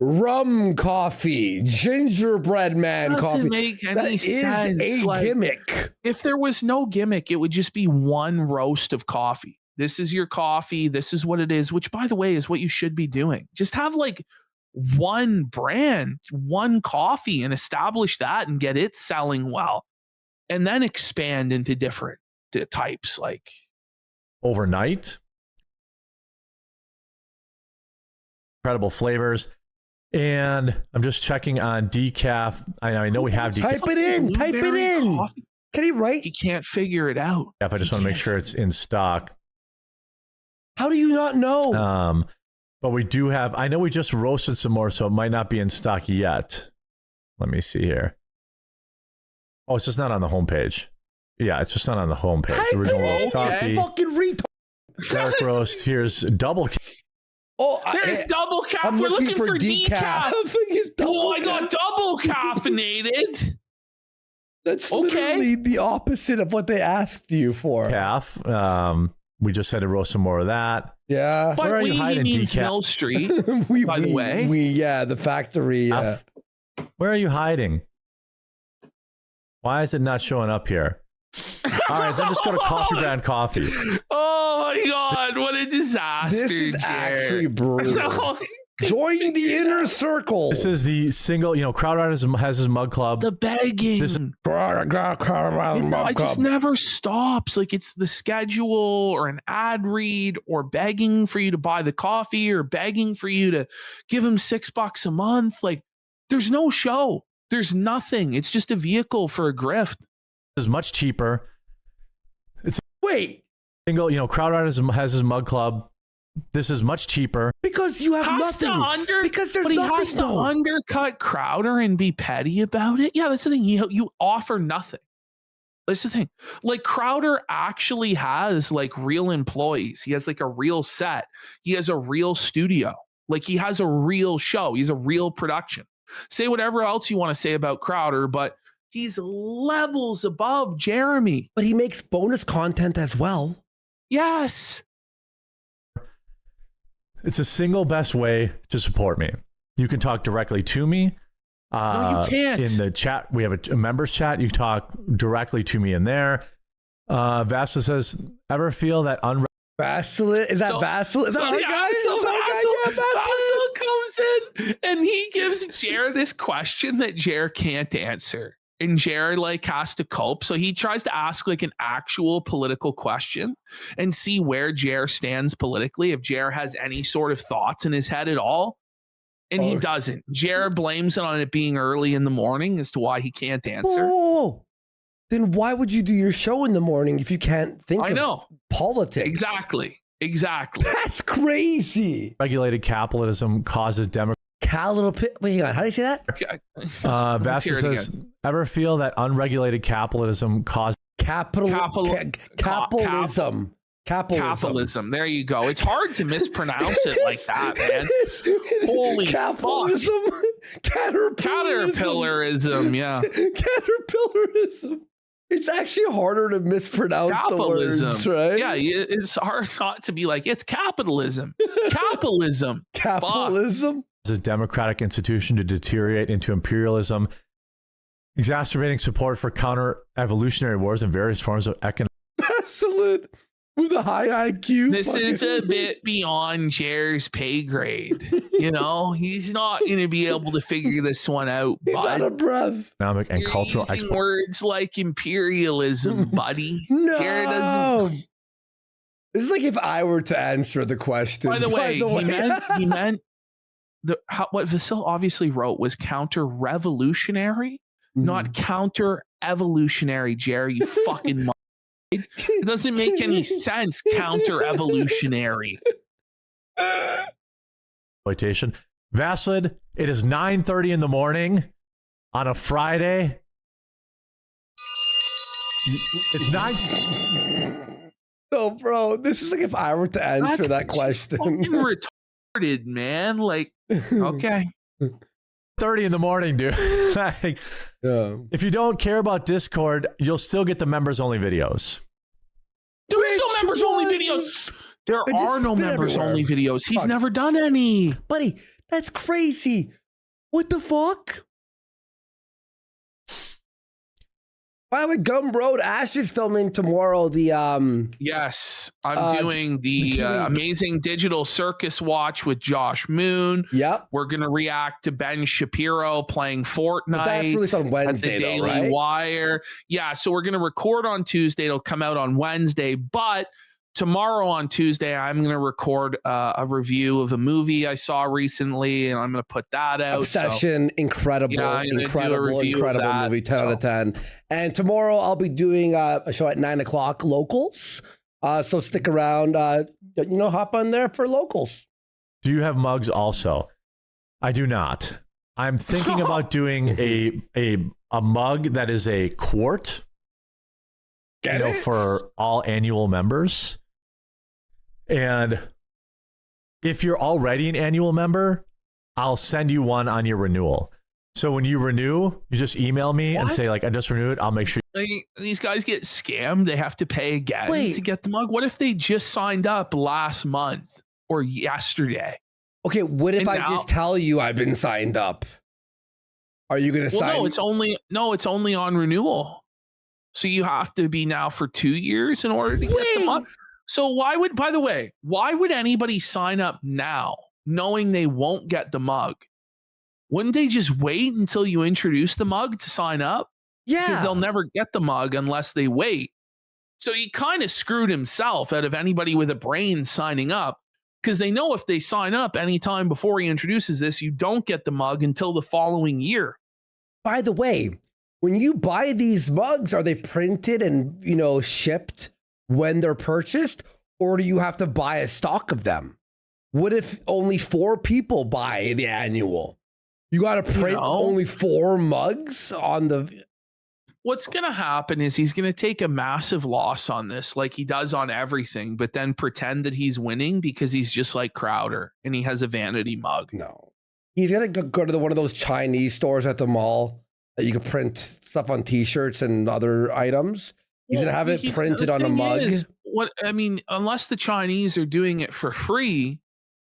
Rum coffee, gingerbread man coffee. Make any that sense. Is a gimmick. If there was no gimmick, it would just be one roast of coffee. This is your coffee. This is what it is, which, by the way, is what you should be doing. Just have like one brand, one coffee, and establish that and get it selling well. And then expand into different types like overnight. Incredible flavors. And I'm just checking on decaf. I know we have decaf. Type it in. Type it in. Coffee. Can he write? He can't figure it out. I just want to make sure it's in stock. How do you not know? But we do have, I know we just roasted some more, so it might not be in stock yet. Let me see here. Oh, it's just not on the homepage. Yeah, it's just not on the homepage. Type Original it roast coffee. Fucking retard. Dark roast. Here's double. Oh, there's double cap. We're looking for decaf. Oh, I got double caffeinated. That's literally the opposite of what they asked you for. Calf. We just had to roast some more of that. Yeah. But where are you hiding, means decaf? Mill Street, by the way. The factory. Where are you hiding? Why is it not showing up here? All right, then just go to Coffee Brand Coffee. Oh my God, what a disaster, This is Jared. actually brutal. Join the inner circle. This is the single, Crowder has his mug club. The begging. I It just never stops. Like it's the schedule or an ad read or begging for you to buy the coffee or begging for you to give him $6 a month. Like there's no show. There's nothing. It's just a vehicle for a grift. It's much cheaper. Wait. Single, Crowder has his mug club. This is much cheaper. Because you have nothing. Because there's but he nothing, has to though. undercut Crowder and be petty about it. Yeah, that's the thing. You offer nothing. That's the thing. Like Crowder actually has like real employees. He has like a real set. He has a real studio. Like he has a real show. He's a real production. Say whatever else you want to say about Crowder, but he's levels above Jeremy. But he makes bonus content as well. Yes. It's the single best way to support me. You can talk directly to me. No, you can't. In the chat, we have a members chat. You talk directly to me in there. Vassal says, ever feel that Vassal? Is that Vassal? Is that our guy? Vassal comes in and he gives Jer this question that Jer can't answer. And Jer like has to cope. So he tries to ask like an actual political question and see where Jer stands politically, if Jer has any sort of thoughts in his head at all. And he doesn't. Jer blames it on it being early in the morning as to why he can't answer. Whoa. Then why would you do your show in the morning if you can't think of politics? Exactly. That's crazy. regulated capitalism causes Wait, hang on. How do you say that? Vassal says, ever feel that unregulated capitalism causes capitalism. Capitalism. There you go. It's hard to mispronounce it like that, man. Holy capitalism. Caterpillarism. Yeah. Caterpillarism. It's actually harder to mispronounce Capitalism. the words, right? Yeah, it's hard not to be like, it's capitalism. Capitalism. Capitalism. a democratic institution to deteriorate into imperialism, exacerbating support for counter-evolutionary wars and various forms of economic. Excellent. With a high IQ. This is a bit beyond Jer's pay grade. You know, he's not going to be able to figure this one out. He's out of breath. Economic and You're cultural using words like imperialism, buddy. No. Jer doesn't. This is like if I were to answer the question. By the way, he meant what Vasil obviously wrote was counter-revolutionary, not counter-evolutionary, Jer, you fucking It doesn't make any sense. Counter-evolutionary. Exploitation. Vaslid, it is 9:30 in the morning on a Friday. It's 9. No, bro, this is like if I were to answer that question. Fucking retarded, man. Like, okay. 30 in the morning, dude. Like, if you don't care about Discord, you'll still get the members only videos. There's no members only videos. There are no members only videos. He's never done any. Buddy, that's crazy. What the fuck? By the way, Gum Road, Ash is filming tomorrow the Yes, I'm doing the Amazing Digital Circus Watch with Josh Moon. Yep. We're going to react to Ben Shapiro playing Fortnite. But that's released on Wednesday, at the Daily right? Wire. Yeah, so we're going to record on Tuesday. It'll come out on Wednesday, but tomorrow on Tuesday, I'm going to record a review of a movie I saw recently, and I'm going to put that out. Obsession, incredible incredible movie, 10 out of 10. And tomorrow I'll be doing a show at 9 o'clock, Locals. So stick around, hop on there for Locals. Do you have mugs also? I do not. I'm thinking about doing a mug that is a quart. For all annual members. And if you're already an annual member, I'll send you one on your renewal. So when you renew, you just email me and say, like, I just renewed. I'll make sure. These guys get scammed. They have to pay again to get the mug. What if they just signed up last month or yesterday? Okay, what if I just tell you I've been signed up? Are you going to sign? No, it's only on renewal. So you have to be now for 2 years in order to get the mug. So why would anybody sign up now knowing they won't get the mug? Wouldn't they just wait until you introduce the mug to sign up? Yeah. Because they'll never get the mug unless they wait. So he kind of screwed himself out of anybody with a brain signing up, because they know if they sign up anytime before he introduces this, you don't get the mug until the following year. By the way, when you buy these mugs, are they printed and, shipped when they're purchased, or do you have to buy a stock of them? What if only 4 people buy the annual? You got to print only 4 mugs on the. What's going to happen is he's going to take a massive loss on this, like he does on everything, but then pretend that he's winning because he's just like Crowder and he has a vanity mug. No, he's going to go to one of those Chinese stores at the mall that you can print stuff on T-shirts and other items. He's going to have it printed on a mug. Unless the Chinese are doing it for free,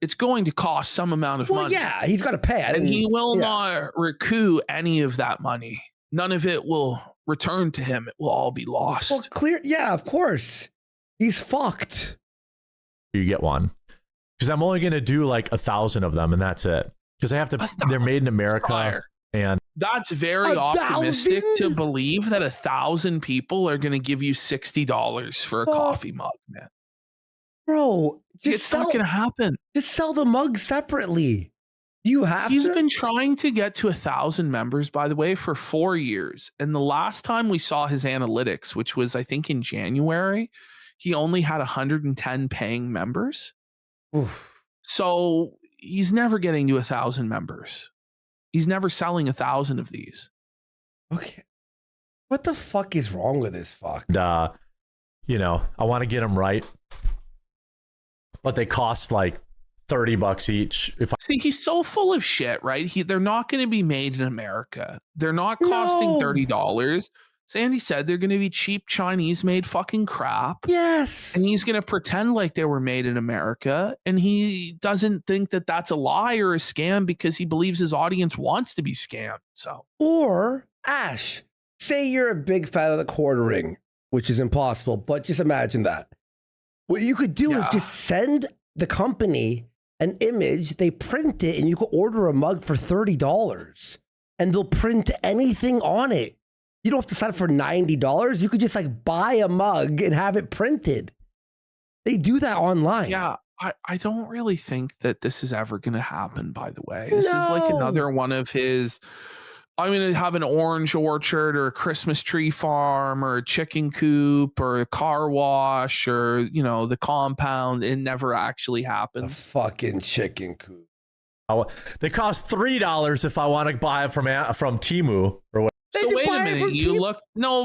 it's going to cost some amount of money. Yeah, he's got to pay. And he will not recoup any of that money. None of it will return to him. It will all be lost. Well, clear. Yeah, of course. He's fucked. You get one. Because I'm only going to do like 1,000 of them and that's it. Because I have to, they're made in America. And that's very optimistic to believe that 1,000 people are going to give you $60 for a coffee mug, man. Bro, it's not going to happen. Just sell the mug separately. You have He's been trying to get to 1,000 members, by the way, for 4 years. And the last time we saw his analytics, which was, I think, in January, he only had 110 paying members. Oof. So he's never getting to 1,000 members. He's never selling 1,000 of these. Okay. What the fuck is wrong with this fuck? I want to get them right. But they cost like $30 each. See, he's so full of shit, right? They're not going to be made in America. They're not costing $30. Sandy said they're going to be cheap Chinese-made fucking crap. Yes. And he's going to pretend like they were made in America. And he doesn't think that that's a lie or a scam because he believes his audience wants to be scammed. So, or Ash, say you're a big fan of the quartering, which is impossible, but just imagine that. What you could do is just send the company an image, they print it, and you could order a mug for $30 and they'll print anything on it. You don't have to sign up for $90. You could just like buy a mug and have it printed. They do that online. Yeah, I don't really think that this is ever going to happen, by the way. This is like another one of his, I'm going to have an orange orchard or a Christmas tree farm or a chicken coop or a car wash or, the compound. It never actually happens. A fucking chicken coop. They cost $3 if I want to buy it from Temu or what. So wait a minute,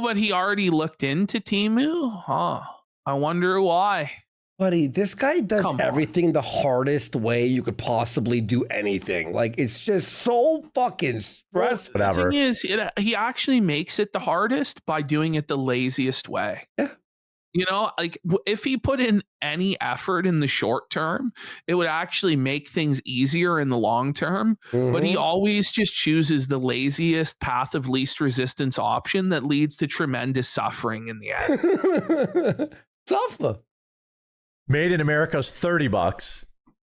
but he already looked into Temu? Huh. I wonder why. Buddy, this guy does everything the hardest way you could possibly do anything. Like, it's just so fucking stressful. Whatever. The thing is, he actually makes it the hardest by doing it the laziest way. Yeah. Like if he put in any effort in the short term, it would actually make things easier in the long term. Mm-hmm. But he always just chooses the laziest path of least resistance option that leads to tremendous suffering in the end. Tough. Made in America is $30,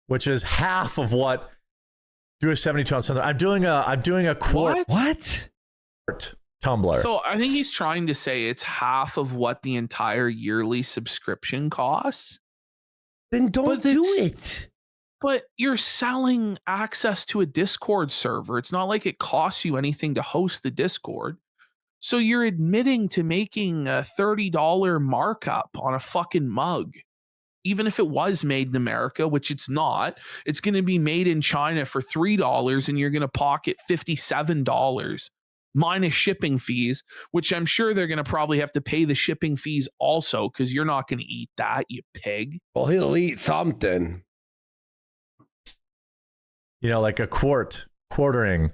which is half of what do a 72 ounce. I'm doing a quart. What? Tumbler. So I think he's trying to say it's half of what the entire yearly subscription costs. Then don't do it. But you're selling access to a Discord server. It's not like it costs you anything to host the Discord. So you're admitting to making a $30 markup on a fucking mug. Even if it was made in America, which it's not, it's going to be made in China for $3 and you're going to pocket $57 minus shipping fees, which I'm sure they're going to probably have to pay the shipping fees also because you're not going to eat that, you pig. Well, he'll eat something. Like a quartering,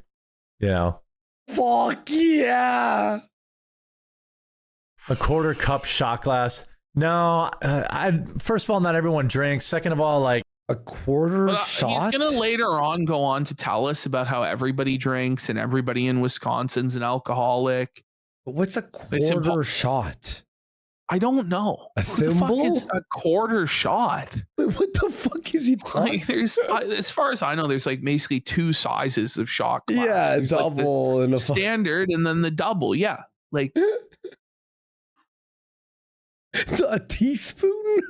Fuck yeah. A quarter cup shot glass. No, first of all, not everyone drinks. Second of all, like a quarter shot. He's going to later on go on to tell us about how everybody drinks and everybody in Wisconsin's an alcoholic. But what's a quarter shot? I don't know. A thimble? What the fuck is a quarter shot? Wait, what the fuck is he talking? Like, there's, as far as I know, there's like basically 2 sizes of shot glass. Yeah, there's double like and a standard, and then the double. Yeah, like a teaspoon.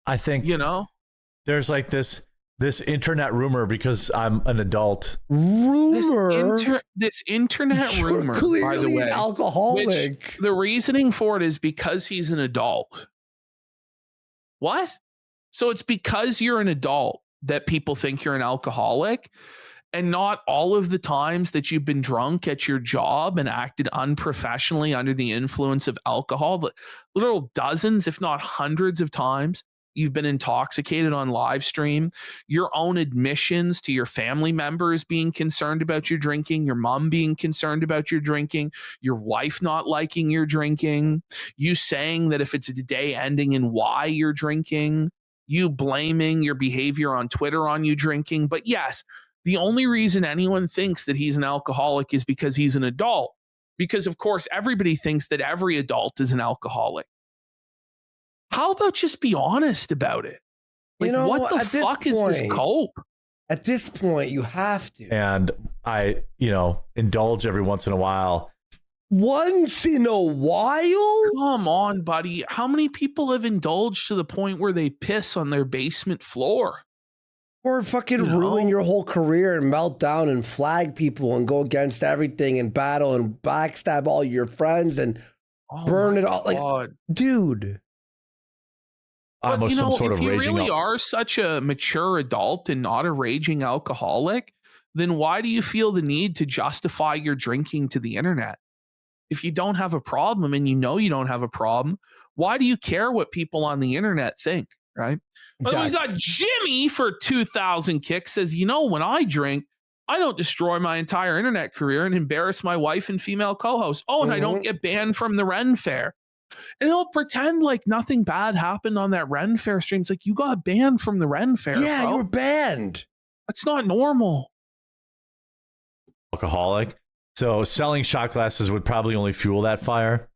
I think there's like this internet rumor because I'm an adult. This internet rumor, by the way, an alcoholic. The reasoning for it is because he's an adult. What? So it's because you're an adult that people think you're an alcoholic, and not all of the times that you've been drunk at your job and acted unprofessionally under the influence of alcohol, but literal dozens, if not hundreds of times you've been intoxicated on live stream, your own admissions to your family members being concerned about your drinking, your mom being concerned about your drinking, your wife not liking your drinking, you saying that if it's a day ending in Y you're drinking, you blaming your behavior on Twitter on you drinking. But yes, the only reason anyone thinks that he's an alcoholic is because he's an adult. Because, of course, everybody thinks that every adult is an alcoholic. How about just be honest about it? Like, what the fuck is this cope? At this point, you have to. And I, indulge every once in a while. Once in a while? Come on, buddy. How many people have indulged to the point where they piss on their basement floor? Or fucking ruin your whole career and melt down and flag people and go against everything and battle and backstab all your friends and burn it all. Like, dude. But, if you really are such a mature adult and not a raging alcoholic, then why do you feel the need to justify your drinking to the internet? If you don't have a problem and you know you don't have a problem, why do you care what people on the internet think, right? Exactly. But we got Jimmy for 2,000 kicks says, when I drink, I don't destroy my entire internet career and embarrass my wife and female co-host. Oh, and I don't get banned from the Ren Fair. And he'll pretend like nothing bad happened on that Ren Fair stream. It's like, you got banned from the Ren Fair. Yeah, bro. you were banned. That's not normal. Alcoholic. So selling shot glasses would probably only fuel that fire.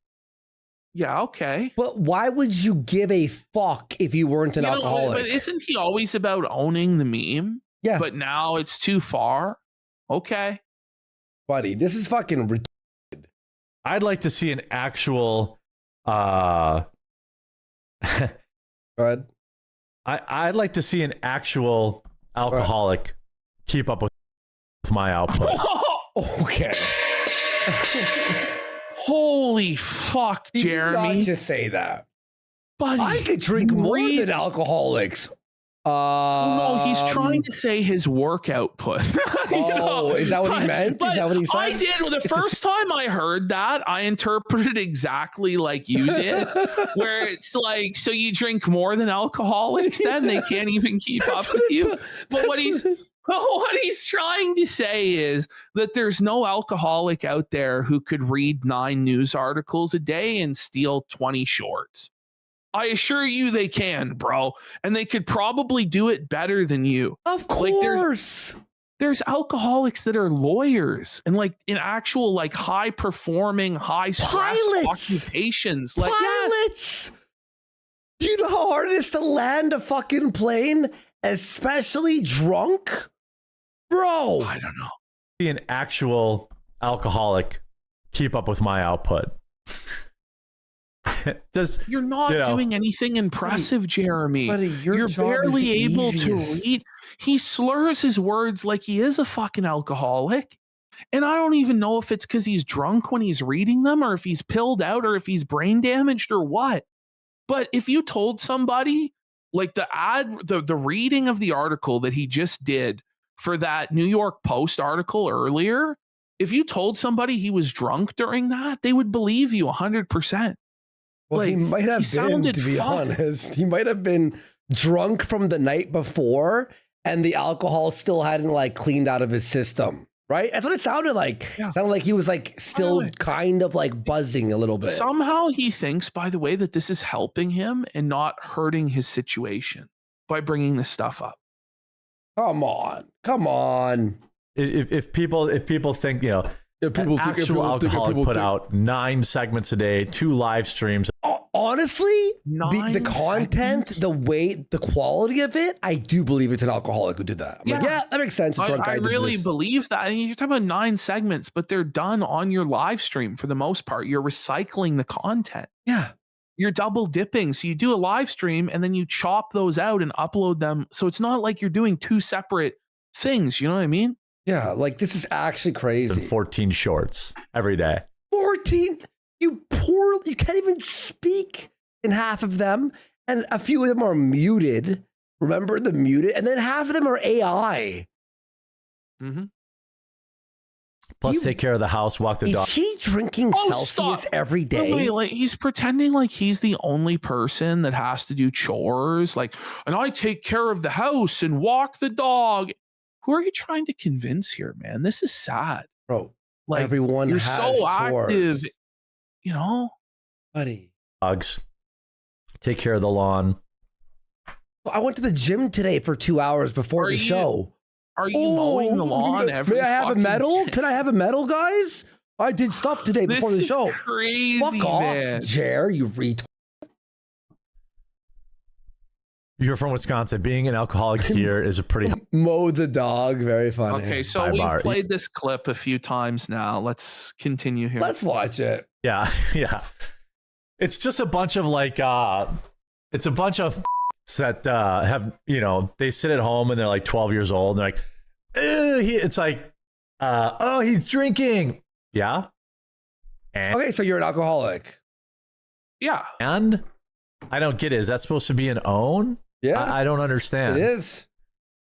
Yeah, okay. But why would you give a fuck if you weren't an alcoholic? But isn't he always about owning the meme? Yeah. But now it's too far. Okay. Buddy, this is fucking ridiculous. I'd like to see an actual Go ahead. I'd like to see an actual alcoholic keep up with my output. Okay. Holy fuck, Jeremy. You did not just say that. Buddy, I could drink more than alcoholics. No, he's trying to say his work output. Is that what he meant? Is that what he said? I did. Well, the first time I heard that, I interpreted exactly like you did, where it's like, so you drink more than alcoholics, then they can't even keep up with you. But what he's trying to say is that there's no alcoholic out there who could read 9 news articles a day and steal 20 shorts. I assure you they can, bro. And they could probably do it better than you. Of course. There's alcoholics that are lawyers and like in actual like high performing, high stress occupations. Like pilots. Do you know how hard it is to land a fucking plane, especially drunk? Bro. I don't know. Be an actual alcoholic keep up with my output. You're not doing anything impressive, Jeremy. Buddy, you're barely able to read. He slurs his words like he is a fucking alcoholic. And I don't even know if it's because he's drunk when he's reading them or if he's pilled out or if he's brain damaged or what. But if you told somebody like the reading of the article that he just did for that New York Post article earlier, if you told somebody he was drunk during that, they would believe you 100%. Well, he might have been, to be honest. He might have been drunk from the night before and the alcohol still hadn't like cleaned out of his system, right? That's what it sounded like. Yeah. It sounded like he was like still kind of like buzzing a little bit. Somehow he thinks, by the way, that this is helping him and not hurting his situation by bringing this stuff up. Come on. If people think, actual alcoholic put out 9 segments a day, 2 live streams. Honestly, the content, the weight, the quality of it, I do believe it's an alcoholic who did that. I'm like, that makes sense. I really believe that. I mean, you're talking about 9 segments, but they're done on your live stream for the most part. You're recycling the content. Yeah. You're double dipping. So you do a live stream and then you chop those out and upload them. So it's not like you're doing 2 separate things. You know what I mean? Yeah, like this is actually crazy. 14 shorts every day. 14? You can't even speak in half of them. And a few of them are muted. Remember the muted? And then half of them are AI. Mm-hmm. Plus, take care of the house, walk the dog. Is he drinking Celsius every day? Wait, like he's pretending like he's the only person that has to do chores. Like, and I take care of the house and walk the dog. Who are you trying to convince here, man? This is sad. Bro, like everyone you're has so chores. active, you know? Buddy. Dogs. Take care of the lawn. I went to the gym today for 2 hours before the show. Are you mowing the lawn every May I have a fucking medal? day? Can I have a medal, guys? I did stuff today before the show. Crazy, Fuck off, man. Jer, you retard. You're from Wisconsin. Being an alcoholic here is a pretty mow the dog. Very funny. Okay, so we've played this clip a few times now. Let's continue here. Let's watch it. Yeah, yeah. It's just a bunch of like it's a bunch of that have, you know, they sit at home and they're like 12 years old and they're like, it's like oh, he's drinking. Yeah. And, okay, so you're an alcoholic. Yeah. And I don't get it. Is that supposed to be an own? Yeah. I don't understand. It is.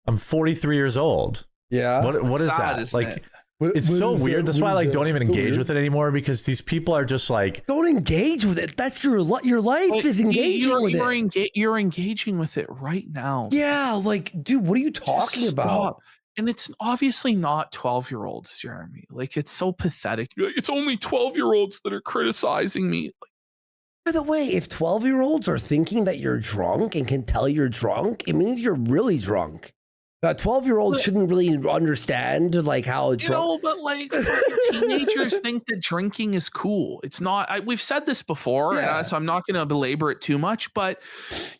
I'm 43 years old. Yeah. What is that? Like, it's so weird. That's why I like don't even engage with it anymore, because these people are just like, don't engage with it. That's your life is engaging with it. You're engaging with it right now. Yeah, like, dude, what are you talking about? And it's obviously not 12-year-olds, Jeremy. Like, it's so pathetic. You're like, it's only 12-year-olds that are criticizing me. Like, by the way, if 12-year-olds are thinking that you're drunk and can tell you're drunk, it means you're really drunk. 12-year-olds shouldn't really understand like how you know, but like teenagers think that drinking is cool. It's not. We've said this before, and so I'm not going to belabor it too much. But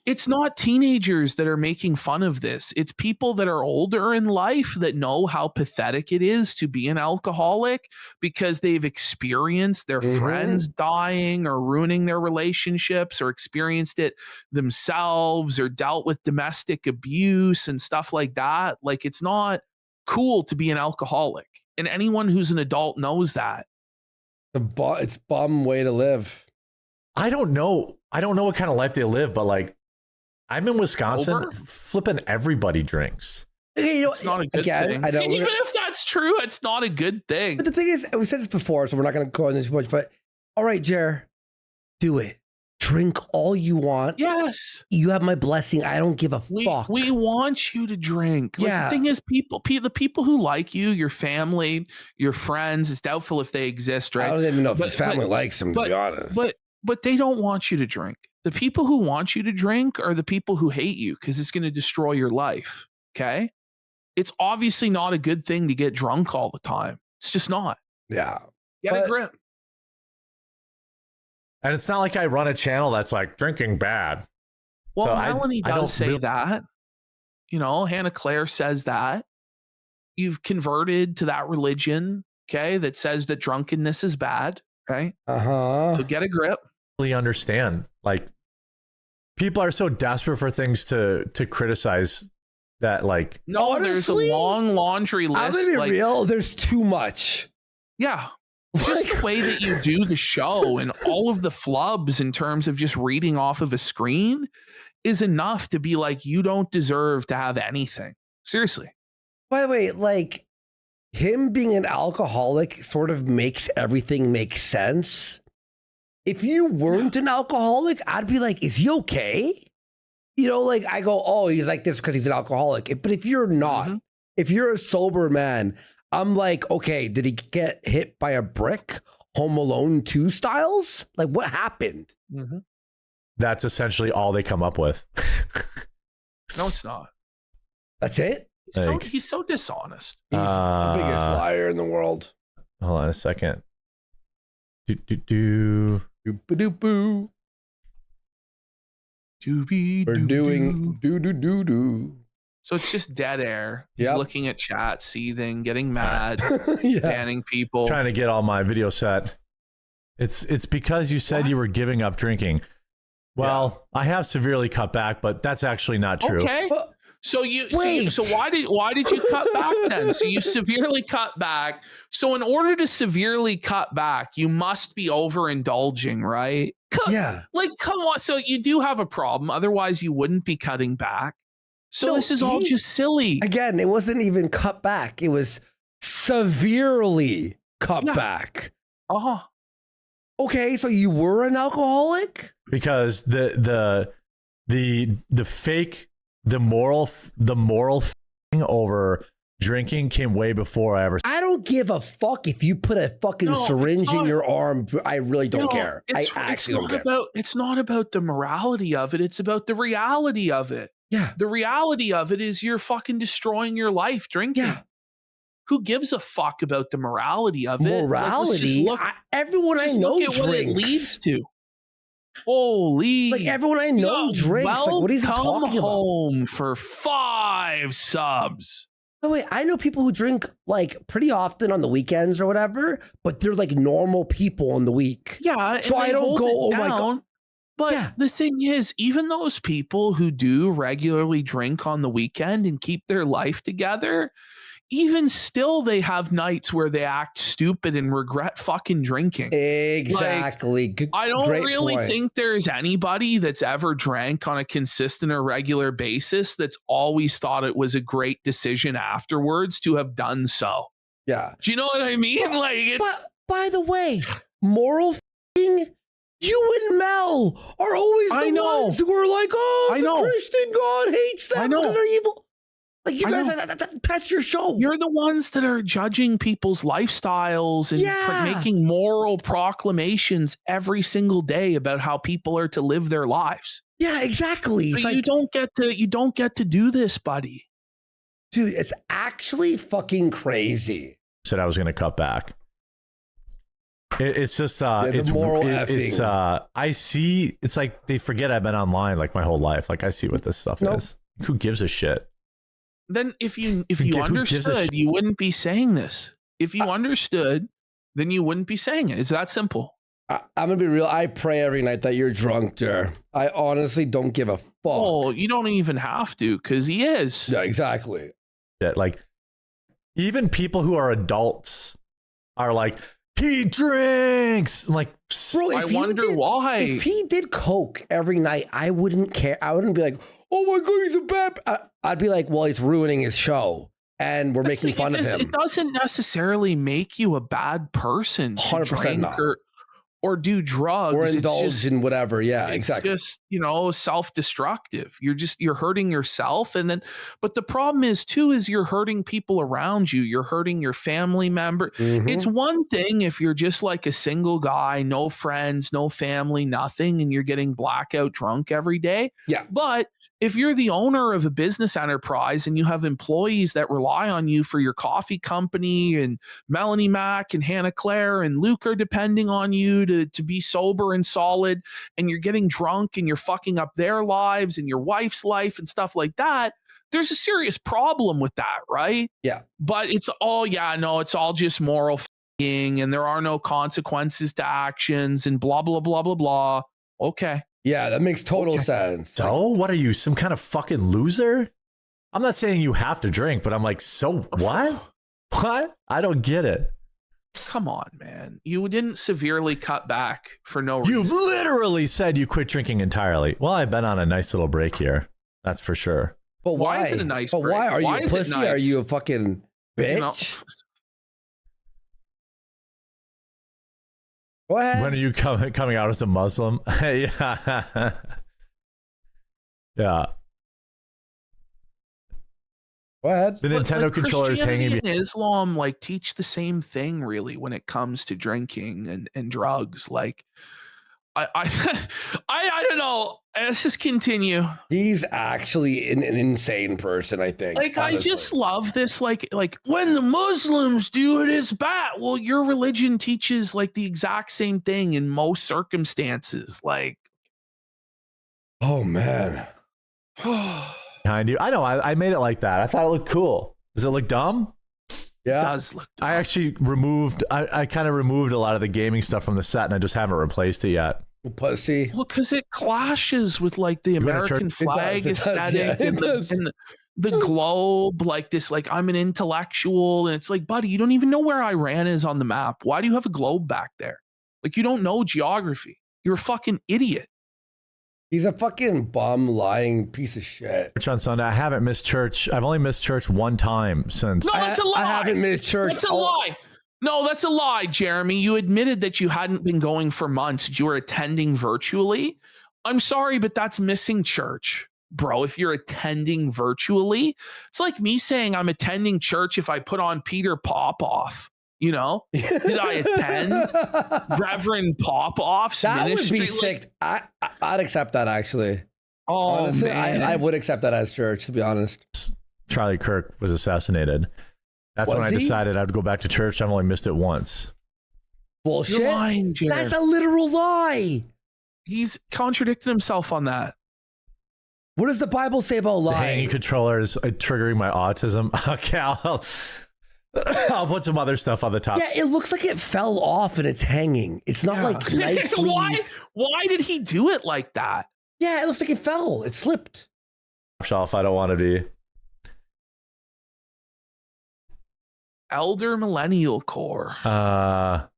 it's not teenagers that are making fun of this. It's people that are older in life that know how pathetic it is to be an alcoholic because they've experienced their friends dying or ruining their relationships, or experienced it themselves, or dealt with domestic abuse and stuff like that. Like, it's not cool to be an alcoholic, and anyone who's an adult knows that. It's bum way to live. I don't know what kind of life they live, but like, I'm in Wisconsin. Flipping everybody drinks. Okay, you know, it's not a good thing. Even if that's true, it's not a good thing. But the thing is, we said this before, so we're not going to go on this much. But all right, Jer, do it. Drink all you want. Yes. You have my blessing. I don't give a fuck. We want you to drink. Like, the thing is, the people who like you, your family, your friends, it's doubtful if they exist, right? I don't even know if his family likes him, to be honest. But they don't want you to drink. The people who want you to drink are the people who hate you, because it's going to destroy your life. Okay? It's obviously not a good thing to get drunk all the time. It's just not. Yeah. Get a grip. And it's not like I run a channel that's like drinking bad. Well, so Melanie does say that. You know, Hannah Claire says that. You've converted to that religion, okay, that says that drunkenness is bad, right? So get a grip. Really understand. Like, people are so desperate for things to criticize that, like, no, honestly, there's a long laundry list. I'm gonna be real. There's too much. Yeah. Just the way that you do the show and all of the flubs in terms of just reading off of a screen is enough to be like, you don't deserve to have anything. Seriously. By the way, like, him being an alcoholic sort of makes everything make sense. If you weren't an alcoholic, I'd be like, is he okay? You know, like, I go, oh, he's like this because he's an alcoholic. But if you're not, if you're a sober man, I'm like, okay, did he get hit by a brick? Home Alone 2 styles? Like, what happened? That's essentially all they come up with. No, it's not. That's it? He's so dishonest. He's the biggest liar in the world. Hold on a second. Doop-a-doop-boo. We're doing do-do-do-do. So it's just dead air. He's looking at chat, seething, getting mad, banning people. Trying to get all my video set. It's because you said you were giving up drinking. Well, I have severely cut back, but that's actually not true. Okay. So why did you cut back then? So you severely cut back. So in order to severely cut back, you must be overindulging, right? like, come on. So you do have a problem. Otherwise, you wouldn't be cutting back. So No, this is all just silly. Again, it wasn't even cut back. It was severely cut back. Okay, so you were an alcoholic? Because the moral thing over drinking came way before I ever. I don't give a fuck if you put a fucking syringe in your arm. I really don't care. I actually don't care. It's not about the morality of it. It's about the reality of it. Yeah. The reality of it is you're fucking destroying your life drinking. Yeah. Who gives a fuck about the morality of it? Morality? Everyone I know look at what it leads to. Holy. Like everyone I know drinks. Like, what is he talking about? Home for 5 subs. No, wait, I know people who drink like pretty often on the weekends or whatever, but they're like normal people in the week. Yeah. So I don't go, oh my God. But the thing is, even those people who do regularly drink on the weekend and keep their life together, even still, they have nights where they act stupid and regret fucking drinking. Exactly. Like, I don't really think there's anybody that's ever drank on a consistent or regular basis that's always thought it was a great decision afterwards to have done so. Yeah. Do you know what I mean? Like, but by the way, moral thing. You and Mel are always the ones who are like, oh, the Christian God hates them because they're evil. Like, you guys, that's your show. You're the ones that are judging people's lifestyles and making moral proclamations every single day about how people are to live their lives. Yeah, exactly. But you don't get to do this, buddy. Dude, it's actually fucking crazy. Said I was going to cut back. It's just it's moral it's I see. It's like they forget I've been online like my whole life. Like I see what this stuff is. Who gives a shit? Then if you understood, you wouldn't be saying this. If you understood, then you wouldn't be saying it. It's that simple. I'm gonna be real. I pray every night that you're drunk, Jer. I honestly don't give a fuck. Oh, you don't even have to, because he is. Yeah, exactly. Yeah, like even people who are adults are like, he drinks. I'm like, bro, I wonder why. If he did coke every night, I wouldn't care. I wouldn't be like, oh my God, he's a bad. I'd be like, well, he's ruining his show, and we're making fun of him. It doesn't necessarily make you a bad person. 100% not. Or do drugs or indulge in whatever. Yeah, exactly. It's just, self-destructive. You're hurting yourself. And then, but the problem is too, is you're hurting people around you. You're hurting your family member. Mm-hmm. It's one thing if you're just like a single guy, no friends, no family, nothing, and you're getting blackout drunk every day. Yeah. But if you're the owner of a business enterprise and you have employees that rely on you for your coffee company, and Melanie Mac and Hannah Claire and Luke are depending on you to be sober and solid, and you're getting drunk and you're fucking up their lives and your wife's life and stuff like that, there's a serious problem with that, right? Yeah. But it's all, it's all just moral f***ing, and there are no consequences to actions and blah, blah, blah, blah, blah. Okay. Yeah, that makes total sense. So what are you, some kind of fucking loser? I'm not saying you have to drink, but I'm like, so what? What? I don't get it. Come on, man. You didn't severely cut back for no reason. You've literally said you quit drinking entirely. Well, I've been on a nice little break here. That's for sure. But why is it a nice break? Why? Are you a pussy? Nice? Are you a fucking bitch? Go ahead. When are you coming out as a Muslim? Yeah. Yeah. Go ahead. The Nintendo controller is hanging behind. Islam teach the same thing really when it comes to drinking and drugs. Like I don't know. Let's just continue. He's actually an insane person, I think. Honestly. I just love this. Like when the Muslims do it, it's bad. Well, your religion teaches the exact same thing in most circumstances. Oh man. Behind you. I know. I made it like that. I thought it looked cool. Does it look dumb? Yeah. It does look dumb. I actually I kind of removed a lot of the gaming stuff from the set, and I just haven't replaced it yet. Pussy. Well, because it clashes with the American flag aesthetic and the globe, I'm an intellectual, and it's buddy, you don't even know where Iran is on the map. Why do you have a globe back there? You don't know geography. You're a fucking idiot. He's a fucking bum, lying piece of shit. Church on Sunday. I haven't missed church. I've only missed church one time since. No, that's a lie. I haven't missed church. That's a lie. No, that's a lie, Jeremy. You admitted that you hadn't been going for months. You were attending virtually. I'm sorry, but that's missing church, bro. If you're attending virtually, it's like me saying I'm attending church if I put on Peter Popoff. You know, did I attend Reverend Popoff's that ministry? Would be sick. I'd accept that, actually. Oh, honestly, man. I would accept that as church, to be honest. Charlie Kirk was assassinated. That's when I decided I'd go back to church. I've only missed it once. Bullshit. You're lying, Jared. That's a literal lie. He's contradicted himself on that. What does the Bible say about lying? The hanging controller is triggering my autism. Okay, I'll put some other stuff on the top. Yeah, it looks like it fell off and it's hanging. It's not like nicely. Why did he do it like that? Yeah, it looks like it fell. It slipped. Shelf, I don't want to be. Elder Millennial Core. Oh,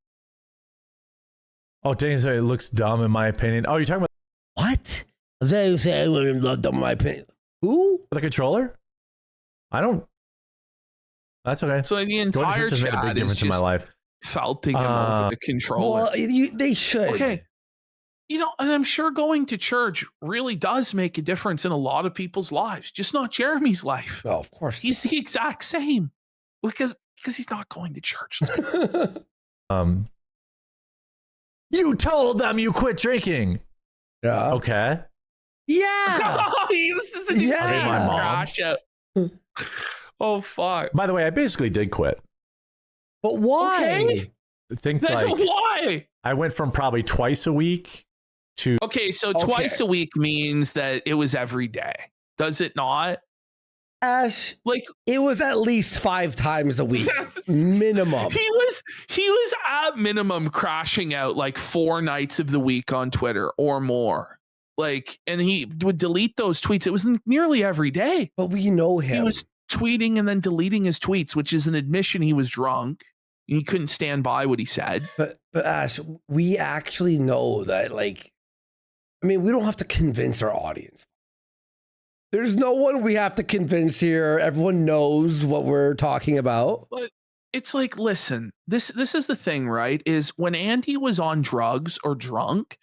dang, so it looks dumb in my opinion. Oh, you're talking about what? They say I would have dumb in my opinion. Who? The controller? I don't. That's okay. So the entire chat made a big difference in my life. Felting him over the controller. Well, they should. Okay. You know, and I'm sure going to church really does make a difference in a lot of people's lives, just not Jeremy's life. Oh, of course. He's the exact same because he's not going to church. You told them you quit drinking. Yeah. Okay. Yeah. This is an insane crash out. Oh, fuck. By the way, I basically did quit. But why? Okay. I think why? I went from probably twice a week to. Okay, so twice a week means that it was every day. Does it not? Ash, like it was at least 5 times a week, minimum. He was at minimum crashing out like 4 nights of the week on Twitter or more. Like, and he would delete those tweets. It was nearly every day. But we know him. He was tweeting and then deleting his tweets, which is an admission he was drunk. He couldn't stand by what he said. But Ash, we actually know that, like, I mean, we don't have to convince our audience. There's no one we have to convince here. Everyone knows what we're talking about. But it's like, listen, this is the thing, right? Is when Andy was on drugs or drunk,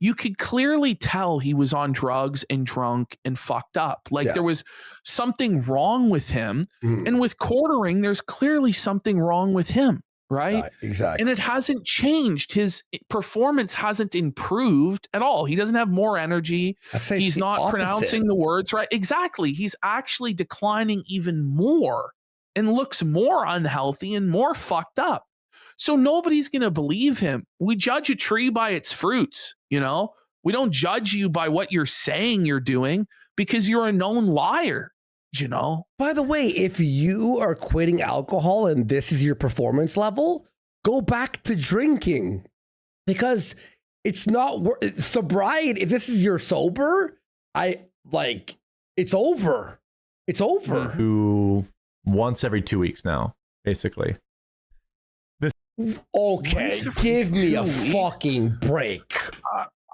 you could clearly tell he was on drugs and drunk and fucked up. Like there was something wrong with him. And with quartering, there's clearly something wrong with him, right? Exactly. And it hasn't changed. His performance hasn't improved at all. He doesn't have more energy. He's not pronouncing the words right. Exactly. He's actually declining even more and looks more unhealthy and more fucked up. So nobody's going to believe him. We judge a tree by its fruits, you know? We don't judge you by what you're saying you're doing because you're a known liar, you know? By the way, if you are quitting alcohol and this is your performance level, go back to drinking because it's not sobriety. If this is your sober, it's over. It's over. Who once every 2 weeks now, basically. Okay, give me a fucking break.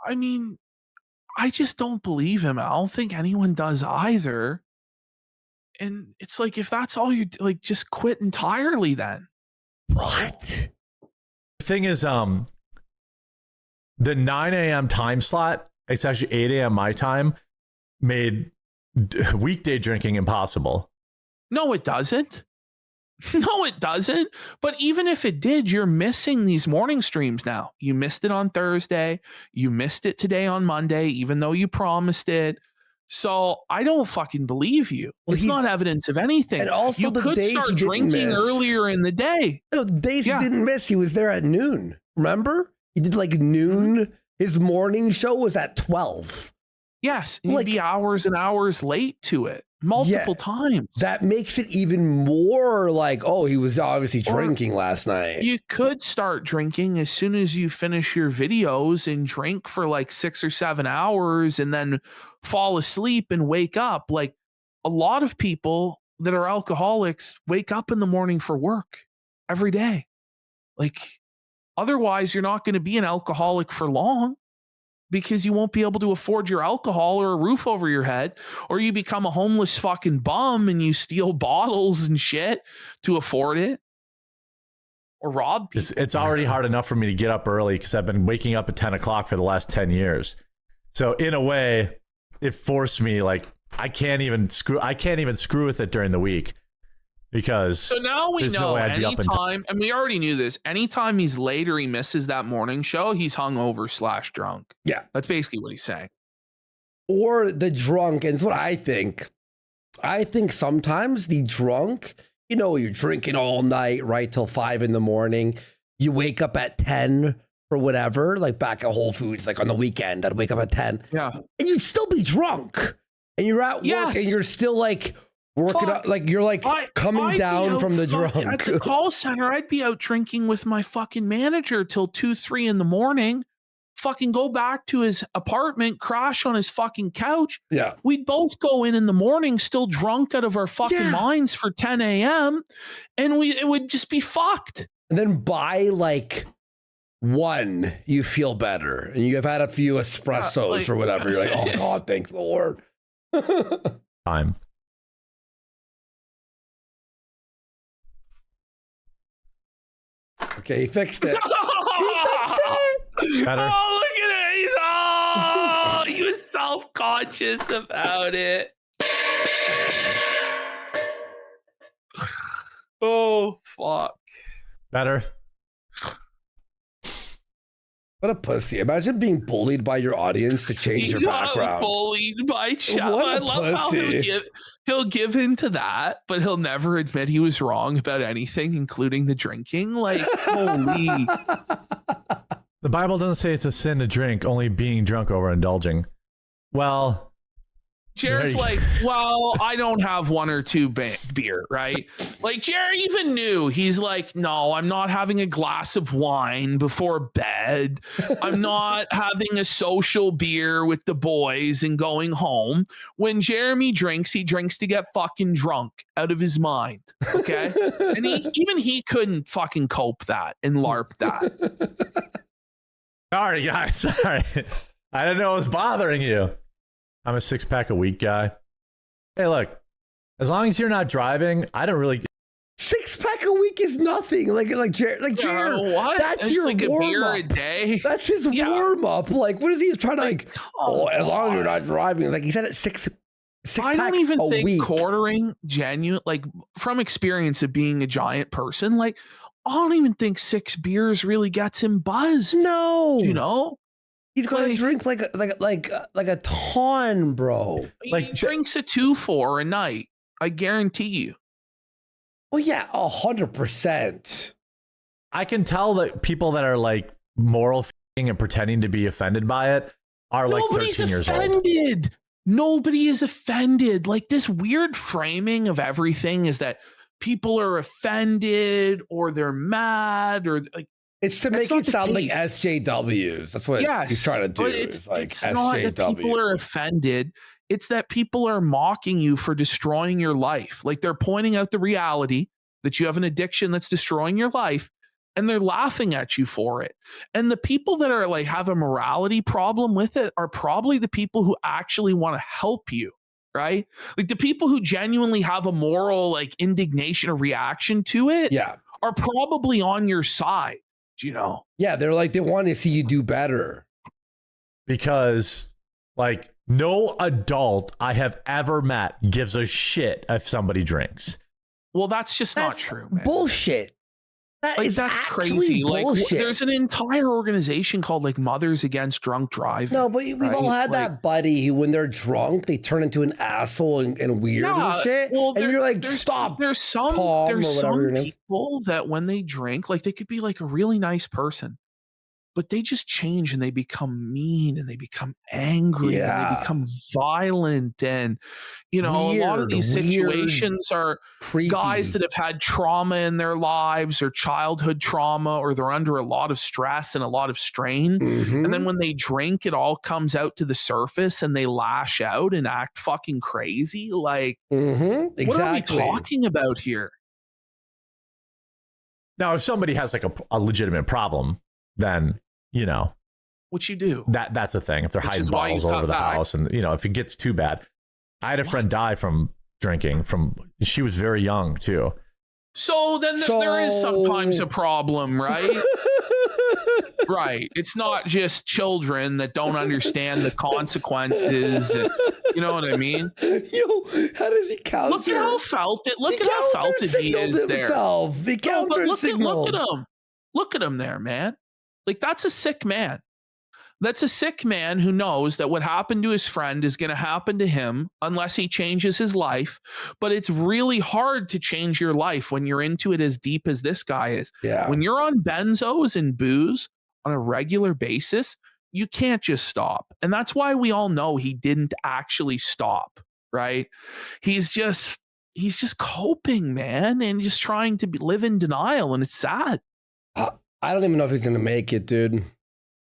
I mean, I just don't believe him. I don't think anyone does either. And it's like, if that's all you like, just quit entirely then. What? The thing is, the 9 a.m. time slot, it's actually 8 a.m. my time, made weekday drinking impossible. No, it doesn't. No, it doesn't. But even if it did, you're missing these morning streams now. You missed it on Thursday. You missed it today on Monday, even though you promised it. So I don't fucking believe you. Well, it's not evidence of anything. And also you could start drinking earlier in the day. No, the days he didn't miss, he was there at noon. Remember? He did like noon. His morning show was at 12. Yes. He'd be hours and hours late to it. Multiple times. That makes it even more like, oh, he was obviously drinking last night. You could start drinking as soon as you finish your videos and drink for like 6 or 7 hours and then fall asleep and wake up. Like a lot of people that are alcoholics wake up in the morning for work every day. Like otherwise you're not going to be an alcoholic for long. because you won't be able to afford your alcohol or a roof over your head, or you become a homeless fucking bum and you steal bottles and shit to afford it. Or rob people. It's already hard enough for me to get up early because I've been waking up at 10 o'clock for the last 10 years. So in a way, it forced me, like, I can't even screw with it during the week because so now we know anytime, and we already knew this, anytime he's late or he misses that morning show, he's hungover / drunk. Yeah. That's basically what he's saying. Or the drunk, and it's what I think. I think sometimes the drunk, you know, you're drinking all night, right, till 5 a.m. You wake up at 10 for whatever, like back at Whole Foods, like on the weekend, I'd wake up at 10. Yeah. And you'd still be drunk. And you're at work and you're still like working up, like you're like coming down from the drunk. At the call center, I'd be out drinking with my fucking manager till 2, 3 in the morning. Fucking go back to his apartment, crash on his fucking couch. Yeah. We'd both go in the morning, still drunk out of our fucking minds for 10 a.m. And it would just be fucked. And then by like 1, you feel better. And you have had a few espressos or whatever. You're like, oh God, thanks Lord. Time. Okay, he fixed it. Better. Oh, look at it. He was self-conscious about it. Oh, fuck. Better. What a pussy. Imagine being bullied by your audience to change your background. Bullied by chat. What I a love how pussy. he'll give in to that, but he'll never admit he was wrong about anything, including the drinking. Like, holy. The Bible doesn't say it's a sin to drink, only being drunk overindulging. Well, Jared's like, well, I don't have 1 or 2 beer, right? Like, Jared even knew. He's like, no, I'm not having a glass of wine before bed. I'm not having a social beer with the boys and going home. When Jeremy drinks, he drinks to get fucking drunk out of his mind, okay? And he couldn't fucking cope that and LARP that. Sorry, guys. Sorry. I didn't know it was bothering you. I'm a 6-pack a week guy. Hey, look, as long as you're not driving, I don't really. 6-pack a week is nothing. Like Jared, what? That's it's your like a beer warm-up. a day. That's his warm-up. Like, what is he trying to like? Oh, as long as you're not driving. Like he said, it's six I don't even a think week. quartering genuine, like from experience of being a giant person, like I don't even think 6 beers really gets him buzzed. No, you know. He's gonna drink like a ton, bro. He drinks a 2-4 a night. I guarantee you. Well, yeah, 100%. I can tell that people that are like moral and pretending to be offended by it are like 13 years old. Nobody is offended. Like this weird framing of everything is that people are offended or they're mad or like. It's to make it sound like SJWs. That's what he's trying to do. But it's not that people are offended. It's that people are mocking you for destroying your life. Like they're pointing out the reality that you have an addiction that's destroying your life, and they're laughing at you for it. And the people that are like have a morality problem with it are probably the people who actually want to help you, right? Like the people who genuinely have a moral like indignation or reaction to it are probably on your side. You know, they're like they want to see you do better because like no adult I have ever met gives a shit if somebody drinks. Well, that's just not true, man. Bullshit. That's crazy. Bullshit. Like there's an entire organization called like Mothers Against Drunk Driving. No, but we've all had that buddy who, when they're drunk, they turn into an asshole and weird and shit. Well, and you're like, stop. There's some people that when they drink, like they could be like a really nice person, but they just change and they become mean and they become angry and they become violent. And, you know, a lot of these situations are guys that have had trauma in their lives or childhood trauma, or they're under a lot of stress and a lot of strain. And then when they drink, it all comes out to the surface and they lash out and act fucking crazy. Like, exactly. What are we talking about here? Now, if somebody has like a legitimate problem, then, you know, What you do? That's a thing. If they're hiding bottles all over the house, and if it gets too bad. I had a friend die from drinking. She was very young too. So then there is sometimes a problem, right? Right. It's not just children that don't understand the consequences. And, you know what I mean? Yo, how does he counter? Look at how felted. Look at how felted he is there. He counter signaled. Look at him. Look at him there, man. Like, that's a sick man. That's a sick man who knows that what happened to his friend is going to happen to him unless he changes his life. But it's really hard to change your life when you're into it as deep as this guy is. Yeah. When you're on benzos and booze on a regular basis, you can't just stop. And that's why we all know he didn't actually stop, right? He's just coping, man, and just trying to live in denial. And it's sad. I don't even know if he's going to make it, dude.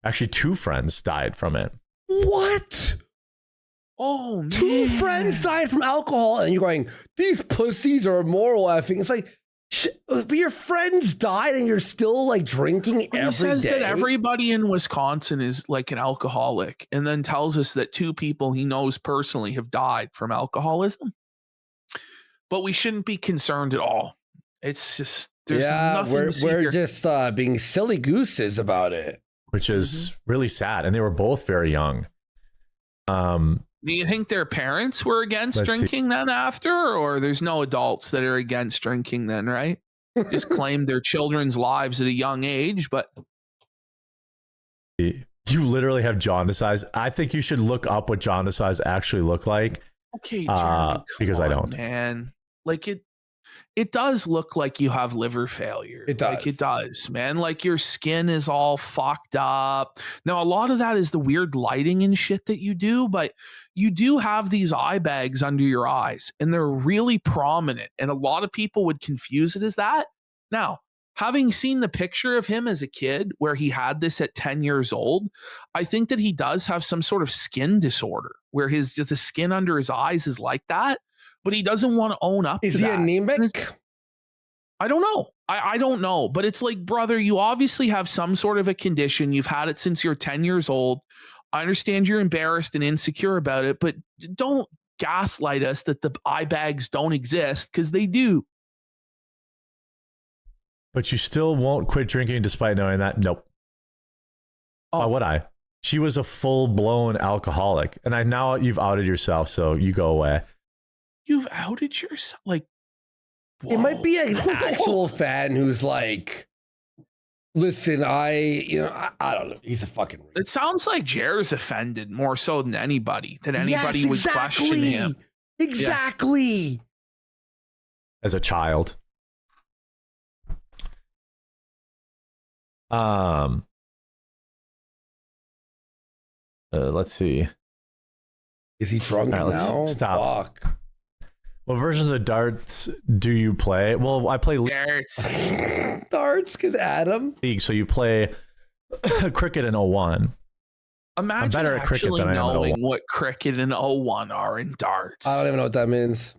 Actually, 2 friends died from it. What? Oh, man. 2 friends died from alcohol, and you're going, these pussies are moral effing. It's like, but your friends died and you're still like drinking every day. He says that everybody in Wisconsin is like an alcoholic, and then tells us that 2 people he knows personally have died from alcoholism. But we shouldn't be concerned at all. It's just, there's nothing we're to see here. just being silly gooses about it. Which is really sad. And they were both very young. Do you think their parents were against drinking then after? Or there's no adults that are against drinking then, right? Just claimed their children's lives at a young age, but... You literally have jaundice eyes. I think you should look up what jaundice eyes actually look like. Okay, Jeremy, because I don't. Man, like it does look like you have liver failure. It does. Like it does, man. Like your skin is all fucked up. Now, a lot of that is the weird lighting and shit that you do, but you do have these eye bags under your eyes, and they're really prominent. And a lot of people would confuse it as that. Now, having seen the picture of him as a kid where he had this at 10 years old, I think that he does have some sort of skin disorder where the skin under his eyes is like that. But he doesn't want to own up to that. Is he anemic? I don't know. I don't know. But it's like, brother, you obviously have some sort of a condition. You've had it since you're 10 years old. I understand you're embarrassed and insecure about it, but don't gaslight us that the eye bags don't exist, because they do. But you still won't quit drinking despite knowing that? Nope. Why would I? She was a full-blown alcoholic. And now you've outed yourself, so you go away. You've outed yourself? Like, it might be an actual fan who's like, listen, I don't know. He's a fucking... It sounds like Jer's offended more so than anybody would question him. Exactly. Yeah. As a child. Let's see. Is he drunk now? Stop. Fuck. What versions of darts do you play? Well, I play darts. Darts, because Adam. League, so you play cricket in 01. Imagine I'm better at cricket than I am at 01. What cricket and 01 are in darts. I don't even know what that means.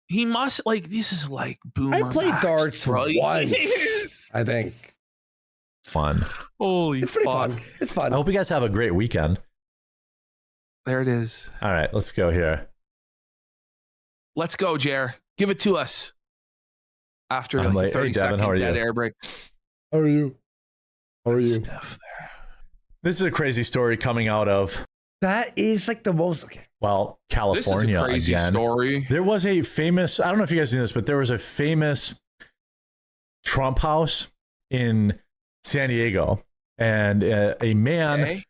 He must, like, this is like boomer. I played darts once, I think. Fun. Holy It's pretty fuck. fun. It's fun. I hope you guys have a great weekend. There it is. All right, let's go here. Let's go, Jer. Give it to us. After I'm like like, 30 hey, Devin, second how are dead you? air break. How are you? How are you? Stuff there. This is a crazy story coming out of... That is like the most... Okay. Well, California This is a crazy again. story. There was a famous... I don't know if you guys knew this, but there was a famous Trump house in San Diego. And a man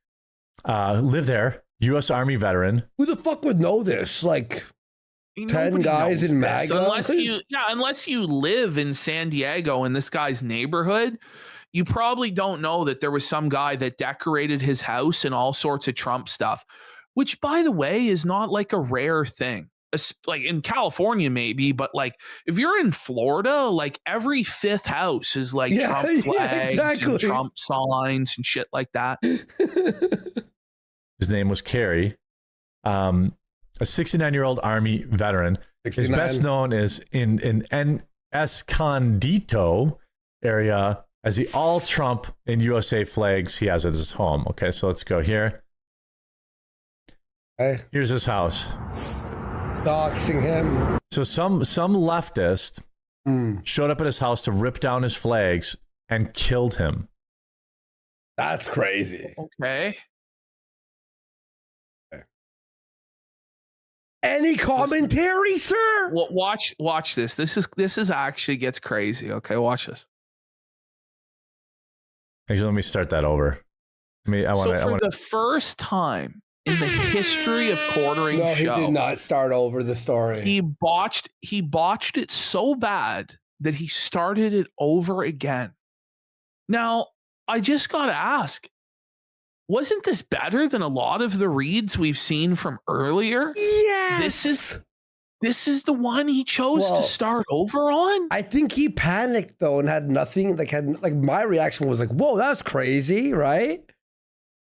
lived there, U.S. Army veteran. Who the fuck would know this? Like... 10 Nobody guys knows in this. MAGA? Unless you live in San Diego in this guy's neighborhood, you probably don't know that there was some guy that decorated his house and all sorts of Trump stuff, which, by the way, is not like a rare thing. Like in California, maybe, but like if you're in Florida, like every 5th house is like Trump flags and Trump signs and shit like that. His name was Kerry. A 69-year-old Army veteran. 69. Is best known as in Escondido area as the all Trump and USA flags he has at his home. Okay, so let's go here. Hey. Here's his house. Doxing him. So some leftist showed up at his house to rip down his flags and killed him. That's crazy. Okay. Any commentary, sir? Well, watch this. This is actually gets crazy. Okay, watch this. Actually, let me start that over. The first time in the history of quartering no, show, he did not start over the story. He botched it so bad that he started it over again. Now, I just gotta ask, wasn't this better than a lot of the reads we've seen from earlier? Yes. This is the one he chose to start over on. I think he panicked though and had nothing. My reaction was like, "Whoa, that's crazy," right?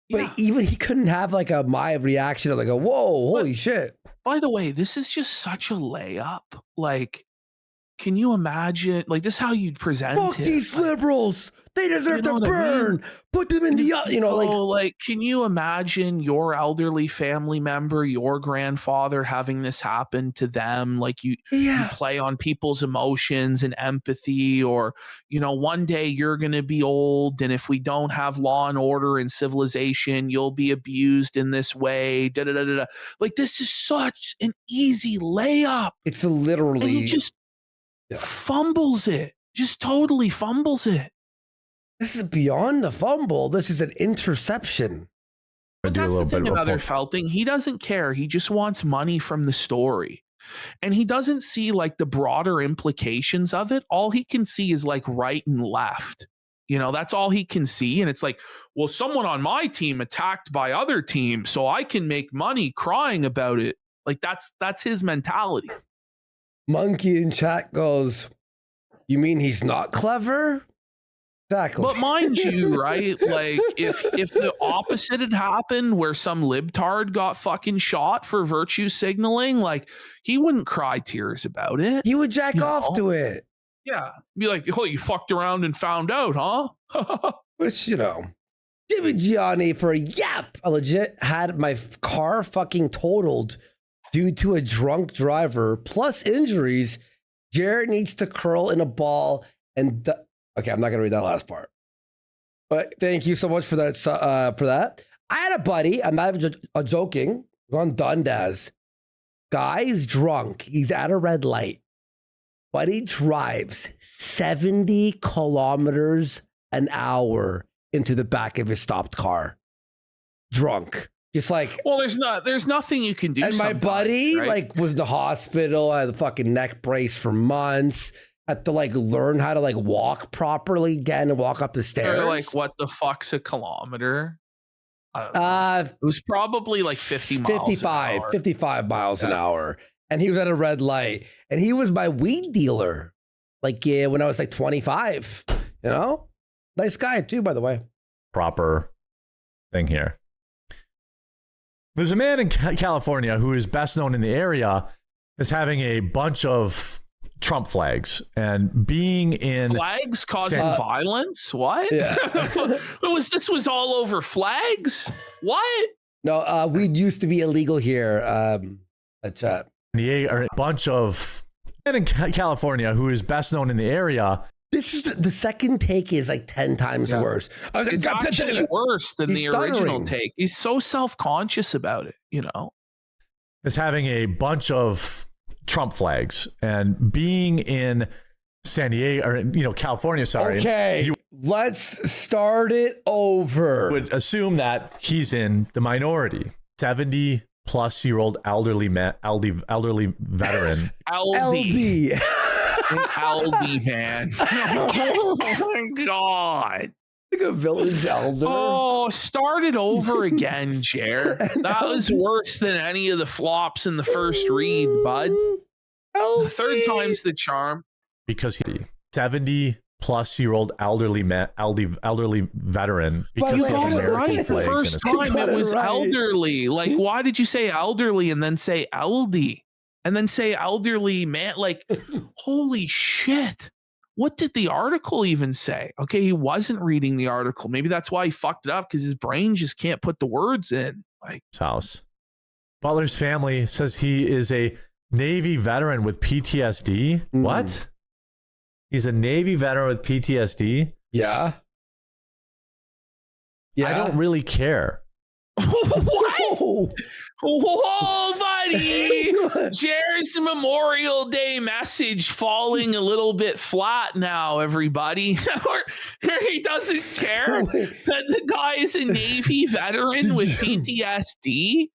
Yeah. But even he couldn't have my reaction of "Whoa, holy shit!" By the way, this is just such a layup. Like, can you imagine? Like, this is how you'd present Fuck it. these liberals. They deserve to burn. Put them in the, can you imagine your elderly family member, your grandfather having this happen to them? Like you play on people's emotions and empathy, or, one day you're going to be old. And if we don't have law and order and civilization, you'll be abused in this way. Da, da, da, da, da. Like, this is such an easy layup. It's literally. And he just fumbles it. Just totally fumbles it. This is beyond a fumble. This is an interception. But that's the thing about Felting. He doesn't care. He just wants money from the story. And he doesn't see the broader implications of it. All he can see is right and left. That's all he can see. And it's well, someone on my team attacked by other teams, so I can make money crying about it. That's his mentality. Monkey in chat goes, "You mean he's not clever?" Exactly. But mind you, right? If the opposite had happened, where some libtard got fucking shot for virtue signaling, he wouldn't cry tears about it. He would jack off to it. Yeah, be like, "Oh, you fucked around and found out, huh?" Which Jimmy Gianni for a yap. I legit had my car fucking totaled due to a drunk driver plus injuries. Jared needs to curl in a ball and. Okay, I'm not gonna read that last part, but thank you so much for that. I had a buddy. I'm not even joking. On Dundas, guy's drunk. He's at a red light, but he drives 70 kilometers an hour into the back of his stopped car, drunk. Just well, there's nothing you can do. And my buddy was in the hospital. Had a fucking neck brace for months. Had to learn how to walk properly again and walk up the stairs. What the fuck's a kilometer? I don't know. It was probably 50 miles 55 miles an hour. And he was at a red light. And he was my weed dealer. When I was 25, Nice guy too, by the way. Proper thing here. There's a man in California who is best known in the area as having a bunch of Trump flags and being in flags causing violence. What? Yeah. This was all over flags. What? No, weed used to be illegal here. At chat. A bunch of men in California who is best known in the area. This is the second take is 10 times worse. It's actually worse than the original take. He's so self-conscious about it, Is having a bunch of Trump flags and being in San Diego or California. Sorry. Okay, let's start it over. Would assume that he's in the minority. 70-plus-year-old elderly veteran. LD. LD man. Oh my god. A village elder. Oh, start it over again, Jer. That was worse than any of the flops in the first read, bud. The third time's the charm. Because he 70-plus-year-old elderly veteran. But you got it right the first time. It was elderly. Why did you say elderly and then say LD? And then say elderly man? Holy shit. what did the article even say? Okay, he wasn't reading the article. Maybe that's why he fucked it up, because his brain just can't put the words in. Like, his house. Butler's family says he is a Navy veteran with PTSD. What? He's a Navy veteran with PTSD? Yeah. I don't really care. What? Whoa, buddy. Jared's Memorial Day message falling a little bit flat now, everybody. He doesn't care that the guy is a Navy veteran with PTSD.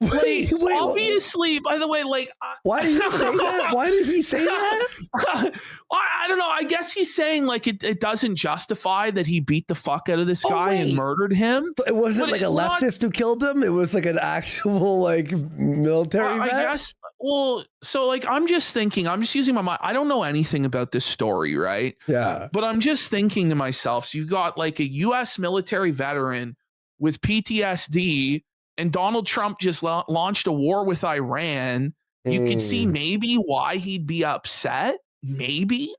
Wait, obviously, by the way, like, why did he say that? Why did he say that? I don't know. I guess he's saying like it doesn't justify that he beat the fuck out of this guy and murdered him. It wasn't like a leftist who killed him. It was like an actual like military vet. I guess. Well, so like I'm just using my mind. I don't know anything about this story, right? Yeah. But I'm just thinking to myself, so you got like a U.S. military veteran with PTSD. And Donald Trump just launched a war with Iran. You could see maybe why he'd be upset. Maybe.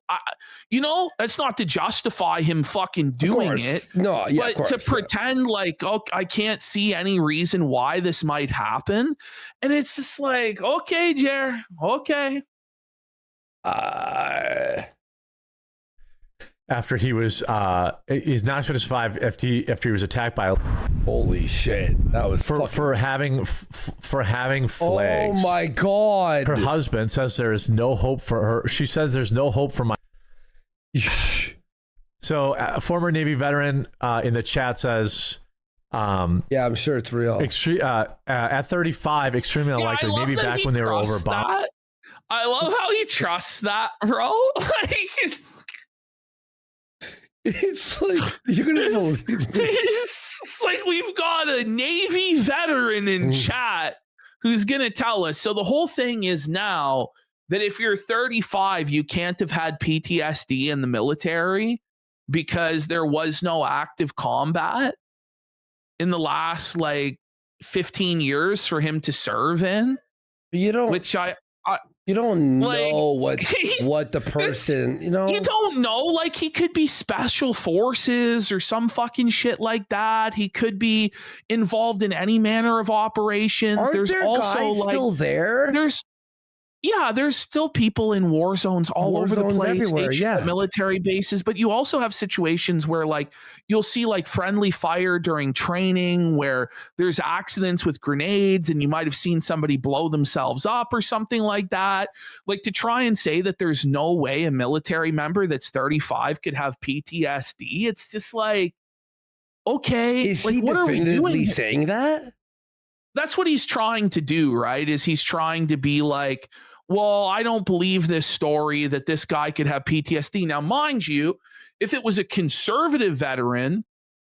That's not to justify him fucking doing it. No, yeah, but to pretend like, oh, I can't see any reason why this might happen. And it's just like, okay, Jer, okay. After he was he's not supposed to survive after he was attacked by holy shit, that was for having flags. Oh my god. Her husband says there is no hope for her. She says there's no hope for my so a former Navy veteran in the chat says yeah, I'm sure it's real. At 35, extremely unlikely. Maybe back when they were over that. I love how he trusts that, bro. Like it's like you're gonna believe me. It's like we've got a Navy veteran in chat who's gonna tell us. So the whole thing is now that if you're 35, you can't have had PTSD in the military because there was no active combat in the last like 15 years for him to serve in. You don't. Which you don't know what the person, you don't know, like he could be special forces or some fucking shit like that. He could be involved in any manner of operations. Aren't there's there also guys like still there? There's still people in war zones all over the place, everywhere, at military bases. But you also have situations where like you'll see like friendly fire during training where there's accidents with grenades and you might have seen somebody blow themselves up or something like that. Like to try and say that there's no way a military member that's 35 could have PTSD. It's just like, okay. Is like, he what definitively are we doing? saying that? That's what he's trying to do, right? Is he's trying to be like, well, I don't believe this story that this guy could have PTSD. Now, mind you, if it was a conservative veteran,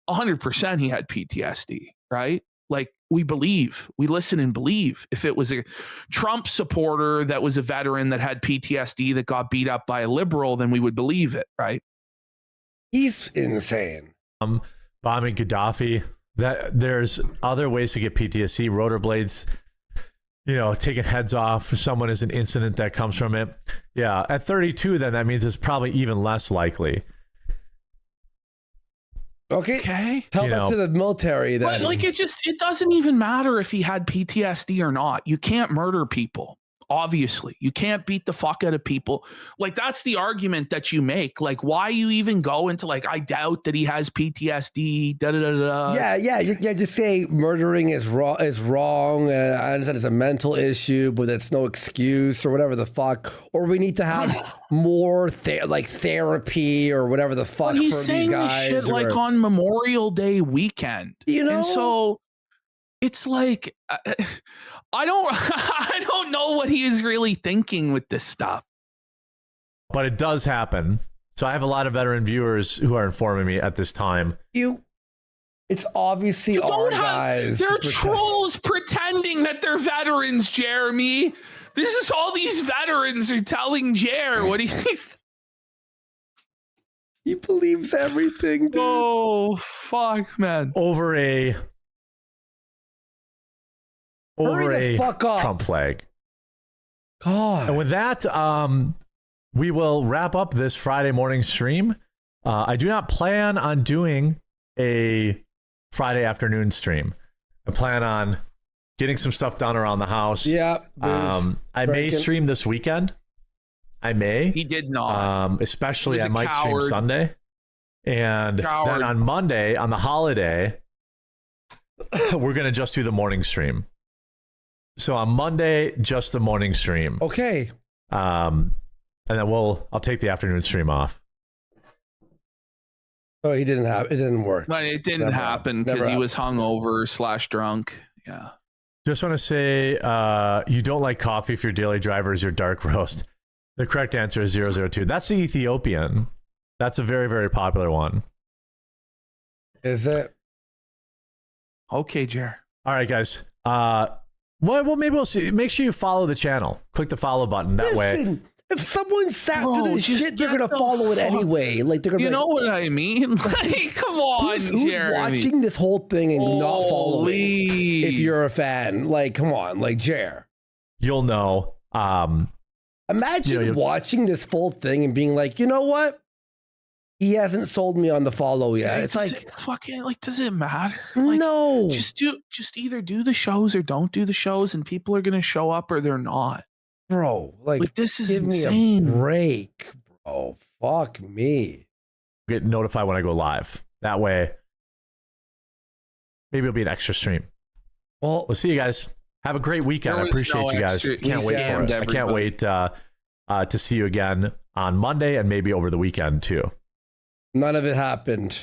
100% he had PTSD, right? Like we listen and believe. If it was a Trump supporter that was a veteran that had PTSD that got beat up by a liberal, then we would believe it, right? He's insane. Bombing Gaddafi. That there's other ways to get PTSD. Rotor blades, taking heads off for someone is an incident that comes from it. Yeah, at 32, then that means it's probably even less likely. Okay. Tell that to the military then. But like it doesn't even matter if he had PTSD or not. You can't murder people. Obviously, you can't beat the fuck out of people. Like that's the argument that you make. Like, why you even go into like, I doubt that he has PTSD. Da da da da. Yeah. Just say murdering is wrong. And I understand it's a mental issue, but it's no excuse or whatever the fuck. Or we need to have more therapy or whatever the fuck. But he's for saying these guys. This shit like on Memorial Day weekend. And so it's like I don't know what he is really thinking with this stuff. But it does happen. So I have a lot of veteran viewers who are informing me at this time. It's obviously our guys. They're trolls pretending that they're veterans, Jeremy. This is all these veterans are telling Jer what he's. He believes everything, dude. Oh fuck, man. Over a Trump flag. God. And with that, we will wrap up this Friday morning stream. I do not plan on doing a Friday afternoon stream. I plan on getting some stuff done around the house. Yeah. I may stream this weekend. I may. He did not. Especially I might stream Sunday. And then on Monday, on the holiday, we're going to just do the morning stream. So on Monday, just the morning stream. Okay. And then I'll take the afternoon stream off. Oh, it didn't work. But it didn't happen because he was hungover / drunk. Yeah. Just want to say, you don't like coffee if your daily driver is your dark roast. The correct answer is 002. That's the Ethiopian. That's a very, very popular one. Is it? Okay, Jer. All right, guys. Well, maybe we'll see. Make sure you follow the channel. Click the follow button. That way. If someone sat through this shit, they're gonna follow it anyway. Like they're gonna. You know what I mean? Like, come on, who's Jeremy. watching this whole thing and not following? If you're a fan, like, come on, like Jer. You'll know. Imagine watching this full thing and being like, you know what? He hasn't sold me on the follow yet. It's like fucking like, does it matter? Like, no. Just either do the shows or don't do the shows, and people are gonna show up or they're not. Bro, like this is give insane. me a break, bro. Fuck me. Get notified when I go live. That way, maybe it'll be an extra stream. Well, we'll see you guys. Have a great weekend. I appreciate you guys. Can't wait for it. I can't wait to see you again on Monday and maybe over the weekend too. None of it happened.